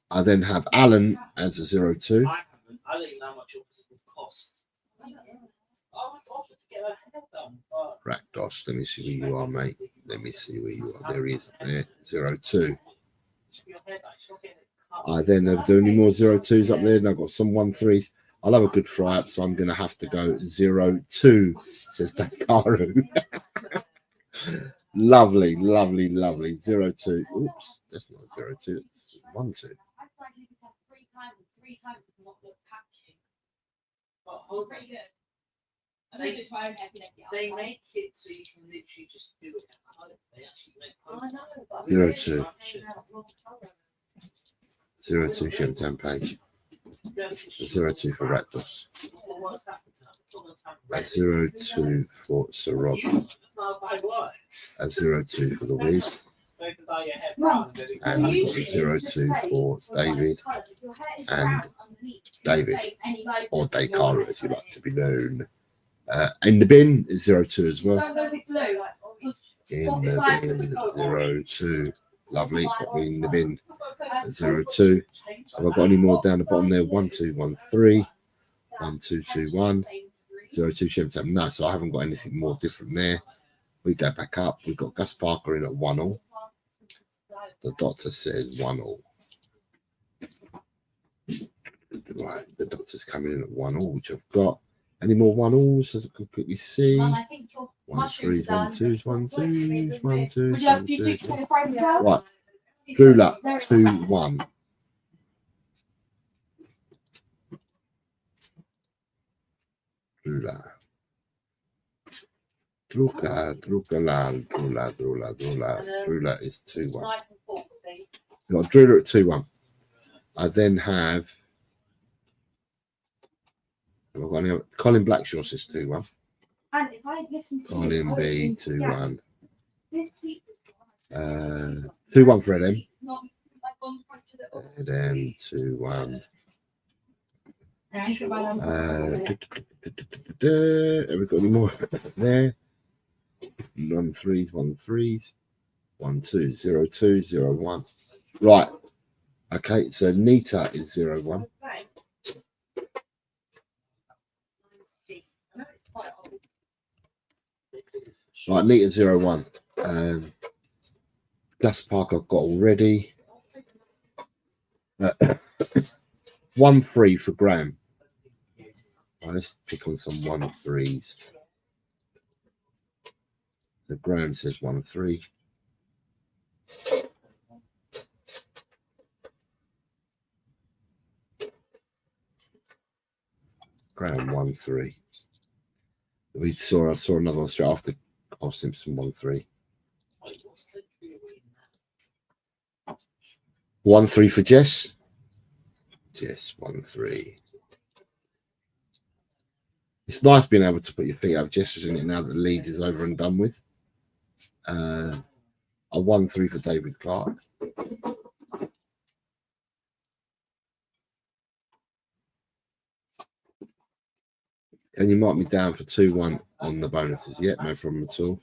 I then have Alan as a 0-2. I don't even know how much yours would cost. I would offer to get a head done. Rakdos, let me see where you are, mate. Let me see where you are. There he is. There, 0-2. I then have the only more 0-2s up there, and I've got some 1-3s. I love a good fry up, so I'm going to have to go 0-2, says Dakaru. Lovely, lovely, lovely. 0-2. Oops, that's not 0-2. It's 1-2. They make it so you can literally just do it at home. They actually make 0-2. 0-2 Shemtam Page. 0-2 for Rakdos. A 0-2 for Sir Rob. A 0-2 for the Wiz. And we've got a 0-2 for David and David, or Dakaru as you like to be known. In the bin is 0-2 as well. In the bin, 0-2. Lovely. Got me in the bin at 0-2. Have I got any more down the bottom there? 1-2, 1-3, 1-2, 2-1, 0-2 Shemtam. No, so I haven't got anything more different there. We go back up. We've got Gus Parker in at 1-all. The doctor says 1-all. Right, the doctor's coming in at 1-all, which I've got. Any more 1-alls as I can quickly see? 1-1, One threes, one twos, one twos, one twos, Would you have one to twos. take frame out? Right, drew luck 2-1. Drew luck. Drula is 2-1. Knife and fork, please. We've got Drula at 2-1. I then have I've got any, Colin Blackshaw says 2-1. And if I had listened to Colin you, B 2-1. this week, 2-1 for Edem. Not like on front to the Edem 2-1. Have we got any more there? 1 3s, 1 3s, 1 2 0 2 0 1. Right. Okay, so Nita is 0-1. Right, Nita 0-1. Gas Park I've got already. 1-3 for Graham. Right, let's pick on some 1-3s. So Graham says 1-3. Graham 1-3. I saw another one straight after Carl Simpson 1-3. 1-3 for Jess. Jess 1-3. It's nice being able to put your feet up, Jess, isn't it? Now that Leeds is over and done with. A 1-3 for David Clark. Can you mark me down for 2-1 on the bonuses? Yet, no problem at all.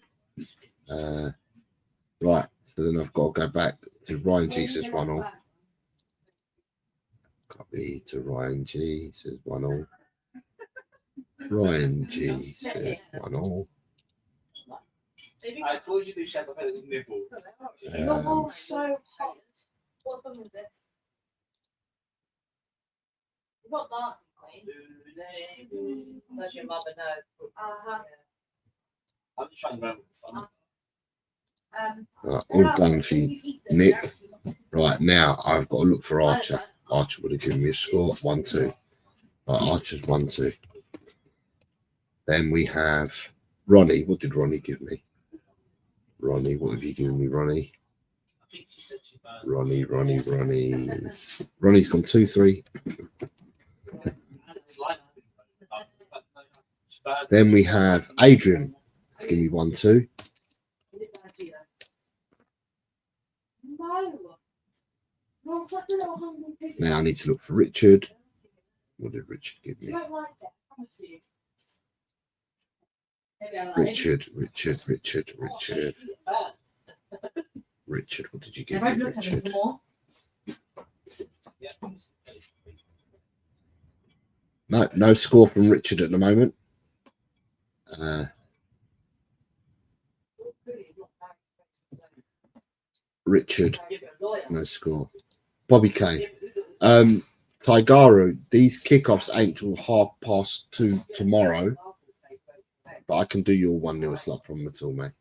Right, so then I've got to go back to Ryan G says 1-all. Copy to Ryan G says 1-all. Ryan G says 1-all. I told you to shut up and nibble. You're so hot. What song is this? Not that. Does your mother know? I'm just trying to remember the song. Right, all done for you, Nick. Right, now I've got to look for Archer. Archer would have given me a score 1-2. Right, Archer's 1-2. Then we have Ronnie. What did Ronnie give me? Ronnie, what have you given me, Ronnie? I think she said she burned. Ronnie's gone 2-3. Then we have Adrian. He's given me 1-2. No. Now I need to look for Richard. What did Richard give me? Richard. Richard, what did you give me, Richard? No score from Richard at the moment. Richard, no score. Bobby K. Tigaro, these kickoffs ain't till 2:30 tomorrow, but I can do your 1-0. It's not a problem at all, mate.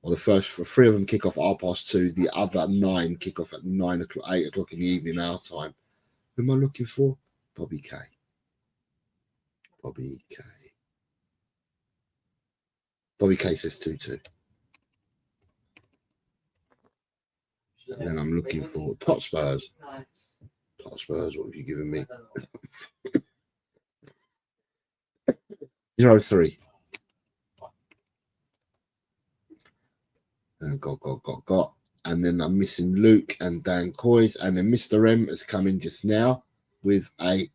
Well, the first 3 of them kick off 2:30. The other 9 kick off at 9 o'clock, 8 o'clock in the evening our time. Who am I looking for? Bobby K. Bobby K. Bobby K says 2-2. And then I'm looking for Tot Spurs. Tot Spurs, what have you given me? 0-3. Got. And then I'm missing Luke and Dan Coys. And then Mr. M has come in just now with a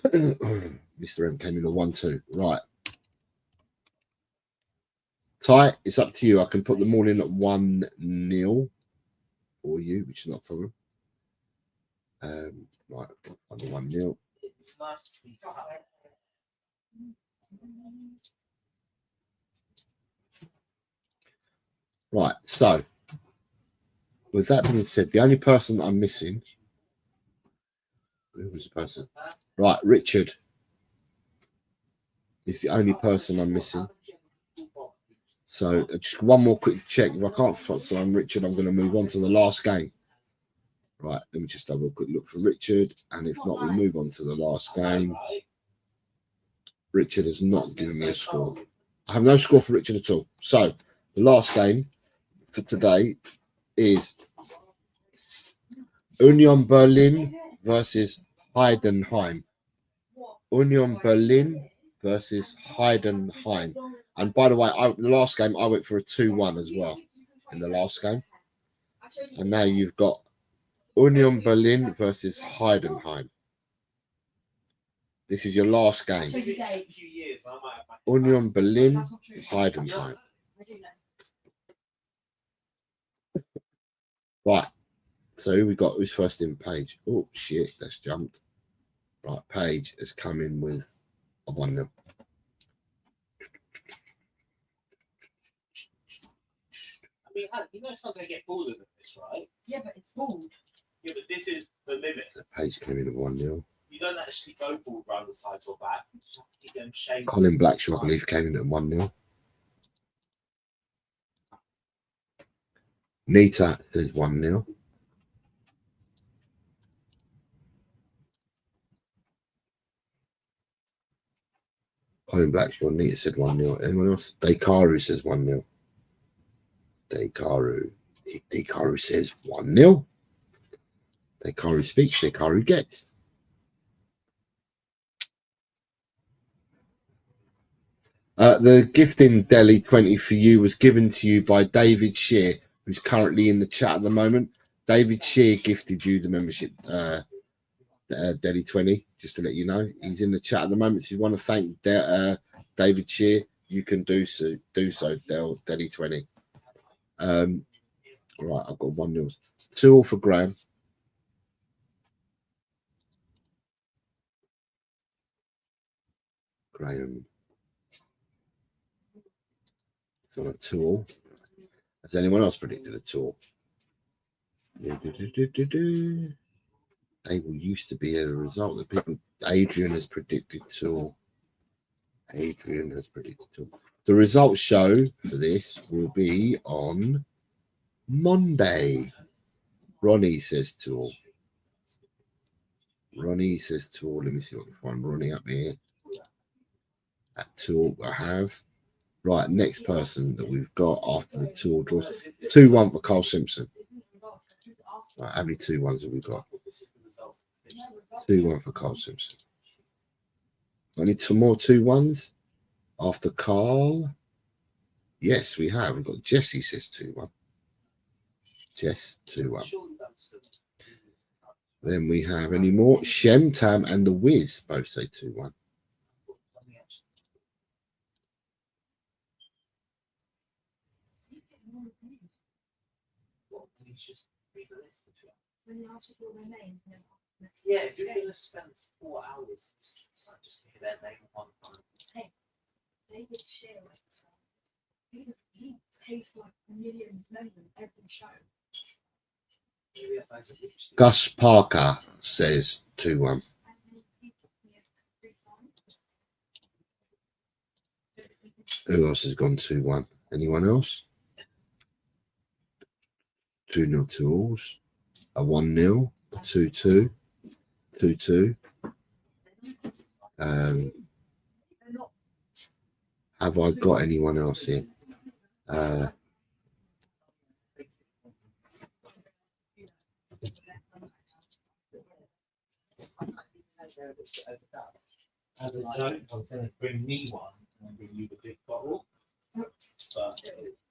Mr. M came in a 1-2. Right. Ty, it's up to you. I can put them all in at 1-0 for you, which is not a problem. Right, under 1-0. Right, so with that being said, the only person I'm missing, who was the person? Right, Richard is the only person I'm missing. So just one more quick check. If I can't find Richard, I'm going to move on to the last game. Right, let me just have a quick look for Richard. And if not, we move on to the last game. Richard has not given me a score. I have no score for Richard at all. So the last game for today is Union Berlin versus Heidenheim. Union Berlin versus Heidenheim. And by the way, the last game I went for a 2-1 as well in the last game. And now you've got Union Berlin versus Heidenheim. This is your last game. Union Berlin, Heidenheim. Right. So who we got? Who's first in? Page? Oh shit, that's jumped. Right, Page has come in with a 1-0. I mean, you know it's not going to get bolder than this, right? Yeah, but it's bald. Yeah, but this is the limit. So Page came in with 1-0. You don't actually go bald round the sides or back. You just have to keep them shaved. Colin Blackshaw, I believe, came in at 1-0. Nita says 1-0. Colin Blackshaw, Nita said 1-0. Anyone else? Dekaru says 1-0. Dekaru says 1-0. Dekaru speaks, Dekaru gets. The gifting Delhi 20 for you was given to you by David Shear, who's currently in the chat at the moment. David Shear gifted you the membership, Delhi 20, just to let you know. He's in the chat at the moment. So if you want to thank David Shear, you can do so, Delhi 20. Right, I've got 1-0. 2-2 for Graham. Graham. So at 2-2. Has anyone else predicted a 2-2? They used to be a result that people. Adrian has predicted 2-2. Adrian has predicted 2-2. The results show for this will be on Monday. Ronnie says 2-2. Ronnie says 2-2. Let me see what I can find Ronnie up here. At 2-2 I have. Right, next person that we've got after the 2-2 draws. 2-1 for Carl Simpson. Right, how many 2-1s have we got? 2-1 for Carl Simpson. Only 2 more 2-1s after Carl. Yes, we have. We've got Jesse says 2-1. Jess 2-1. Then we have any more? Shem, Tam, and the Wiz both say 2-1. Yeah, if you're going to spend 4 hours, so just hear their name one time. David Shear, he pays like $1 million every show. Gus Parker says 2-1. Who else has gone 2-1? Anyone else? 2-0 to Alls. A 1-0. A 2-2. 2-2. Have I got anyone else here? As a joke, I was going to bring me one and bring you the big bottle, but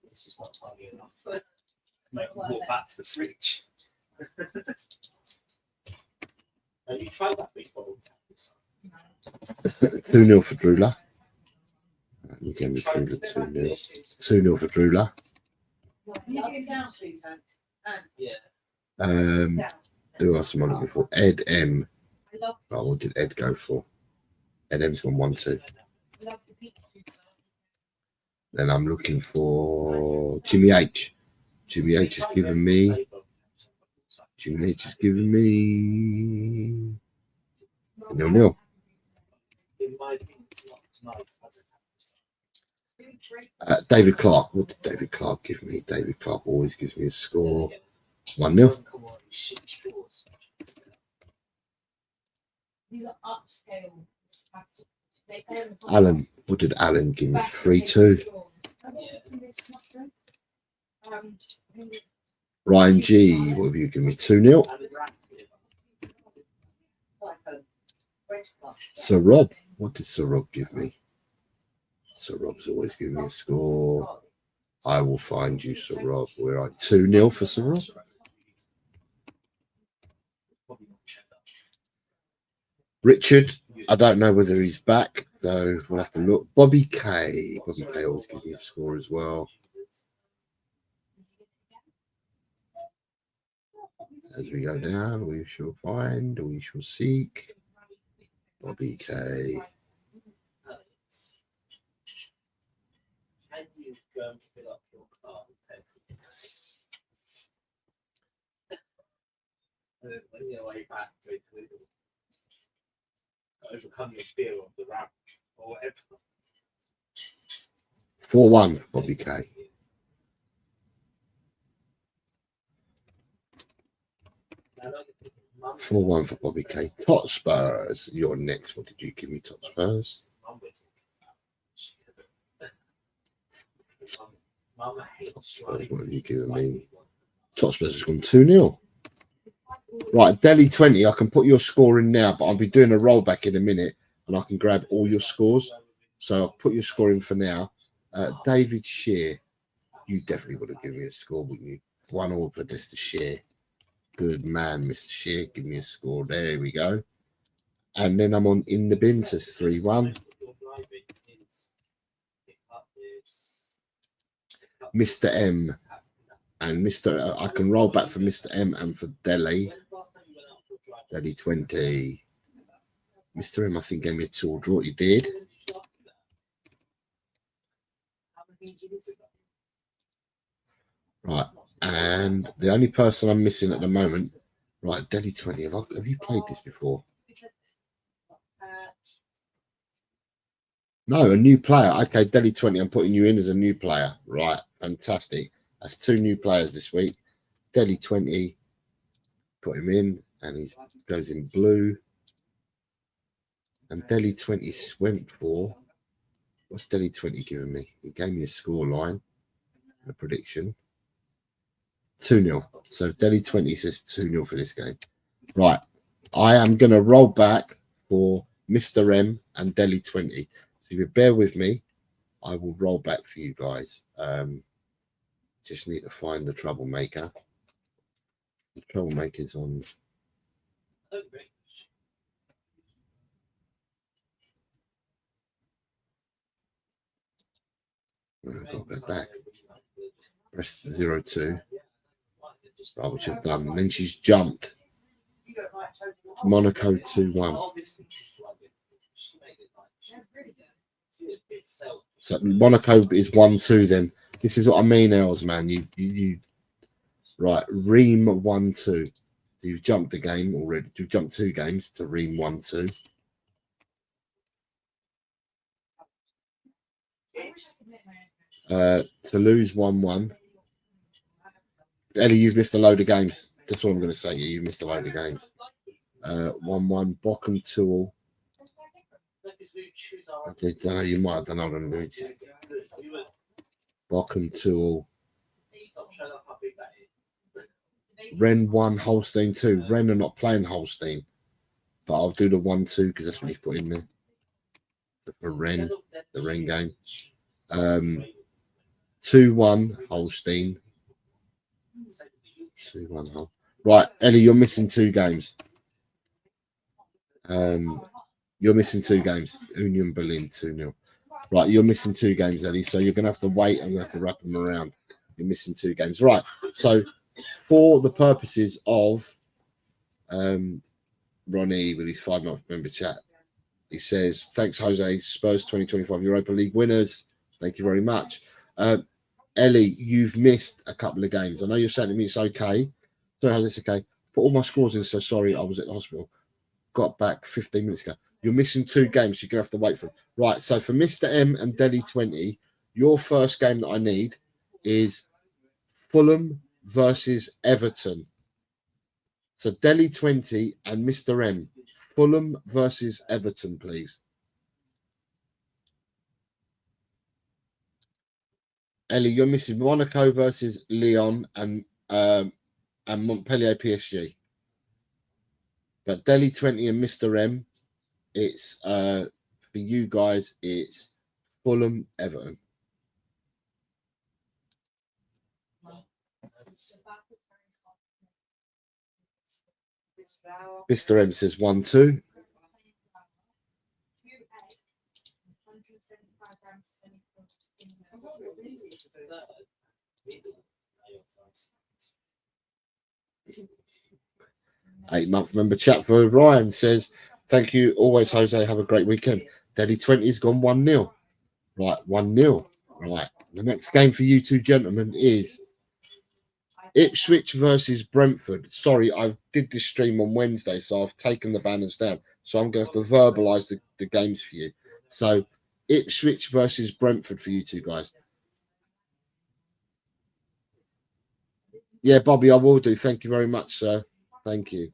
it's just not tiny enough to make me walk back to the fridge. Have you tried that big bottle? 2-0 for Drula. Again with Drula 2-0. 2-0 for Drula. Yeah. Who else am I looking for? Ed M. Right, what did Ed go for? Ed M's gone 1-2. Then I'm looking for Jimmy H. Jimmy H has given me. Jimmy H has given me 0-0. David Clark. What did David Clark give me? David Clark always gives me a score. 1-0. These are upscale. Alan. What did Alan give me? 3-2. Ryan G. What have you given me? 2-0. Sir Rob. What did Sir Rob give me? Sir Rob's always giving me a score. I will find you, Sir Rob. We're at 2-0 for Sir Rob. Richard, I don't know whether he's back, so we'll have to look. Bobby K. Bobby K always gives me a score as well. As we go down, we shall find, we shall seek. Bobby K. Overcome your fear of the ramp or whatever. 4-1, Bobby K. For 1 for Bobby K. Tot Spurs. You're next. What did you give me, Tot Spurs? Tot Spurs, what have you given me? Tot Spurs has gone 2-0. Right, Delhi 20. I can put your score in now, but I'll be doing a rollback in a minute and I can grab all your scores. So I'll put your score in for now. David Shear. You definitely would have given me a score, wouldn't you? 1-1 for Mr. Shear. Good man, Mr. Shear. Give me a score. There we go. And then I'm on in the bin, says 3-1. Mr. M. And Mr. I can roll back for Mr. M and for Delhi. Delhi 20. Mr. M, I think, gave me a 2 draw. You did. Right. And the only person I'm missing at the moment, right, Delhi 20. Have you played this before? No, a new player. Okay, Delhi 20. I'm putting you in as a new player. Right. Fantastic. That's 2 new players this week. Delhi 20. Put him in, and he goes in blue. And Delhi 20 went for. What's Delhi 20 giving me? He gave me a score line, a prediction. 2-0. So Delhi 20 says 2-0 for this game. Right. I am going to roll back for Mr. M and Delhi 20. So if you bear with me, I will roll back for you guys. Just need to find the troublemaker. The troublemaker's on. I've got to go back. Press 0-2. Right, which I've done. And then she's jumped. Monaco 2-1. So Monaco is 1-2 then. This is what I mean, Els, man. You right, Ream 1-2. You've jumped a game already. You've jumped 2 games to Ream 1-2. Toulouse 1-1. Ellie, you've missed a load of games. That's what I'm going to say. You missed a load of games. 1-1. Bochum 2-all. I don't know. You might have done all of them. Bochum 2-all. Ren 1, Holstein 2. Ren are not playing Holstein, but I'll do the 1-2 because that's what he's put in there for Ren, the Ren game. 2-1 Holstein. 2-1 Hull. Right, Ellie, you're missing 2 games. You're missing 2 games. Union Berlin 2-0. Right, you're missing 2 games, Ellie. So you're going to have to wait. I'm going to have to wrap them around. You're missing 2 games. Right. So for the purposes of Ronnie with his 5-month member chat, he says, thanks, Jose. Spurs 2025 Europa League winners. Thank you very much. Ellie, you've missed a couple of games. I know you're saying to me it's okay. So how's this okay? Put all my scores in. So sorry, I was at the hospital. Got back 15 minutes ago. You're missing 2 games. You're going to have to wait for them. Right. So for Mr. M and Delhi 20, Your first game that I need is Fulham versus Everton. So Delhi 20 and Mr. M. Fulham versus Everton, please. Ellie, you're missing Monaco versus Lyon and Montpellier PSG. But Delhi 20 and Mr. M, it's for you guys, it's Fulham Everton. Mr. M says 1-2. Eight-month member chat for Ryan says, thank you always, Jose. Have a great weekend. Delhi 20's gone 1-0. Right, 1-0. Right. The next game for you two gentlemen is Ipswich versus Brentford. Sorry, I did this stream on Wednesday, so I've taken the banners down. So I'm going to have to verbalise the games for you. So Ipswich versus Brentford for you two guys. Yeah, Bobby, I will do. Thank you very much, sir. Thank you.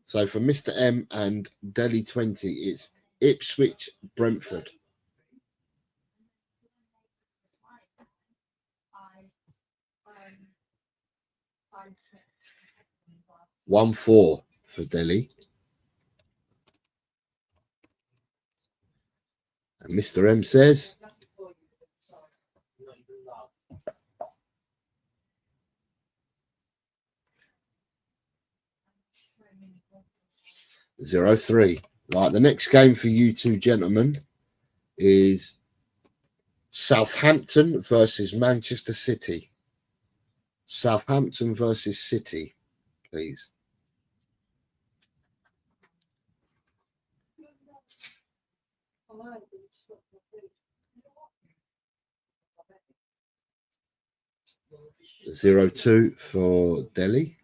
So for Mr. M and Delhi 20, it's Ipswich Brentford. 1-4 for Delhi. And Mr. M says 0-3. Right, the next game for you two gentlemen is Southampton versus Manchester City. Southampton versus City, please. Zero 2 for Delhi.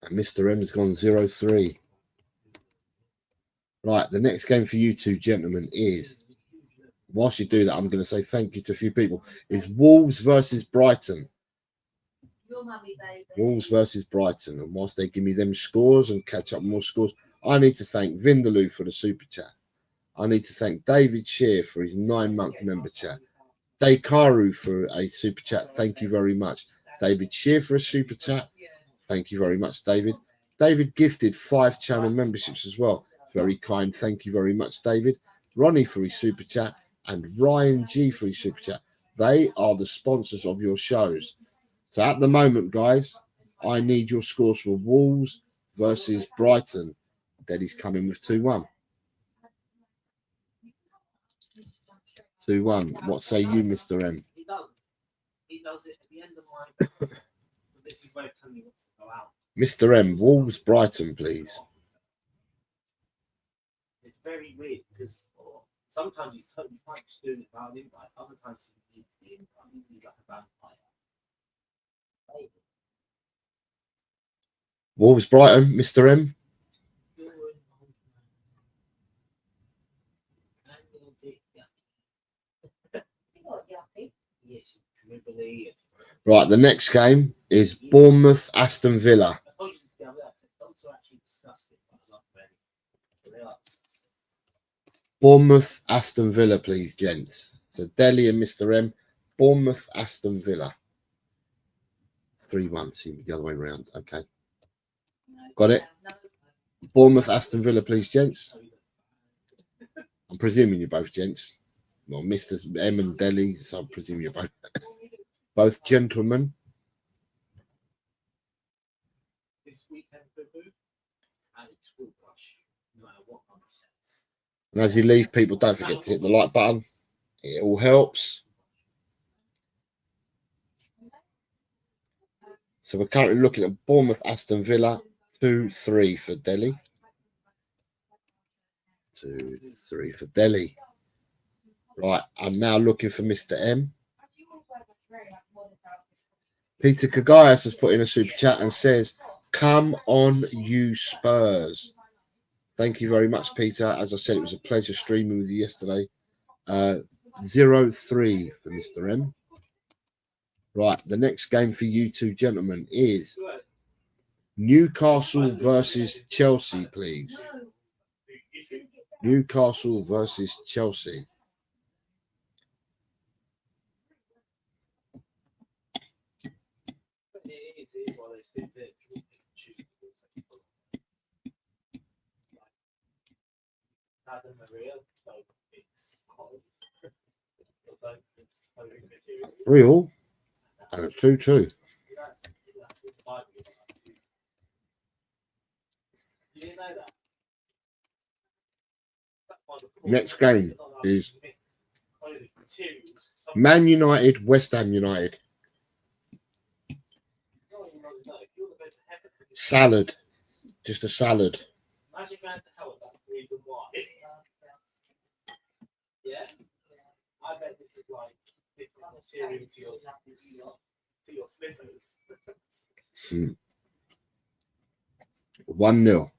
And Mr. M has gone 0-3. Right, the next game for you two gentlemen is, whilst you do that, I'm going to say thank you to a few people, is Wolves versus Brighton. Wolves versus Brighton. And whilst they give me them scores and catch up more scores, I need to thank Vindaloo for the super chat. I need to thank David Shear for his 9-month member chat. Dekaru for a super chat. Thank you very much. David Shear for a super chat. Thank you very much, David. David gifted 5 channel memberships as well. Very kind. Thank you very much, David. Ronnie for his super chat and Ryan G for his super chat. They are the sponsors of your shows. So at the moment, guys, I need your scores for Wolves versus Brighton. Daddy's coming with 2-1. 2-1. What say you, Mr. M? He does it at the end of my. This is where it's telling me what to go out. Mr. M, Wolves Brighton, please. It's very weird because sometimes he's totally fine just doing it without an invite. Other times he needs the invite. He needs like a vampire. Wolves Brighton, Mr. M. Right, the next game is Bournemouth Aston Villa. Bournemouth Aston Villa, please, gents. So Delhi and Mr. M. Bournemouth Aston Villa. 3-1. See the other way around. Okay. Got it. Bournemouth Aston Villa, please, gents. I'm presuming you're both gents. Well, Mr. M and Delhi, so I'm presuming you're both gentlemen. And as you leave, people, don't forget to hit the like button. It all helps. So we're currently looking at Bournemouth Aston Villa. 2-3 for Delhi. 2-3 for Delhi. Right, I'm now looking for Mr. M. Peter Kagayas has put in a super chat and says, Come on, you Spurs. Thank you very much, Peter. As I said, it was a pleasure streaming with you yesterday. 0-3 for Mr. M. Right, the next game for you two gentlemen is Newcastle versus Chelsea, please. Newcastle versus Chelsea. Real and a 2-2. Next game is Man United, West Ham United. Salad. Just a salad. Yeah, I bet this is like cereal to your slippers. 1-0.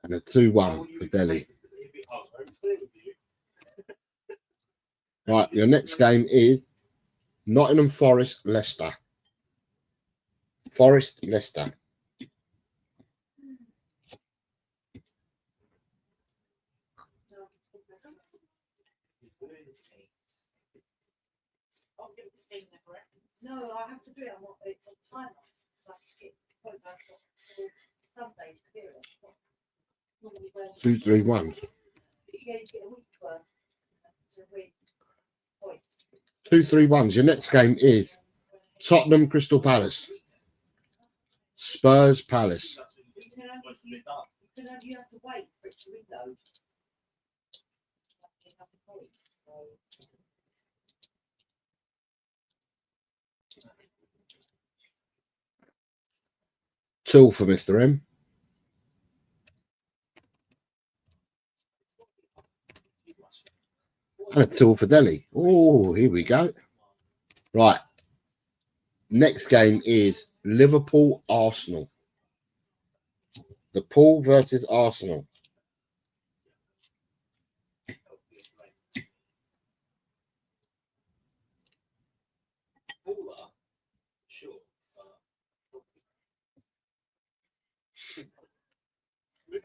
And a 2-1 for Delhi. Right, your next game is Nottingham Forest, Leicester. Forest, Leicester. No, I have to do it on what it's on time. So I skip Sunday to do it. 2-3-1. Yeah, you get a week's worth. It's a week. 2-3-1. Your next game is Tottenham Crystal Palace. Spurs Palace. You can only have to wait for it to reload. Two for Mr. M. And a 2 for Delhi. Oh, here we go. Right. Next game is Liverpool Arsenal. The Pool versus Arsenal.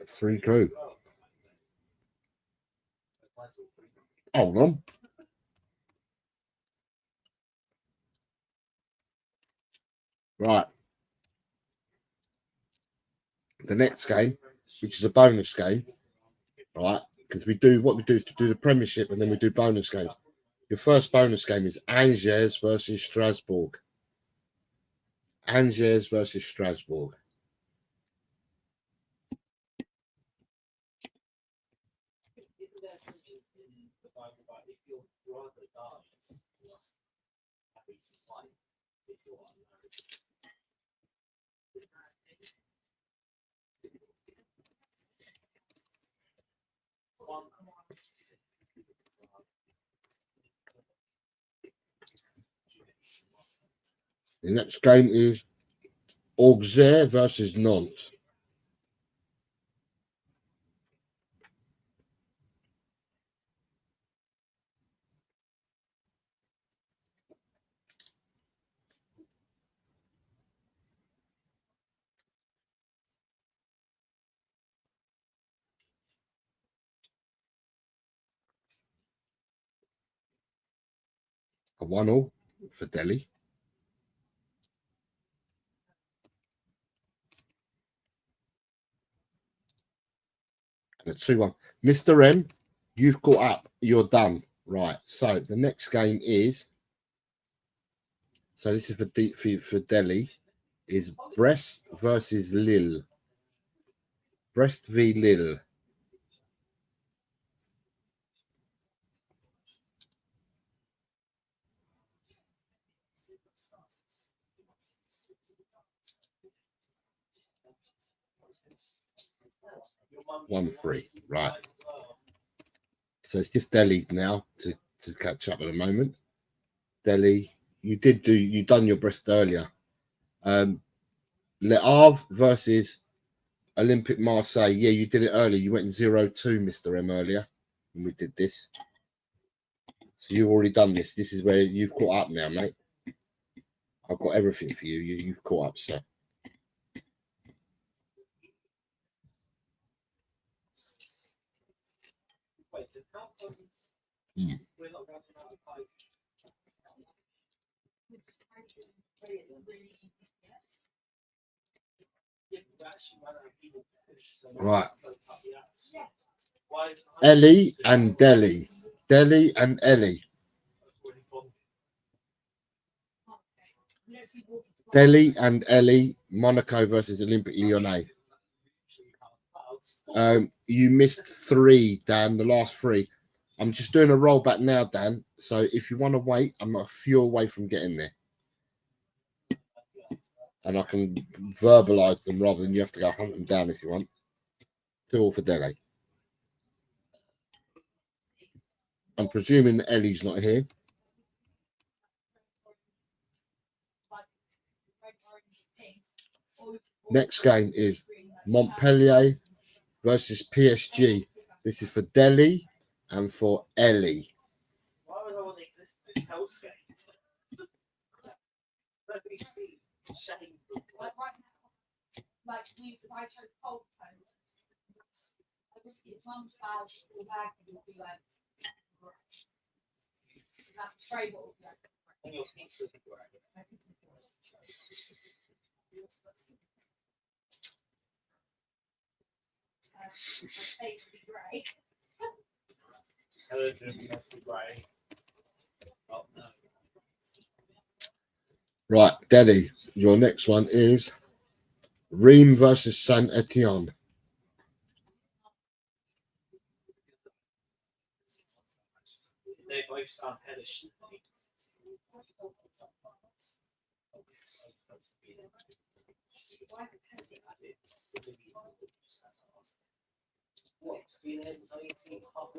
Three crew. Hold on. Right. The next game, which is a bonus game, right? Because we do what we do is to do the Premiership and then we do bonus games. Your first bonus game is Angers versus Strasbourg. Angers versus Strasbourg. The next game is Auxerre versus Nantes. A 1-1 for Delhi. And a 2-1. Mr. M, you've caught up. You're done. Right. So the next game is. So this is for Delhi. Is Brest versus Lille. Brest v Lille. One free, right? So it's just Delhi now to to catch up at the moment. Delhi, you done your breast earlier. Le Havre versus Olympic Marseille. Yeah, you did it earlier. You went 0-2, Mr. M, earlier when we did this. So you've already done this. This is where you've caught up now, mate. I've got everything for you. You've caught up, sir. Mm. Right. Ellie and Delhi. Delhi and Ellie. Delhi and Ellie. Monaco versus Olympique Lyonnais. You missed 3, Dan, the last 3. I'm just doing a rollback now, Dan. So if you want to wait, I'm a few away from getting there. And I can verbalise them rather than you have to go hunt them down if you want. 2 all for Delhi. I'm presuming that Ellie's not here. Next game is Montpellier versus PSG. This is for Delhi and for Ellie. Why would I want to exist in this hellscape? Shameful. Like you, if I chose cold coat, obviously it's mum's bag or bag, it would be like, that tray bottle. And your pizza. Face would be grey. Oh, no. Right, Delhi. Your next one is Reims versus Saint Etienne. They both sound hellish.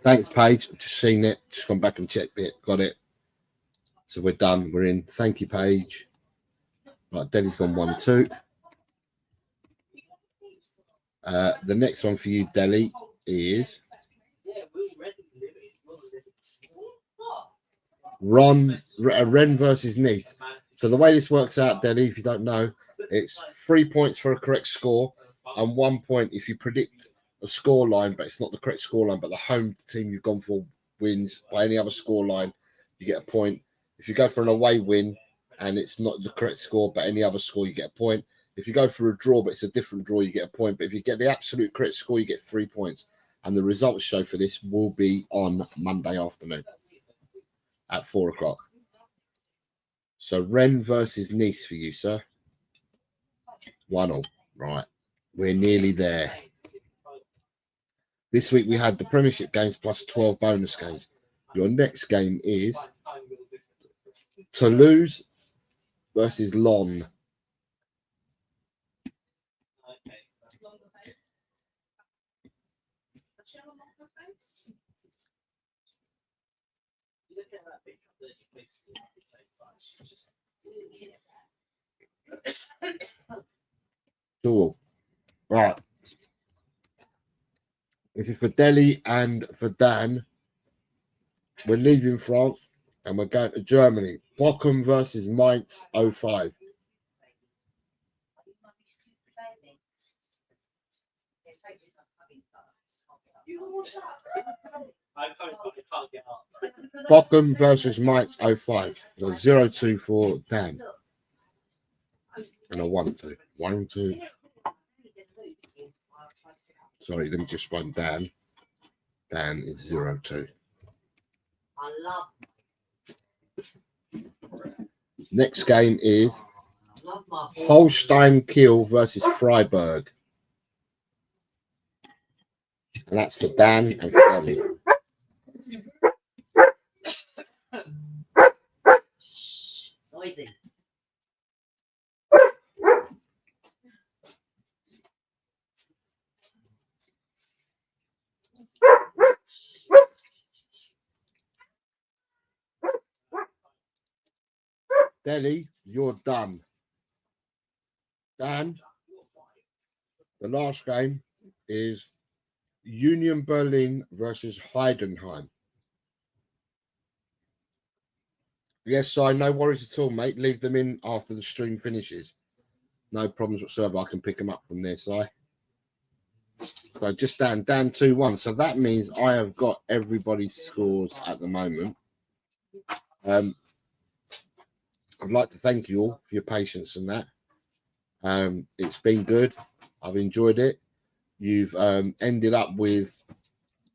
Thanks, Paige. I've just seen it. Just gone back and checked it. Got it. So we're done. We're in. Thank you, Paige. Right, Delhi's gone 1-2. The next one for you, Delhi, is Rennes versus Nice. So the way this works out, Delhi, if you don't know, it's 3 points for a correct score and 1 point if you predict a score line, but it's not the correct score line, but the home team you've gone for wins by any other score line, you get a point. If you go for an away win and it's not the correct score, but any other score, you get a point. If you go for a draw, but it's a different draw, you get a point. But if you get the absolute correct score, you get 3 points. And the results show for this will be on Monday afternoon at 4 o'clock. So Rennes versus Nice for you, sir. 1-1. Right. We're nearly there. This week we had the Premiership games plus 12 bonus games. Your next game is Toulouse versus Lyon. Cool. Right. This is for Delhi and for Dan. We're leaving France and we're going to Germany. Bochum versus Mainz 05. I can't get up. Bochum versus Mainz 05. So 0-2 for Dan. And a 1-2. 1-2. Sorry, let me just find Dan. Dan is 0-2. Next game is Holstein Kiel versus Freiburg. And that's for Dan and for Ellie. Noisy. Delhi, you're done. Dan, the last game is Union Berlin versus Heidenheim. Yes, Si, no worries at all, mate. Leave them in after the stream finishes. No problems whatsoever. I can pick them up from there, Si. So just Dan 2-1. So that means I have got everybody's scores at the moment. I'd like to thank you all for your patience and that. It's been good. I've enjoyed it. You've ended up with,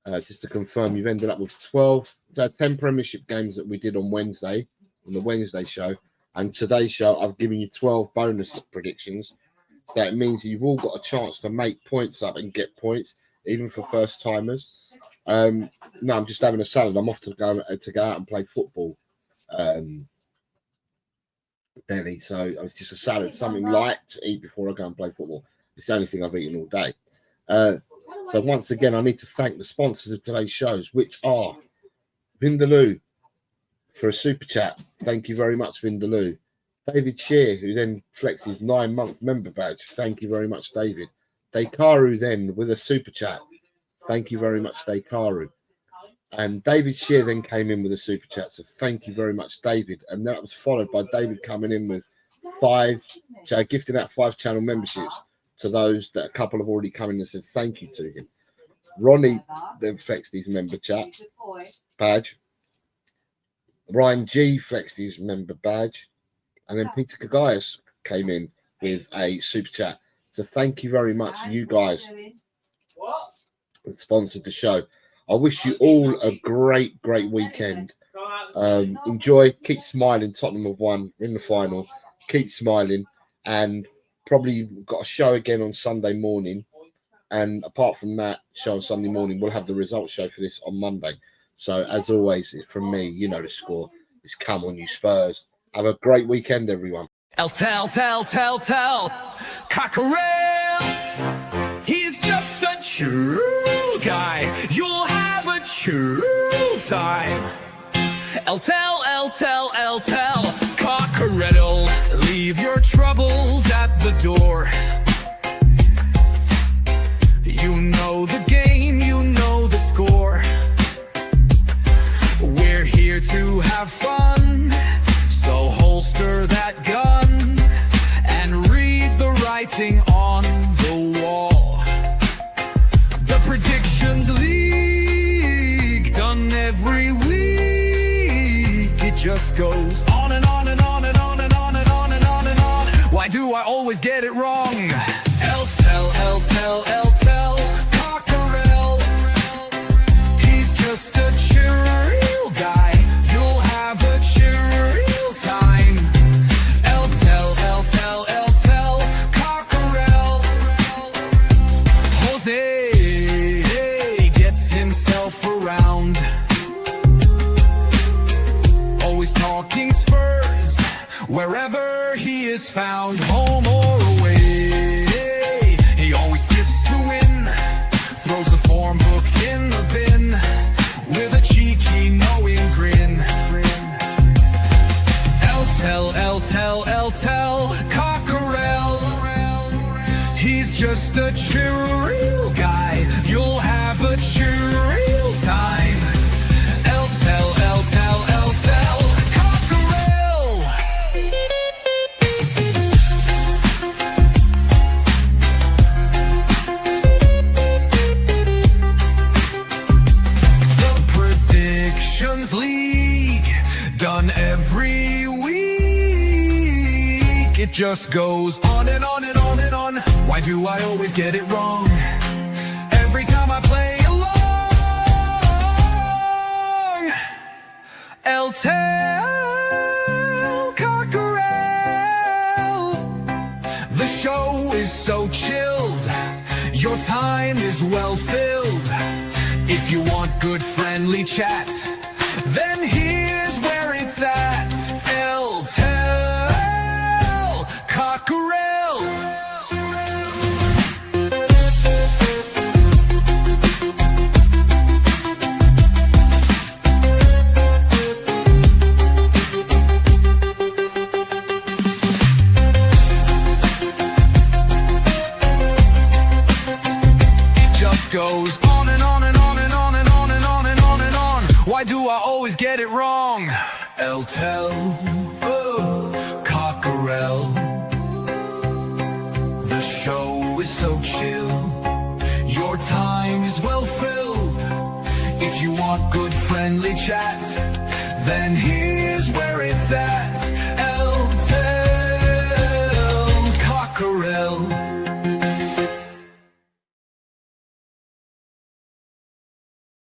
just to confirm, you've ended up with 10 Premiership games that we did on Wednesday, on the Wednesday show. And today's show, I've given you 12 bonus predictions. That means you've all got a chance to make points up and get points, even for first timers. No, I'm just having a salad. I'm off to go out and play football. Delhi, so it's just a salad, something light to eat before I go and play football. It's the only thing I've eaten all day. So once again, I need to thank the sponsors of today's shows, which are Vindaloo for a super chat. Thank you very much, Vindaloo. David Shear, who then flexed his 9-month member badge. Thank you very much, David. Dekaru then with a super chat. Thank you very much, Dekaru. And David Shear then came in with a super chat. So thank you very much, David. And that was followed by David coming in with gifting out 5 channel memberships to those that a couple have already come in and said thank you to him. Ronnie then flexed his member chat badge. Ryan G flexed his member badge. And then Peter Kagaias came in with a super chat. So thank you very much, you guys that sponsored the show. I wish you all a great weekend. Enjoy, keep smiling. Tottenham have won in the final. Keep smiling, and probably got a show again on Sunday morning. And apart from that show on Sunday morning, we'll have the results show for this on Monday. So as always, from me, you know the score. It's come on, you Spurs. Have a great weekend, everyone. Tell, Cockerel. He's just a true guy. You'll have a true time. Tell, Cockerel. Leave your troubles at the door. You know the game, you know the score. We're here to have fun. So holster that gun and read the writing on the wall. The predictions league done every week. It just goes on and on and on and on and on and on and on and on. Why do I always get it wrong? Tell, Cockerel. He's just a chill guy. You'll have a chill time. Tell, Cockerel. Jose gets himself around. Always talking Spurs, wherever he is found, home or away. He always tips to win, throws the form book in the bin with a cheeky knowing grin. Tell, Cockerel. He's just a chill guy. You'll have a chill time. Tell, Cockerel. The Predictions League done every week. It just goes on and on and on and on. Why do I always get it wrong? Every time I play along. Tell, Cockerel. The show is so chilled. Your time is well filled. If you want good friendly chat, then here's where it's at. Tell, Cockerel. and on and on and on and on and on and on and on. Why do I always get it wrong? El Tel, Cockerel. The show is so chill. Your time is well filled. If you want good friendly chat,